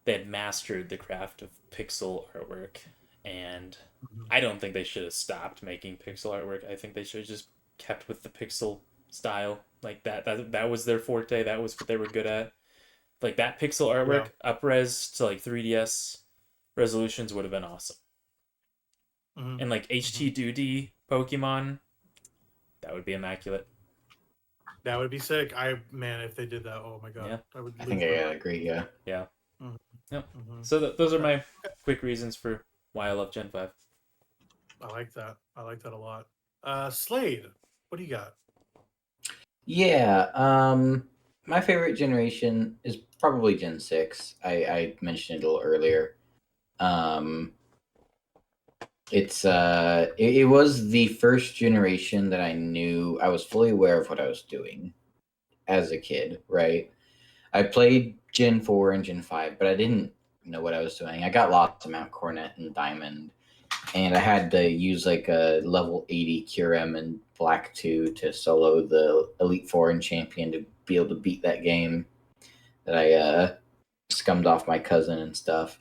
they had mastered the craft of pixel artwork, and Mhm. I don't think they should have stopped making pixel artwork. I think they should have just kept with the pixel style. Like that was their forte. That was what they were good at. Like that pixel Yeah. artwork upres to like 3DS resolutions would have been awesome. Mhm. And like HT Mhm. Duty Pokemon, that would be immaculate. That would be sick. Man, if they did that, oh my god, Yeah. I would I think lose my I mind. agree. Yeah. Yeah. Mhm. Yep. Mhm. So those are Okay. my quick reasons for why I love Gen 5. I like that. I like that a lot. Slade, what do you got? Yeah. My favorite generation is probably Gen 6. I mentioned it a little earlier. Um, it was the first generation that I knew I was fully aware of what I was doing as a kid, right? I played Gen 4 and Gen 5, but I didn't know what I was doing. I got lost to Mount Coronet and Diamond, and I had to use like a level 80 Curem and Black 2 to solo the Elite Four and Champion to be able to beat that game that I scummed off my cousin and stuff.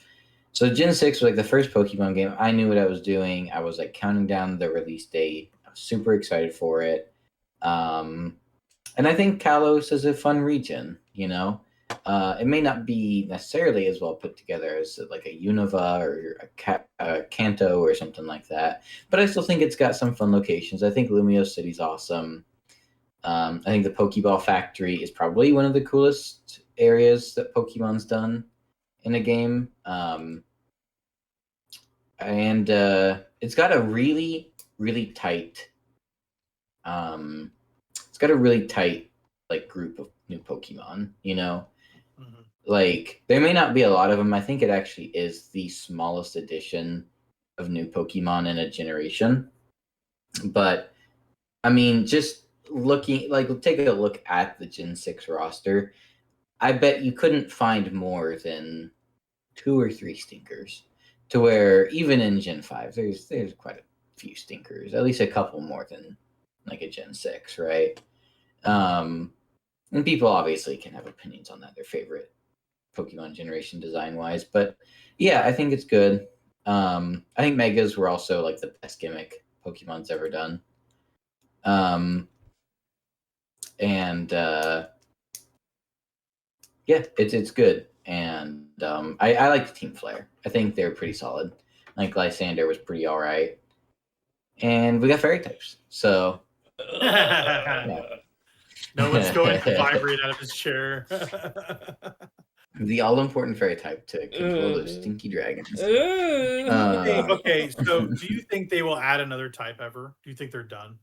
So Gen 6 was like the first Pokemon game. I knew what I was doing. I was like counting down the release date. I was super excited for it. Um, and I think Kalos is a fun region. It may not be necessarily as well put together as like a Unova or a Kanto or something like that, but I still think it's got some fun locations. I think Lumio City's awesome. I think the Pokeball Factory is probably one of the coolest areas that Pokemon's done in a game. And it's got a really, really tight it's got a really tight like group of new Pokemon. Mhm. Like there may not be a lot of them. I think it actually is the smallest edition of new Pokemon in a generation. But I mean, just looking like take a look at the Gen 6 roster. I bet you couldn't find more than two or three stinkers. To where even in Gen 5, there's quite a few stinkers, at least a couple more than like a Gen 6, right? And people obviously can have opinions on that, their favorite Pokemon generation design wise. But yeah, I think it's good. I think Megas were also like the best gimmick Pokemon's ever done. And yeah, it's good. And I like Team Flare. I think they're pretty solid. Like Lysander was pretty all right. And we got fairy types. So yeah. No one's going to vibrate out of his chair. The all important fairy type to control those stinky dragons. Okay, so do you think they will add another type ever? Do you think they're done?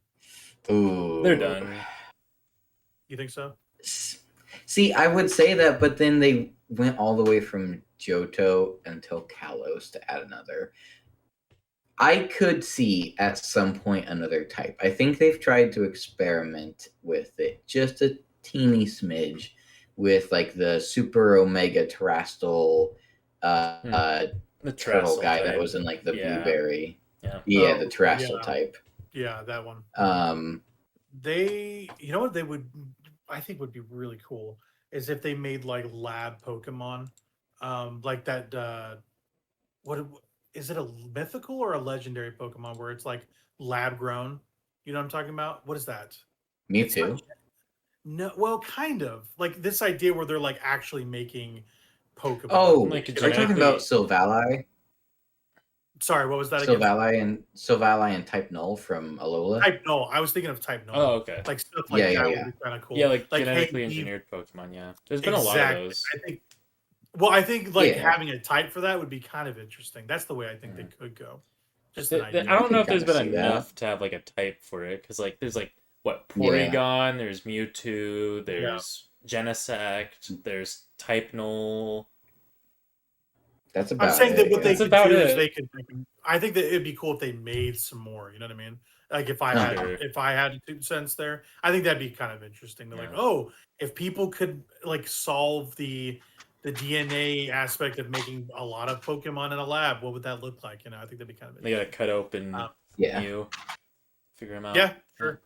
Ooh. They're done. You think so? See, I would say that, but then they went all the way from Johto until Kalos to add another. I could see at some point another type. I think they've tried to experiment with it just a teeny smidge with like the Super Omega Terrastal The turtle Terrastal guy that type. was in like the Yeah. blueberry. Yeah. Yeah, the Oh, Terrastal yeah, type. yeah, that one. Um, You know what they would, I think would be really cool is if they made like lab Pokemon, like that. What is it a mythical or a legendary Pokemon where it's like lab grown? You know what I'm talking about? What is that? It's not Mewtwo. no, well, kind of like this idea where they're like actually making Pokemon. Oh, Like, are it's you talking genetically- about Sylvally? Sorry, what was that again? Sylvally and Type Null from Alola. Type Null. I was thinking of Type Null. Oh, okay. Like stuff like Yeah, that yeah, would be kind of cool. Yeah, like hey, genetically we- engineered Pokemon. Yeah, there's been a lot of those. I think like Yeah. having a type for that would be kind of interesting. That's the way I think they could go. Just an I idea. don't know if can there's kinda been see that. enough to have like a type for it, because like there's like what Yeah. Porygon, there's Mewtwo, there's Genesect, there's Type Null. That's about I'm saying it, that what yeah. they That's could about do is it. they could. I think that it'd be cool if they made some more. You know what I mean? Like if I had Sure. if I had 2 cents there, I think that'd be kind of interesting. They're like, Yeah. oh, if people could like solve the DNA aspect of making a lot of Pokemon in a lab, what would that look like? You know, I think that'd be kind of They gotta cut open Yeah. Mew, figure them out. yeah, sure.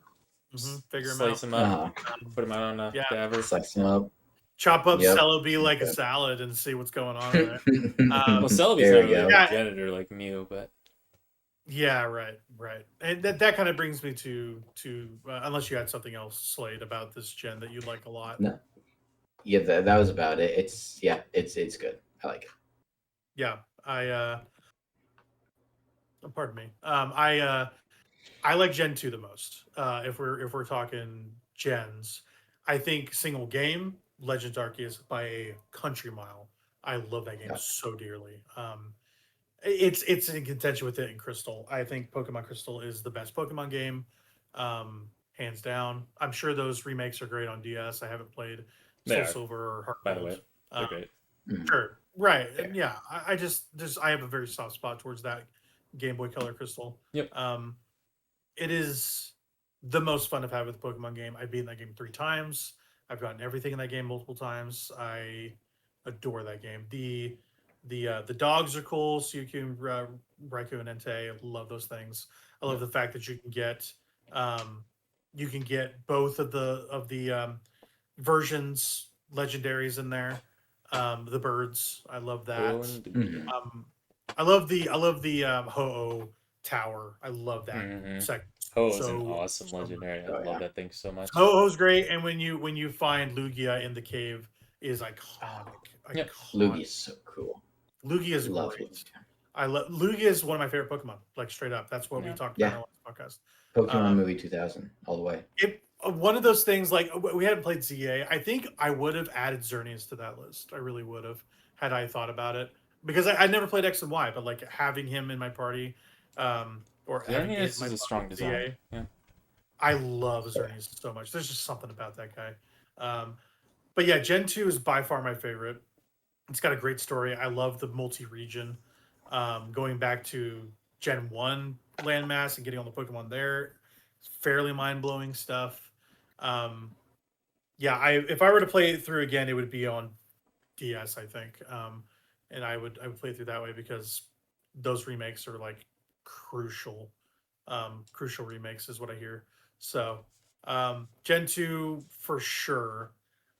Figure them Slice out. them up, Uh-huh. put them out on a Yeah. Daver. Slice them up. Chop up Yep. Celebi like a Okay. salad and see what's going on. Right? Well, Celebi's There not we really go. a Yeah. janitor like Mew, but Yeah, right. And that kind of brings me to unless you had something else, Slade, about this gen that you like a lot. No. Yeah, that was about it. It's good. I like it. Yeah, pardon me. I like Gen 2 the most. If we're talking gens, I think single game Legends Arceus by a country mile. I love that game Yeah. so dearly. It's in contention with it in Crystal. I think Pokemon Crystal is the best Pokemon game, hands down. I'm sure those remakes are great on DS. I haven't played They Soul are, Silver or Heart by the Gold. way, they're great. Mhm. Sure, right, Fair. and yeah, I just I have a very soft spot towards that Game Boy Color Crystal. Yep. It is the most fun I've had with the Pokemon game. I've beaten that game 3 times. I've gotten everything in that game multiple times. I adore that game. The dogs are cool. Suicune, Raikou, and Entei. I love those things. I love the fact that you can get both of the versions legendaries in there. The birds. I love that. Oh, and Mhm. I love the Ho-Oh tower. I love that Mhm. section. Ho is an So- awesome so much. legendary. I Oh, love yeah. that thing so much. Ho-Oh's great, and when you find Lugia in the cave is iconic. Yep. Iconic. Lugia's so cool. Lugia is Love great. Lugia. I love Lugia is one of my favorite Pokemon. Like straight up, that's what we Yeah. talked Yeah. about in our last podcast. Pokemon movie 2000 all the way. One of those things like we hadn't played ZA. I think I would have added Xerneas to that list. I really would have had I thought about it because I never played X and Y, but like having him in my party, or having Xerneas my is a strong party design. Yeah. I love Xerneas so much. There's just something about that guy. But yeah, Gen 2 is by far my favorite. It's got a great story. I love the multi-region. Going back to Gen 1 landmass and getting all the Pokemon there, fairly mind-blowing stuff. Yeah, if I were to play it through again, it would be on DS, I think. And I would play it through that way because those remakes are like crucial. Crucial remakes is what I hear. So Gen 2 for sure.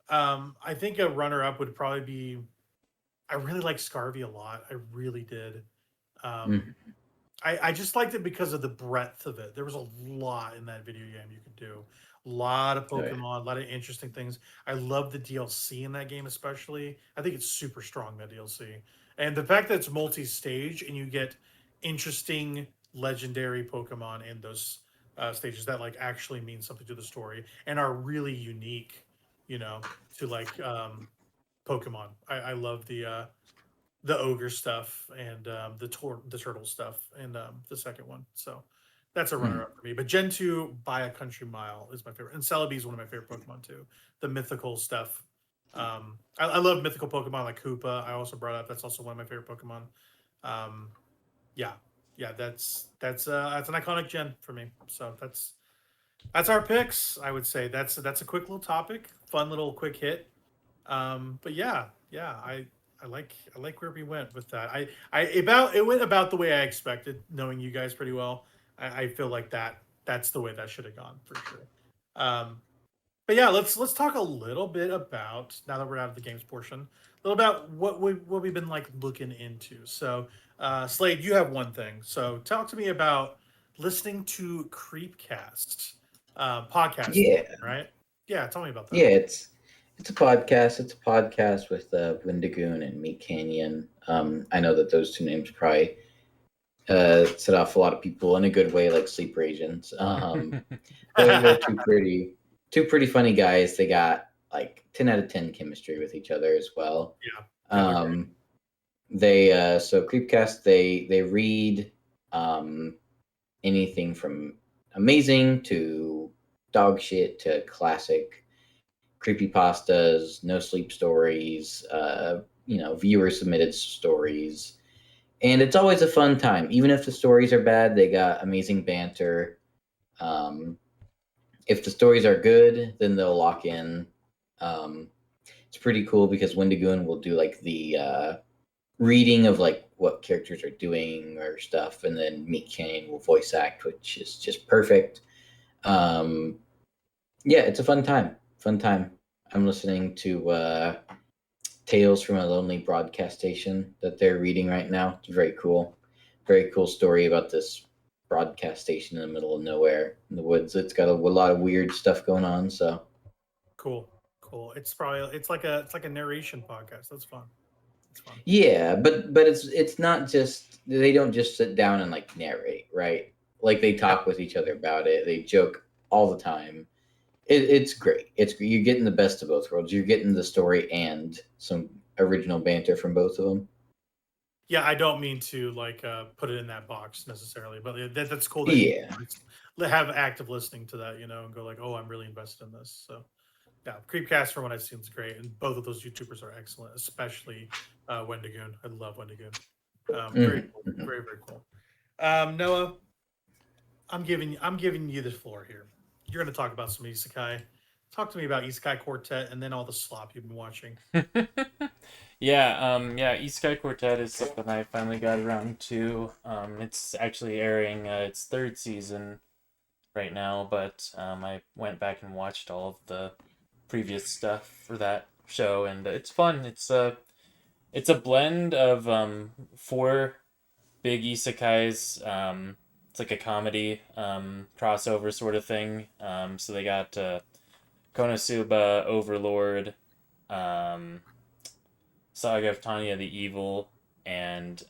I think a runner-up would probably be. I really like Scarvy a lot. I really did. Mhm. I just liked it because of the breadth of it. There was a lot in that video game you could do. A lot of Oh, yeah. Pokemon, a lot of interesting things. I love the DLC in that game, especially. I think it's super strong, that DLC. And the fact that it's multi-stage and you get interesting legendary Pokemon in those stages that like actually mean something to the story and are really unique, to like Pokemon. I love the ogre stuff and the turtle stuff and the second one. So that's a runner up for me. But Gen 2 by a country mile is my favorite. And Celebi is one of my favorite Pokemon too. The mythical stuff. I love mythical Pokemon like Koopa. I also brought up that's also one of my favorite Pokemon. Yeah, that's an iconic gen for me. So that's our picks. I would say that's a quick little topic, fun little quick hit. But yeah, I like where we went with that. It went about the way I expected, knowing you guys pretty well. I feel like that's the way that should have gone for sure. But But yeah, let's talk a little bit about, now that we're out of the games portion, a little about what we've been like looking into. So, Slade, you have one thing. So, talk to me about listening to Creepcast podcast, Yeah, right? Yeah, tell me about that. yeah. It's a podcast. It's a podcast with Goon and Meat Canyon. I know that those two names probably set off a lot of people in a good way, like sleeper agents. They're two pretty funny guys. They got like 10 out of 10 chemistry with each other as well. Yeah, they're great. They so Creepcast they read anything from amazing to dog shit to classic creepy pastas, no sleep stories, viewer submitted stories. And it's always a fun time. Even if the stories are bad, they got amazing banter. Um, if the stories are good, then they'll lock in. Um, it's pretty cool because Wendigoon will do like the reading of like what characters are doing or stuff, and then Meat Canyon will voice act, which is just perfect. Um, yeah, it's a fun time. Fun time. I'm listening to Tales from a Lonely Broadcast Station that they're reading right now. It's very cool. Very cool story about this broadcast station in the middle of nowhere in the woods. It's got a lot of weird stuff going on. So Cool. It's like a narration podcast. That's fun. It's fun. yeah, but it's not just they don't just sit down and like narrate, right? Like they talk with each other about it. They joke all the time. It's great. You're getting the best of both worlds. You're getting the story and some original banter from both of them. Yeah, I don't mean to like put it in that box necessarily, but that's cool that Yeah. you have active listening to that, and go like, oh, I'm really invested in this. So yeah, Creepcast from what I've seen is great, and both of those YouTubers are excellent, especially Wendigoon. I love Wendigoon. Very cool, Mhm. very cool. Noah, I'm giving you the floor here. You're going to talk about some isekai. Talk to me about Isekai Quartet and then all the slop you've been watching. Yeah, Isekai Quartet is something I finally got around to. It's actually airing its third season right now, but I went back and watched all of the previous stuff for that show, and it's fun. It's a blend of four big isekais. It's like a comedy crossover sort of thing. So they got Konosuba, Overlord, um, Saga of Tanya the Evil, and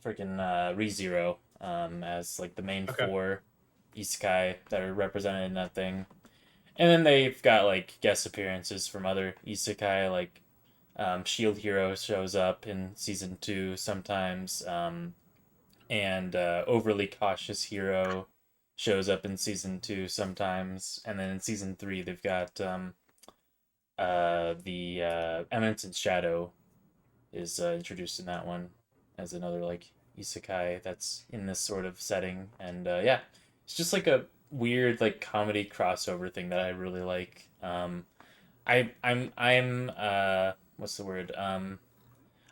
freaking ReZero as like the main Okay. four isekai that are represented in that thing. And then they've got like guest appearances from other isekai, like Shield Hero shows up in season 2 sometimes, and Overly Cautious Hero shows up in season 2 sometimes, and then in season 3 they've got the Eminence and Shadow is introduced in that one as another like isekai that's in this sort of setting, and yeah, it's just like a weird like comedy crossover thing that I really like. I'm what's the word?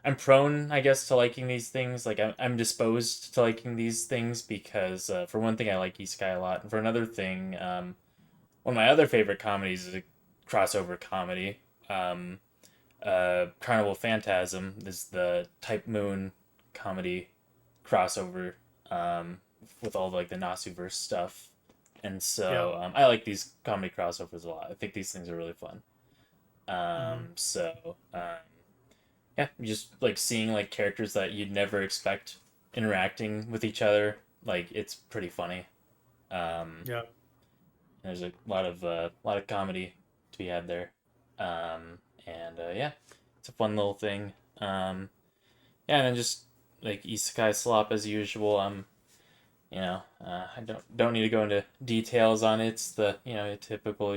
I'm prone, I guess, to liking these things. Like I'm disposed to liking these things because for one thing, I like isekai a lot, and for another thing, one of my other favorite comedies is a crossover comedy. Um, Carnival Phantasm is the Type Moon comedy crossover with all like the Nasuverse stuff, and so Yeah. I like these comedy crossovers a lot. I think these things are really fun. Mhm. So yeah, just like seeing like characters that you'd never expect interacting with each other, like it's pretty funny. Yeah. There's a lot of comedy to be had there, and yeah, it's a fun little thing. Yeah, and then just like isekai slop as usual. I don't need to go into details on it. It's the typical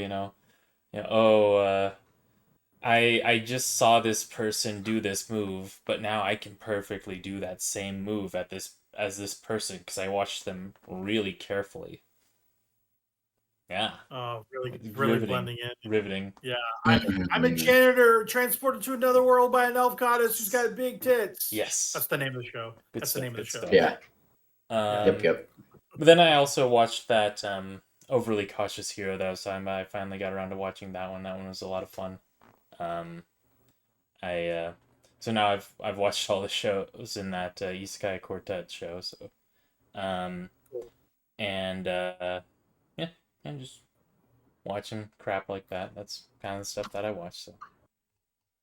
I just saw this person do this move, but now I can perfectly do that same move at this as this person because I watched them really carefully. Yeah, Really riveting, blending in. riveting. Yeah. I'm a Mhm. janitor transported to another world by an elf goddess who's got big tits. Yes, That's the name of the show. good That's the stuff. name of the Good show. stuff. Yeah. Yeah. Yep. But then I also watched that Overly Cautious Hero that I was talking about. I finally got around to watching that one. That one was a lot of fun. So now I've watched all the shows in that Isekai Quartet show. So, um, and yeah, and just watching crap like that. That's kind of the stuff that I watch. So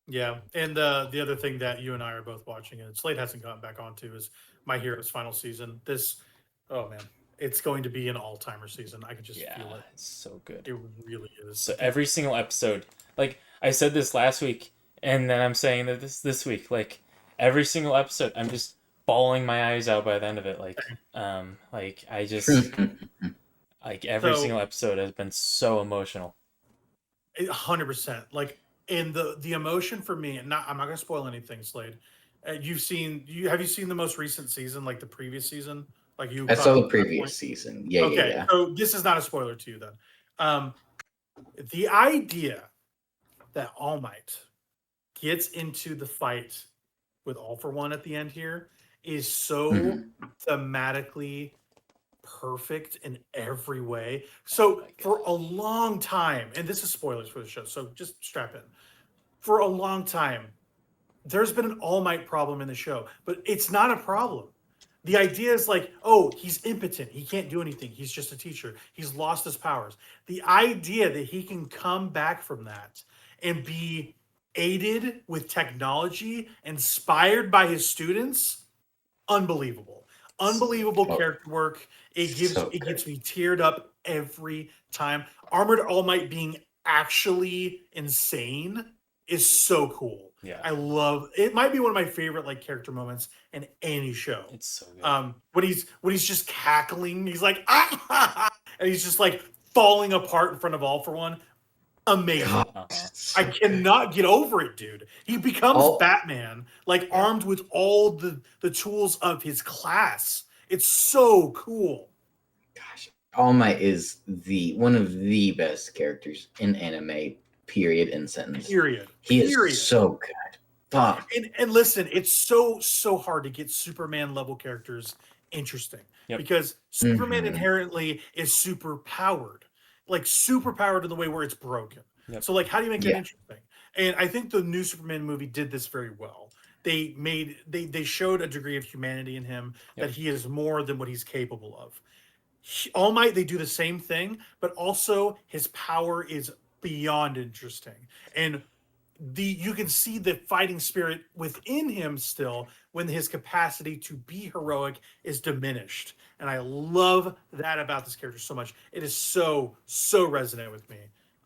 Yeah, and the other thing that you and I are both watching, and Slade hasn't gotten back onto, is My Hero's final season. Oh man, it's going to be an all-timer season. I can just feel it. it's so good. It really is. So every single episode, like I said this last week, and then I'm saying that this week, like every single episode, I'm just bawling my eyes out by the end of it. Like I just like every single episode has been so emotional. 100%. Like, and the emotion for me, and I'm not gonna spoil anything, Slade. Have you seen the most recent season, like the previous season? Like I saw the previous season. Yeah, okay, yeah. so this is not a spoiler to you then. The idea that All Might gets into the fight with All for One at the end here is so thematically perfect in every way. So for a long time, and this is spoilers for the show, so just strap in. For a long time, there's been an All Might problem in the show, but it's not a problem. The idea is like, oh, he's impotent. He can't do anything. He's just a teacher. He's lost his powers. The idea that he can come back from that and be aided with technology, inspired by his students, unbelievable. Unbelievable character work. It gets me teared up every time. Armored All Might being actually insane is so cool. Yeah, I love it. Might be one of my favorite like character moments in any show. It's so good. When he's just cackling, he's like ah, and he's just like falling apart in front of All for One. Amazing. I cannot get over it, dude. He becomes Batman, like armed with all the tools of his class. It's so cool. Gosh, All Might is one of the best characters in anime. Period. In sentence. Period. He is so good. Fuck. And listen, it's so hard to get Superman level characters interesting because Superman inherently is super powered. Like super powered in the way where it's broken. So like how do you make it interesting? And I think the new Superman movie did this very well. They showed a degree of humanity in him that he is more than what he's capable of. All Might, they do the same thing, but also his power is beyond interesting. And you can see the fighting spirit within him still when his capacity to be heroic is diminished. And I love that about this character so much. It is so resonant with me.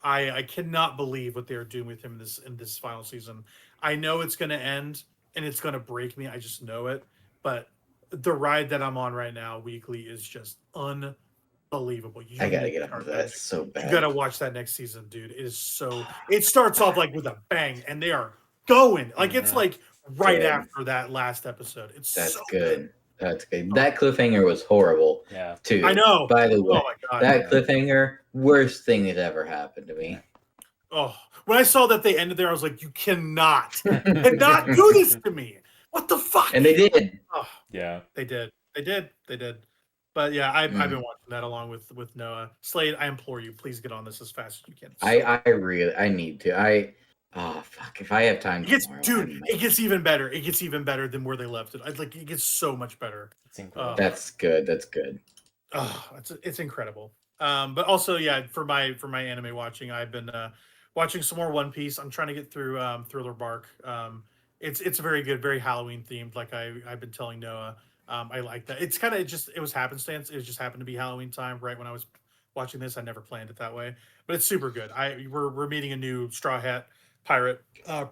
I cannot believe what they are doing with him in this final season. I know it's going to end and it's going to break me. I just know it. But the ride that I'm on right now weekly is just unbelievable. I gotta get on that. It's so bad. You gotta watch that next season, dude. It is so. It starts off like with a bang, and they are going like it's like right after that last episode. That's so good. That's good. That cliffhanger was horrible. Yeah, too. I know. By the way, oh my God, that cliffhanger, worst thing that ever happened to me. Oh, when I saw that they ended there, I was like, you cannot do this to me. What the fuck? And they did. Oh, yeah, they did. But yeah, I've been watching that along with Noah. Slade, I implore you, please get on this as fast as you can. I need to. Fuck! If I have time, it gets even better. It gets even better than where they left it. It gets so much better. It's incredible. That's good. Oh, it's incredible. But also, yeah, for my anime watching, I've been watching some more One Piece. I'm trying to get through Thriller Bark. It's very good, very Halloween themed. Like I've been telling Noah. I like that. It's kind of it was happenstance. It just happened to be Halloween time right when I was watching this. I never planned it that way, but it's super good. We're meeting a new Straw Hat pirate,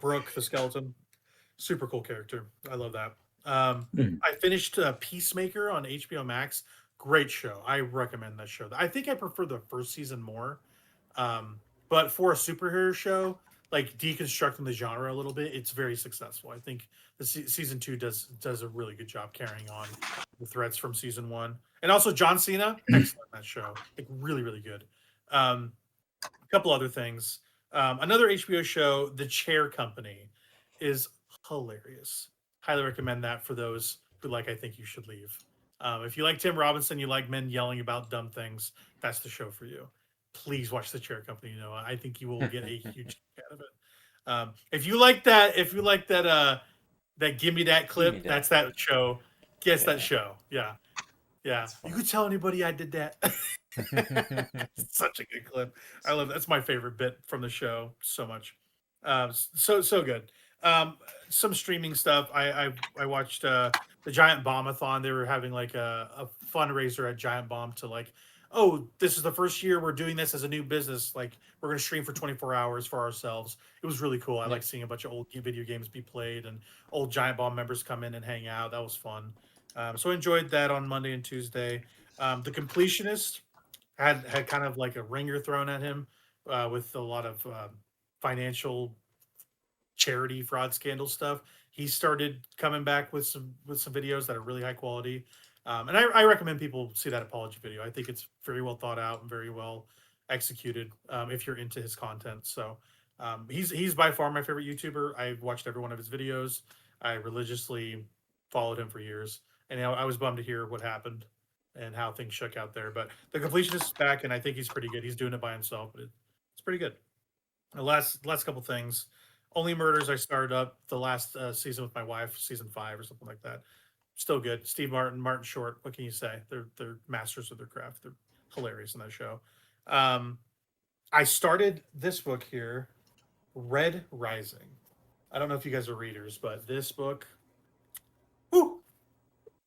Brooke the skeleton. Super cool character. I love that. I finished Peacemaker on HBO Max. Great show. I recommend that show. I think I prefer the first season more, but for a superhero show, like deconstructing the genre a little bit, it's very successful. I think the season 2 does a really good job carrying on the threads from season 1. And also John Cena, excellent in that show. Like really good. A couple other things. Another HBO show, The Chair Company, is hilarious. Highly recommend that for those who like I Think You Should Leave. If you like Tim Robinson, you like men yelling about dumb things, that's the show for you. Please watch The Chair Company, Noah. I think you will get a huge kick out of it. If you like that, that Give Me That clip, That. that's that show. Guess Yeah. that show. Yeah. Yeah. You could tell anybody I did that. It's such a good clip. I love that's my favorite bit from the show so much. So good. Some streaming stuff. I watched the Giant Bombathon. They were having like a fundraiser at Giant Bomb to like, oh, this is the first year we're doing this as a new business. Like we're gonna stream for 24 hours for ourselves. It was really cool. I like seeing a bunch of old video games be played and old Giant Bomb members come in and hang out. That was fun. So I enjoyed that on Monday and Tuesday. The Completionist had kind of like a ringer thrown at him with a lot of financial charity fraud scandal stuff. He started coming back with some videos that are really high quality, and I recommend people see that apology video. I think it's very well thought out and very well executed if you're into his content. So he's by far my favorite YouTuber. I've watched every one of his videos. I religiously followed him for years, and I was bummed to hear what happened and how things shook out there. But the Completionist is back, and I think he's pretty good. He's doing it by himself, but it's pretty good. The last couple things. Only Murders, I started up the last season with my wife, season 5 or something like that. Still good. Steve Martin, Martin Short. What can you say? They're masters of their craft. They're hilarious in that show. I started this book here, Red Rising. I don't know if you guys are readers, but this book, whew,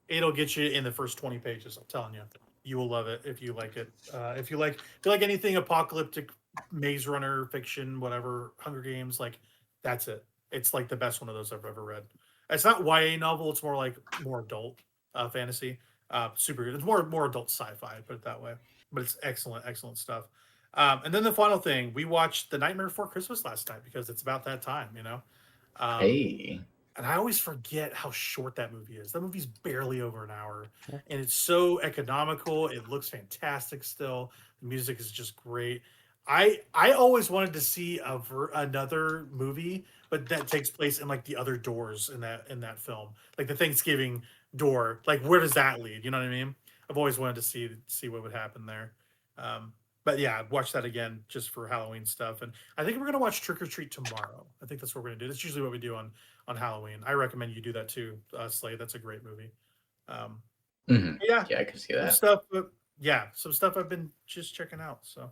it'll get you in the first 20 pages. I'm telling you, you will love it if you like it. If you like anything apocalyptic, Maze Runner fiction, whatever, Hunger Games, like that's it. It's like the best one of those I've ever read. It's not YA novel. It's more like more adult fantasy. Super good. It's more adult sci-fi, put it that way. But it's excellent stuff. And then the final thing, we watched The Nightmare Before Christmas last night because it's about that time, you know. Hey. And I always forget how short that movie is. That movie's barely over an hour, and it's so economical. It looks fantastic still. The music is just great. I always wanted to see another movie, but that takes place in like the other doors in that film, like the Thanksgiving door. Like where does that lead? You know what I mean? I've always wanted to see what would happen there. But yeah, watch that again just for Halloween stuff. And I think we're gonna watch Trick or Treat tomorrow. I think that's what we're gonna do. That's usually what we do on Halloween. I recommend you do that too, Slade. That's a great movie. Yeah, I can see some that. stuff. Some stuff I've been just checking out. So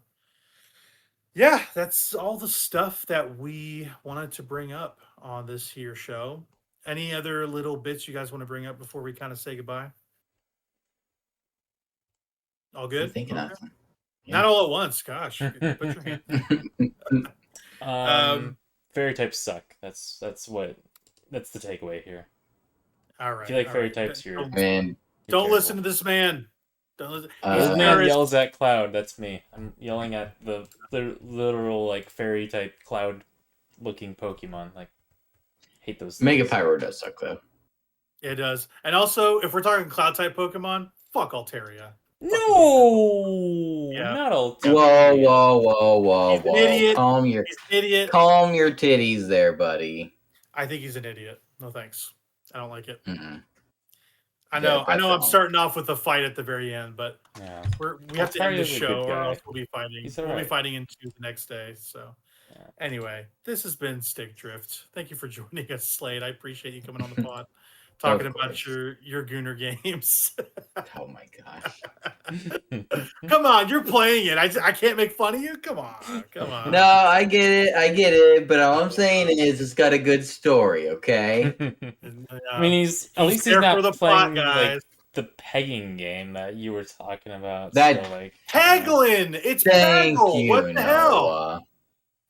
yeah, that's all the stuff that we wanted to bring up on this here show. Any other little bits you guys want to bring up before we kind of say goodbye? All good? I'm thinking Okay. of them. Not all at once. Gosh, put your hand. Fairy types suck. That's the takeaway here. All right. If you like fairy types, you're don't listen to this man. Don't listen. This man yells at cloud. That's me. I'm yelling at the literal like fairy type cloud looking Pokemon. Like, hate those. Mega Pyro does suck though. It does. And also, if we're talking cloud type Pokemon, fuck Altaria. No, not Altaria. Whoa! Idiot. Calm your titties there, buddy. I think he's an idiot. No thanks. I don't like it. Mm-hmm. I know. I'm starting off with a fight at the very end, but we have to end this show, or else we'll be fighting. We'll be fighting into the next day. So, anyway, this has been Stick Drift. Thank you for joining us, Slade. I appreciate you coming on the pod, talking about your Gooner games. Oh my gosh! Come on, you're playing it. I can't make fun of you. Come on. No, I get it. But all I'm saying is, it's got a good story. Okay. I mean, he's at least he's not playing like the pegging game that you were talking about. Peglin. It's Peggle. What the hell?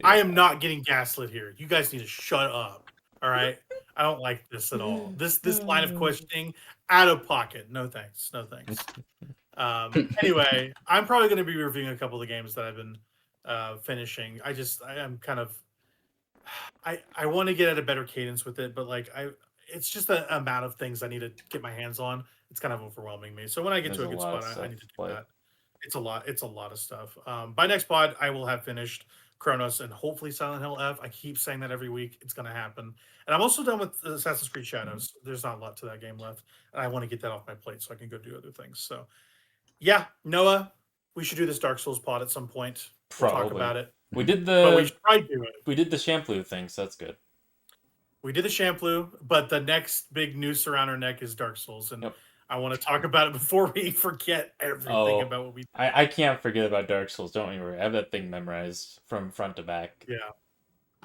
I am not getting gaslit here. You guys need to shut up. All right. I don't like this at all. This line of questioning, out of pocket. No thanks. Anyway, I'm probably going to be reviewing a couple of the games that I've been finishing. I'm kind of, I want to get at a better cadence with it, but like it's just the amount of things I need to get my hands on. It's kind of overwhelming me. So when I get to a good spot, I need to do that. It's a lot of stuff. By next pod, I will have finished Cronos, and hopefully Silent Hill F. I keep saying that every week. It's going to happen. And I'm also done with Assassin's Creed Shadows. There's not a lot to that game left. And I want to get that off my plate so I can go do other things. So, yeah, Noah, we should do this Dark Souls pod at some point. We'll talk about it. We did But we the should try to do it. we did the shampoo thing, so that's good. We did the shampoo, but the next big noose around our neck is Dark Souls. And Yep. I want to talk about it before we forget everything about what we I can't forget about Dark Souls. Don't you worry. I have that thing memorized from front to back. Yeah.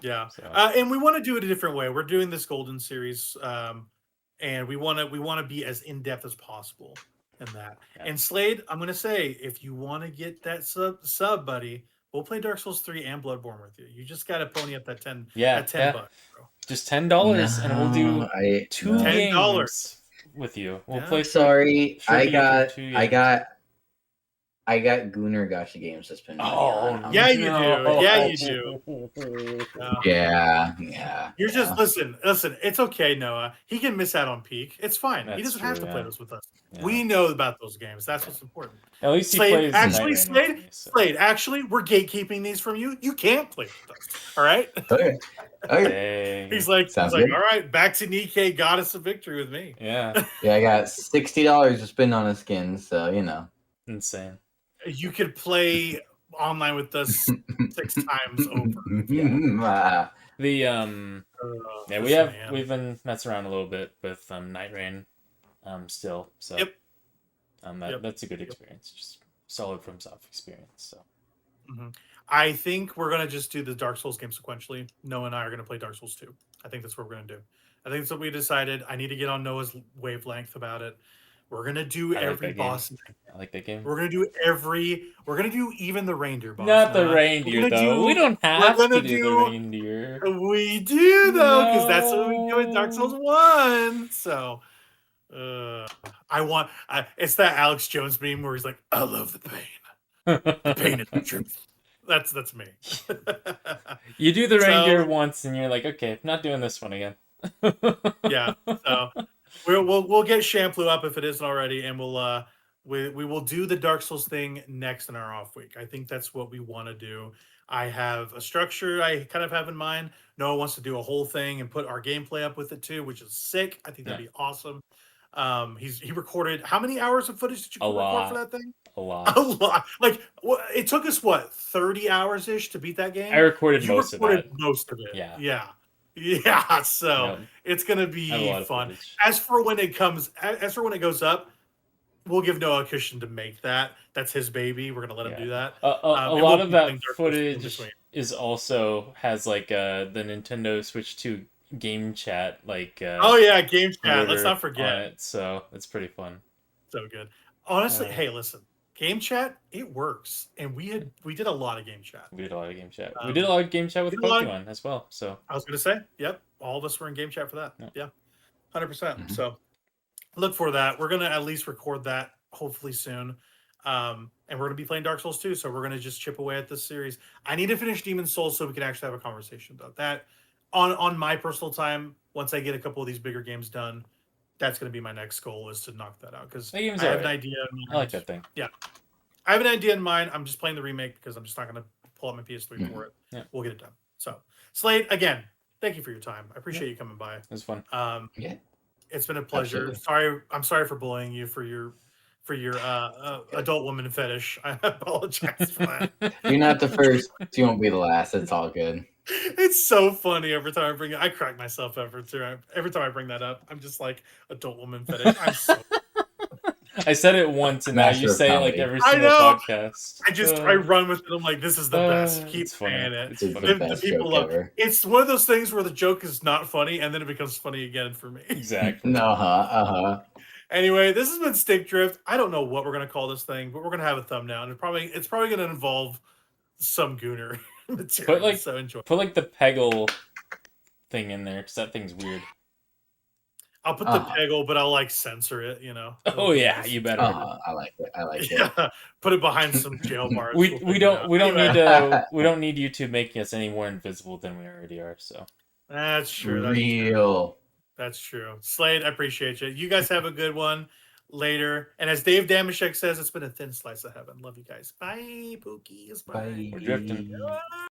Yeah. So, And we want to do it a different way. We're doing this Golden series, and we want to be as in depth as possible in that. Yeah. And Slade, I'm gonna say, if you want to get that sub, buddy, we'll play Dark Souls 3 and Bloodborne with you. You just gotta pony up that 10 bucks, bro. Just $10, and we'll do two games $10 with you. We'll Yeah. play. Sorry, Sure, you I for 2 got Goon or Gacha games to spend money on. Yeah, you do. Yeah, you do. Yeah. You're just listen. It's okay, Noah. He can miss out on Peak. It's fine. He That's doesn't have true, to play yeah. those with us. Yeah. We know about those games. That's what's important. At least he Slade, plays. actually, Night Rain with me, so. Slade, actually, we're gatekeeping these from you. You can't play with us. All right. Okay. Dang. He's like, Sounds all good. right, back to Nikke Goddes of Victory with me. Yeah, Yeah, I got $60 to spend on a skin, so you know. insane. You could play online with us 6 times over. The yeah, listen, man. we've been messing around a little bit with Night Rain, still. So Yep. That's a good experience. Just solid from soft experience. So I think we're gonna just do the Dark Souls game sequentially. Noah and I are gonna play Dark Souls 2. I think that's what we're gonna do. I think that's what we decided. I need to get on Noah's wavelength about it. We're gonna do I like every that game. boss. I like that game. We're gonna do even the reindeer boss. Not the Noah. reindeer We're gonna though. We don't have we're gonna to do the reindeer. We do though, because that's what we do in Dark Souls 1. So it's that Alex Jones meme where he's like, I love the pain. The pain is the truth. That's me. You do the So- reindeer once, and you're like, okay, not doing this one again. Yeah. So we'll get shampoo up if it isn't already, and we will do the Dark Souls thing next in our off week. I think that's what we want to do. I have a structure I kind of have in mind. Noah wants to do a whole thing and put our gameplay up with it too, which is sick. I think that'd be awesome. He recorded how many hours of footage did you record for that thing? A lot. A lot. Like it took us 30 hours ish to beat that game. I recorded You most recorded of that. most of it. Yeah. Yeah. So Yep. it's gonna I have a be lot of fun. footage. As for when it goes up, we'll give Noah a cushion to make that. That's his baby. We're gonna let him do that. A and lot we'll of be that playing Dark Souls in footage between. is also has like the Nintendo Switch 2 game chat like Oh yeah, game chat. Let's motor not on forget. it, so it's pretty fun. So good. Honestly, Uh, hey, listen, game chat, it works, and we did a lot of game chat. We did a lot of game chat. We did a lot of game chat with we did a lot of- Pokemon as well. So I was gonna say, yep, all of us were in game chat for that. Yeah, 100%. So look for that. We're gonna at least record that hopefully soon. And we're gonna be playing Dark Souls 2, so we're gonna just chip away at this series. I need to finish Demon's Souls so we can actually have a conversation about that. On my personal time, once I get a couple of these bigger games done, that's gonna be my next goal, is to knock that out. Because I game's have an alright. idea in mind. I like that thing. Yeah. I have an idea in mind. I'm just playing the remake because I'm just not gonna pull out my PS3 for it. Yeah. We'll get it done. So Slade, again, thank you for your time. I appreciate you coming by. It was fun. Yeah. It's been a pleasure. Absolutely. I'm sorry for bullying you for your adult woman fetish. I apologize for that. You're not the first. You won't be the last. It's all good. It's so funny every time I bring it. I crack myself up every time I bring that up. I'm just like, adult woman fetish. I'm so I said it once, and now Master you of say it like comedy. every I single know. podcast. I run with it. I'm like, this is the best. Keep it's funny. saying it. It's It's funny. the The best people joke love ever. It's one of those things where the joke is not funny and then it becomes funny again for me. Exactly. Anyway, this has been Stick Drift. I don't know what we're gonna call this thing, but we're gonna have a thumbnail, and it's probably gonna involve some Gooner material. So enjoy. Put like the Peggle thing in there, because that thing's weird. I'll put the Peggle, but I'll like censor it. You know. Oh yeah, you better. I like it. I like it. Yeah, put it behind some jail bars. We don't need YouTube making us any more invisible than we already are. So That's true. Real. That's true. Slade, I appreciate you. You guys have a good one later. And as Dave Damashek says, it's been a thin slice of heaven. Love you guys. Bye, Pookies. Bye. we're drifting. Bye.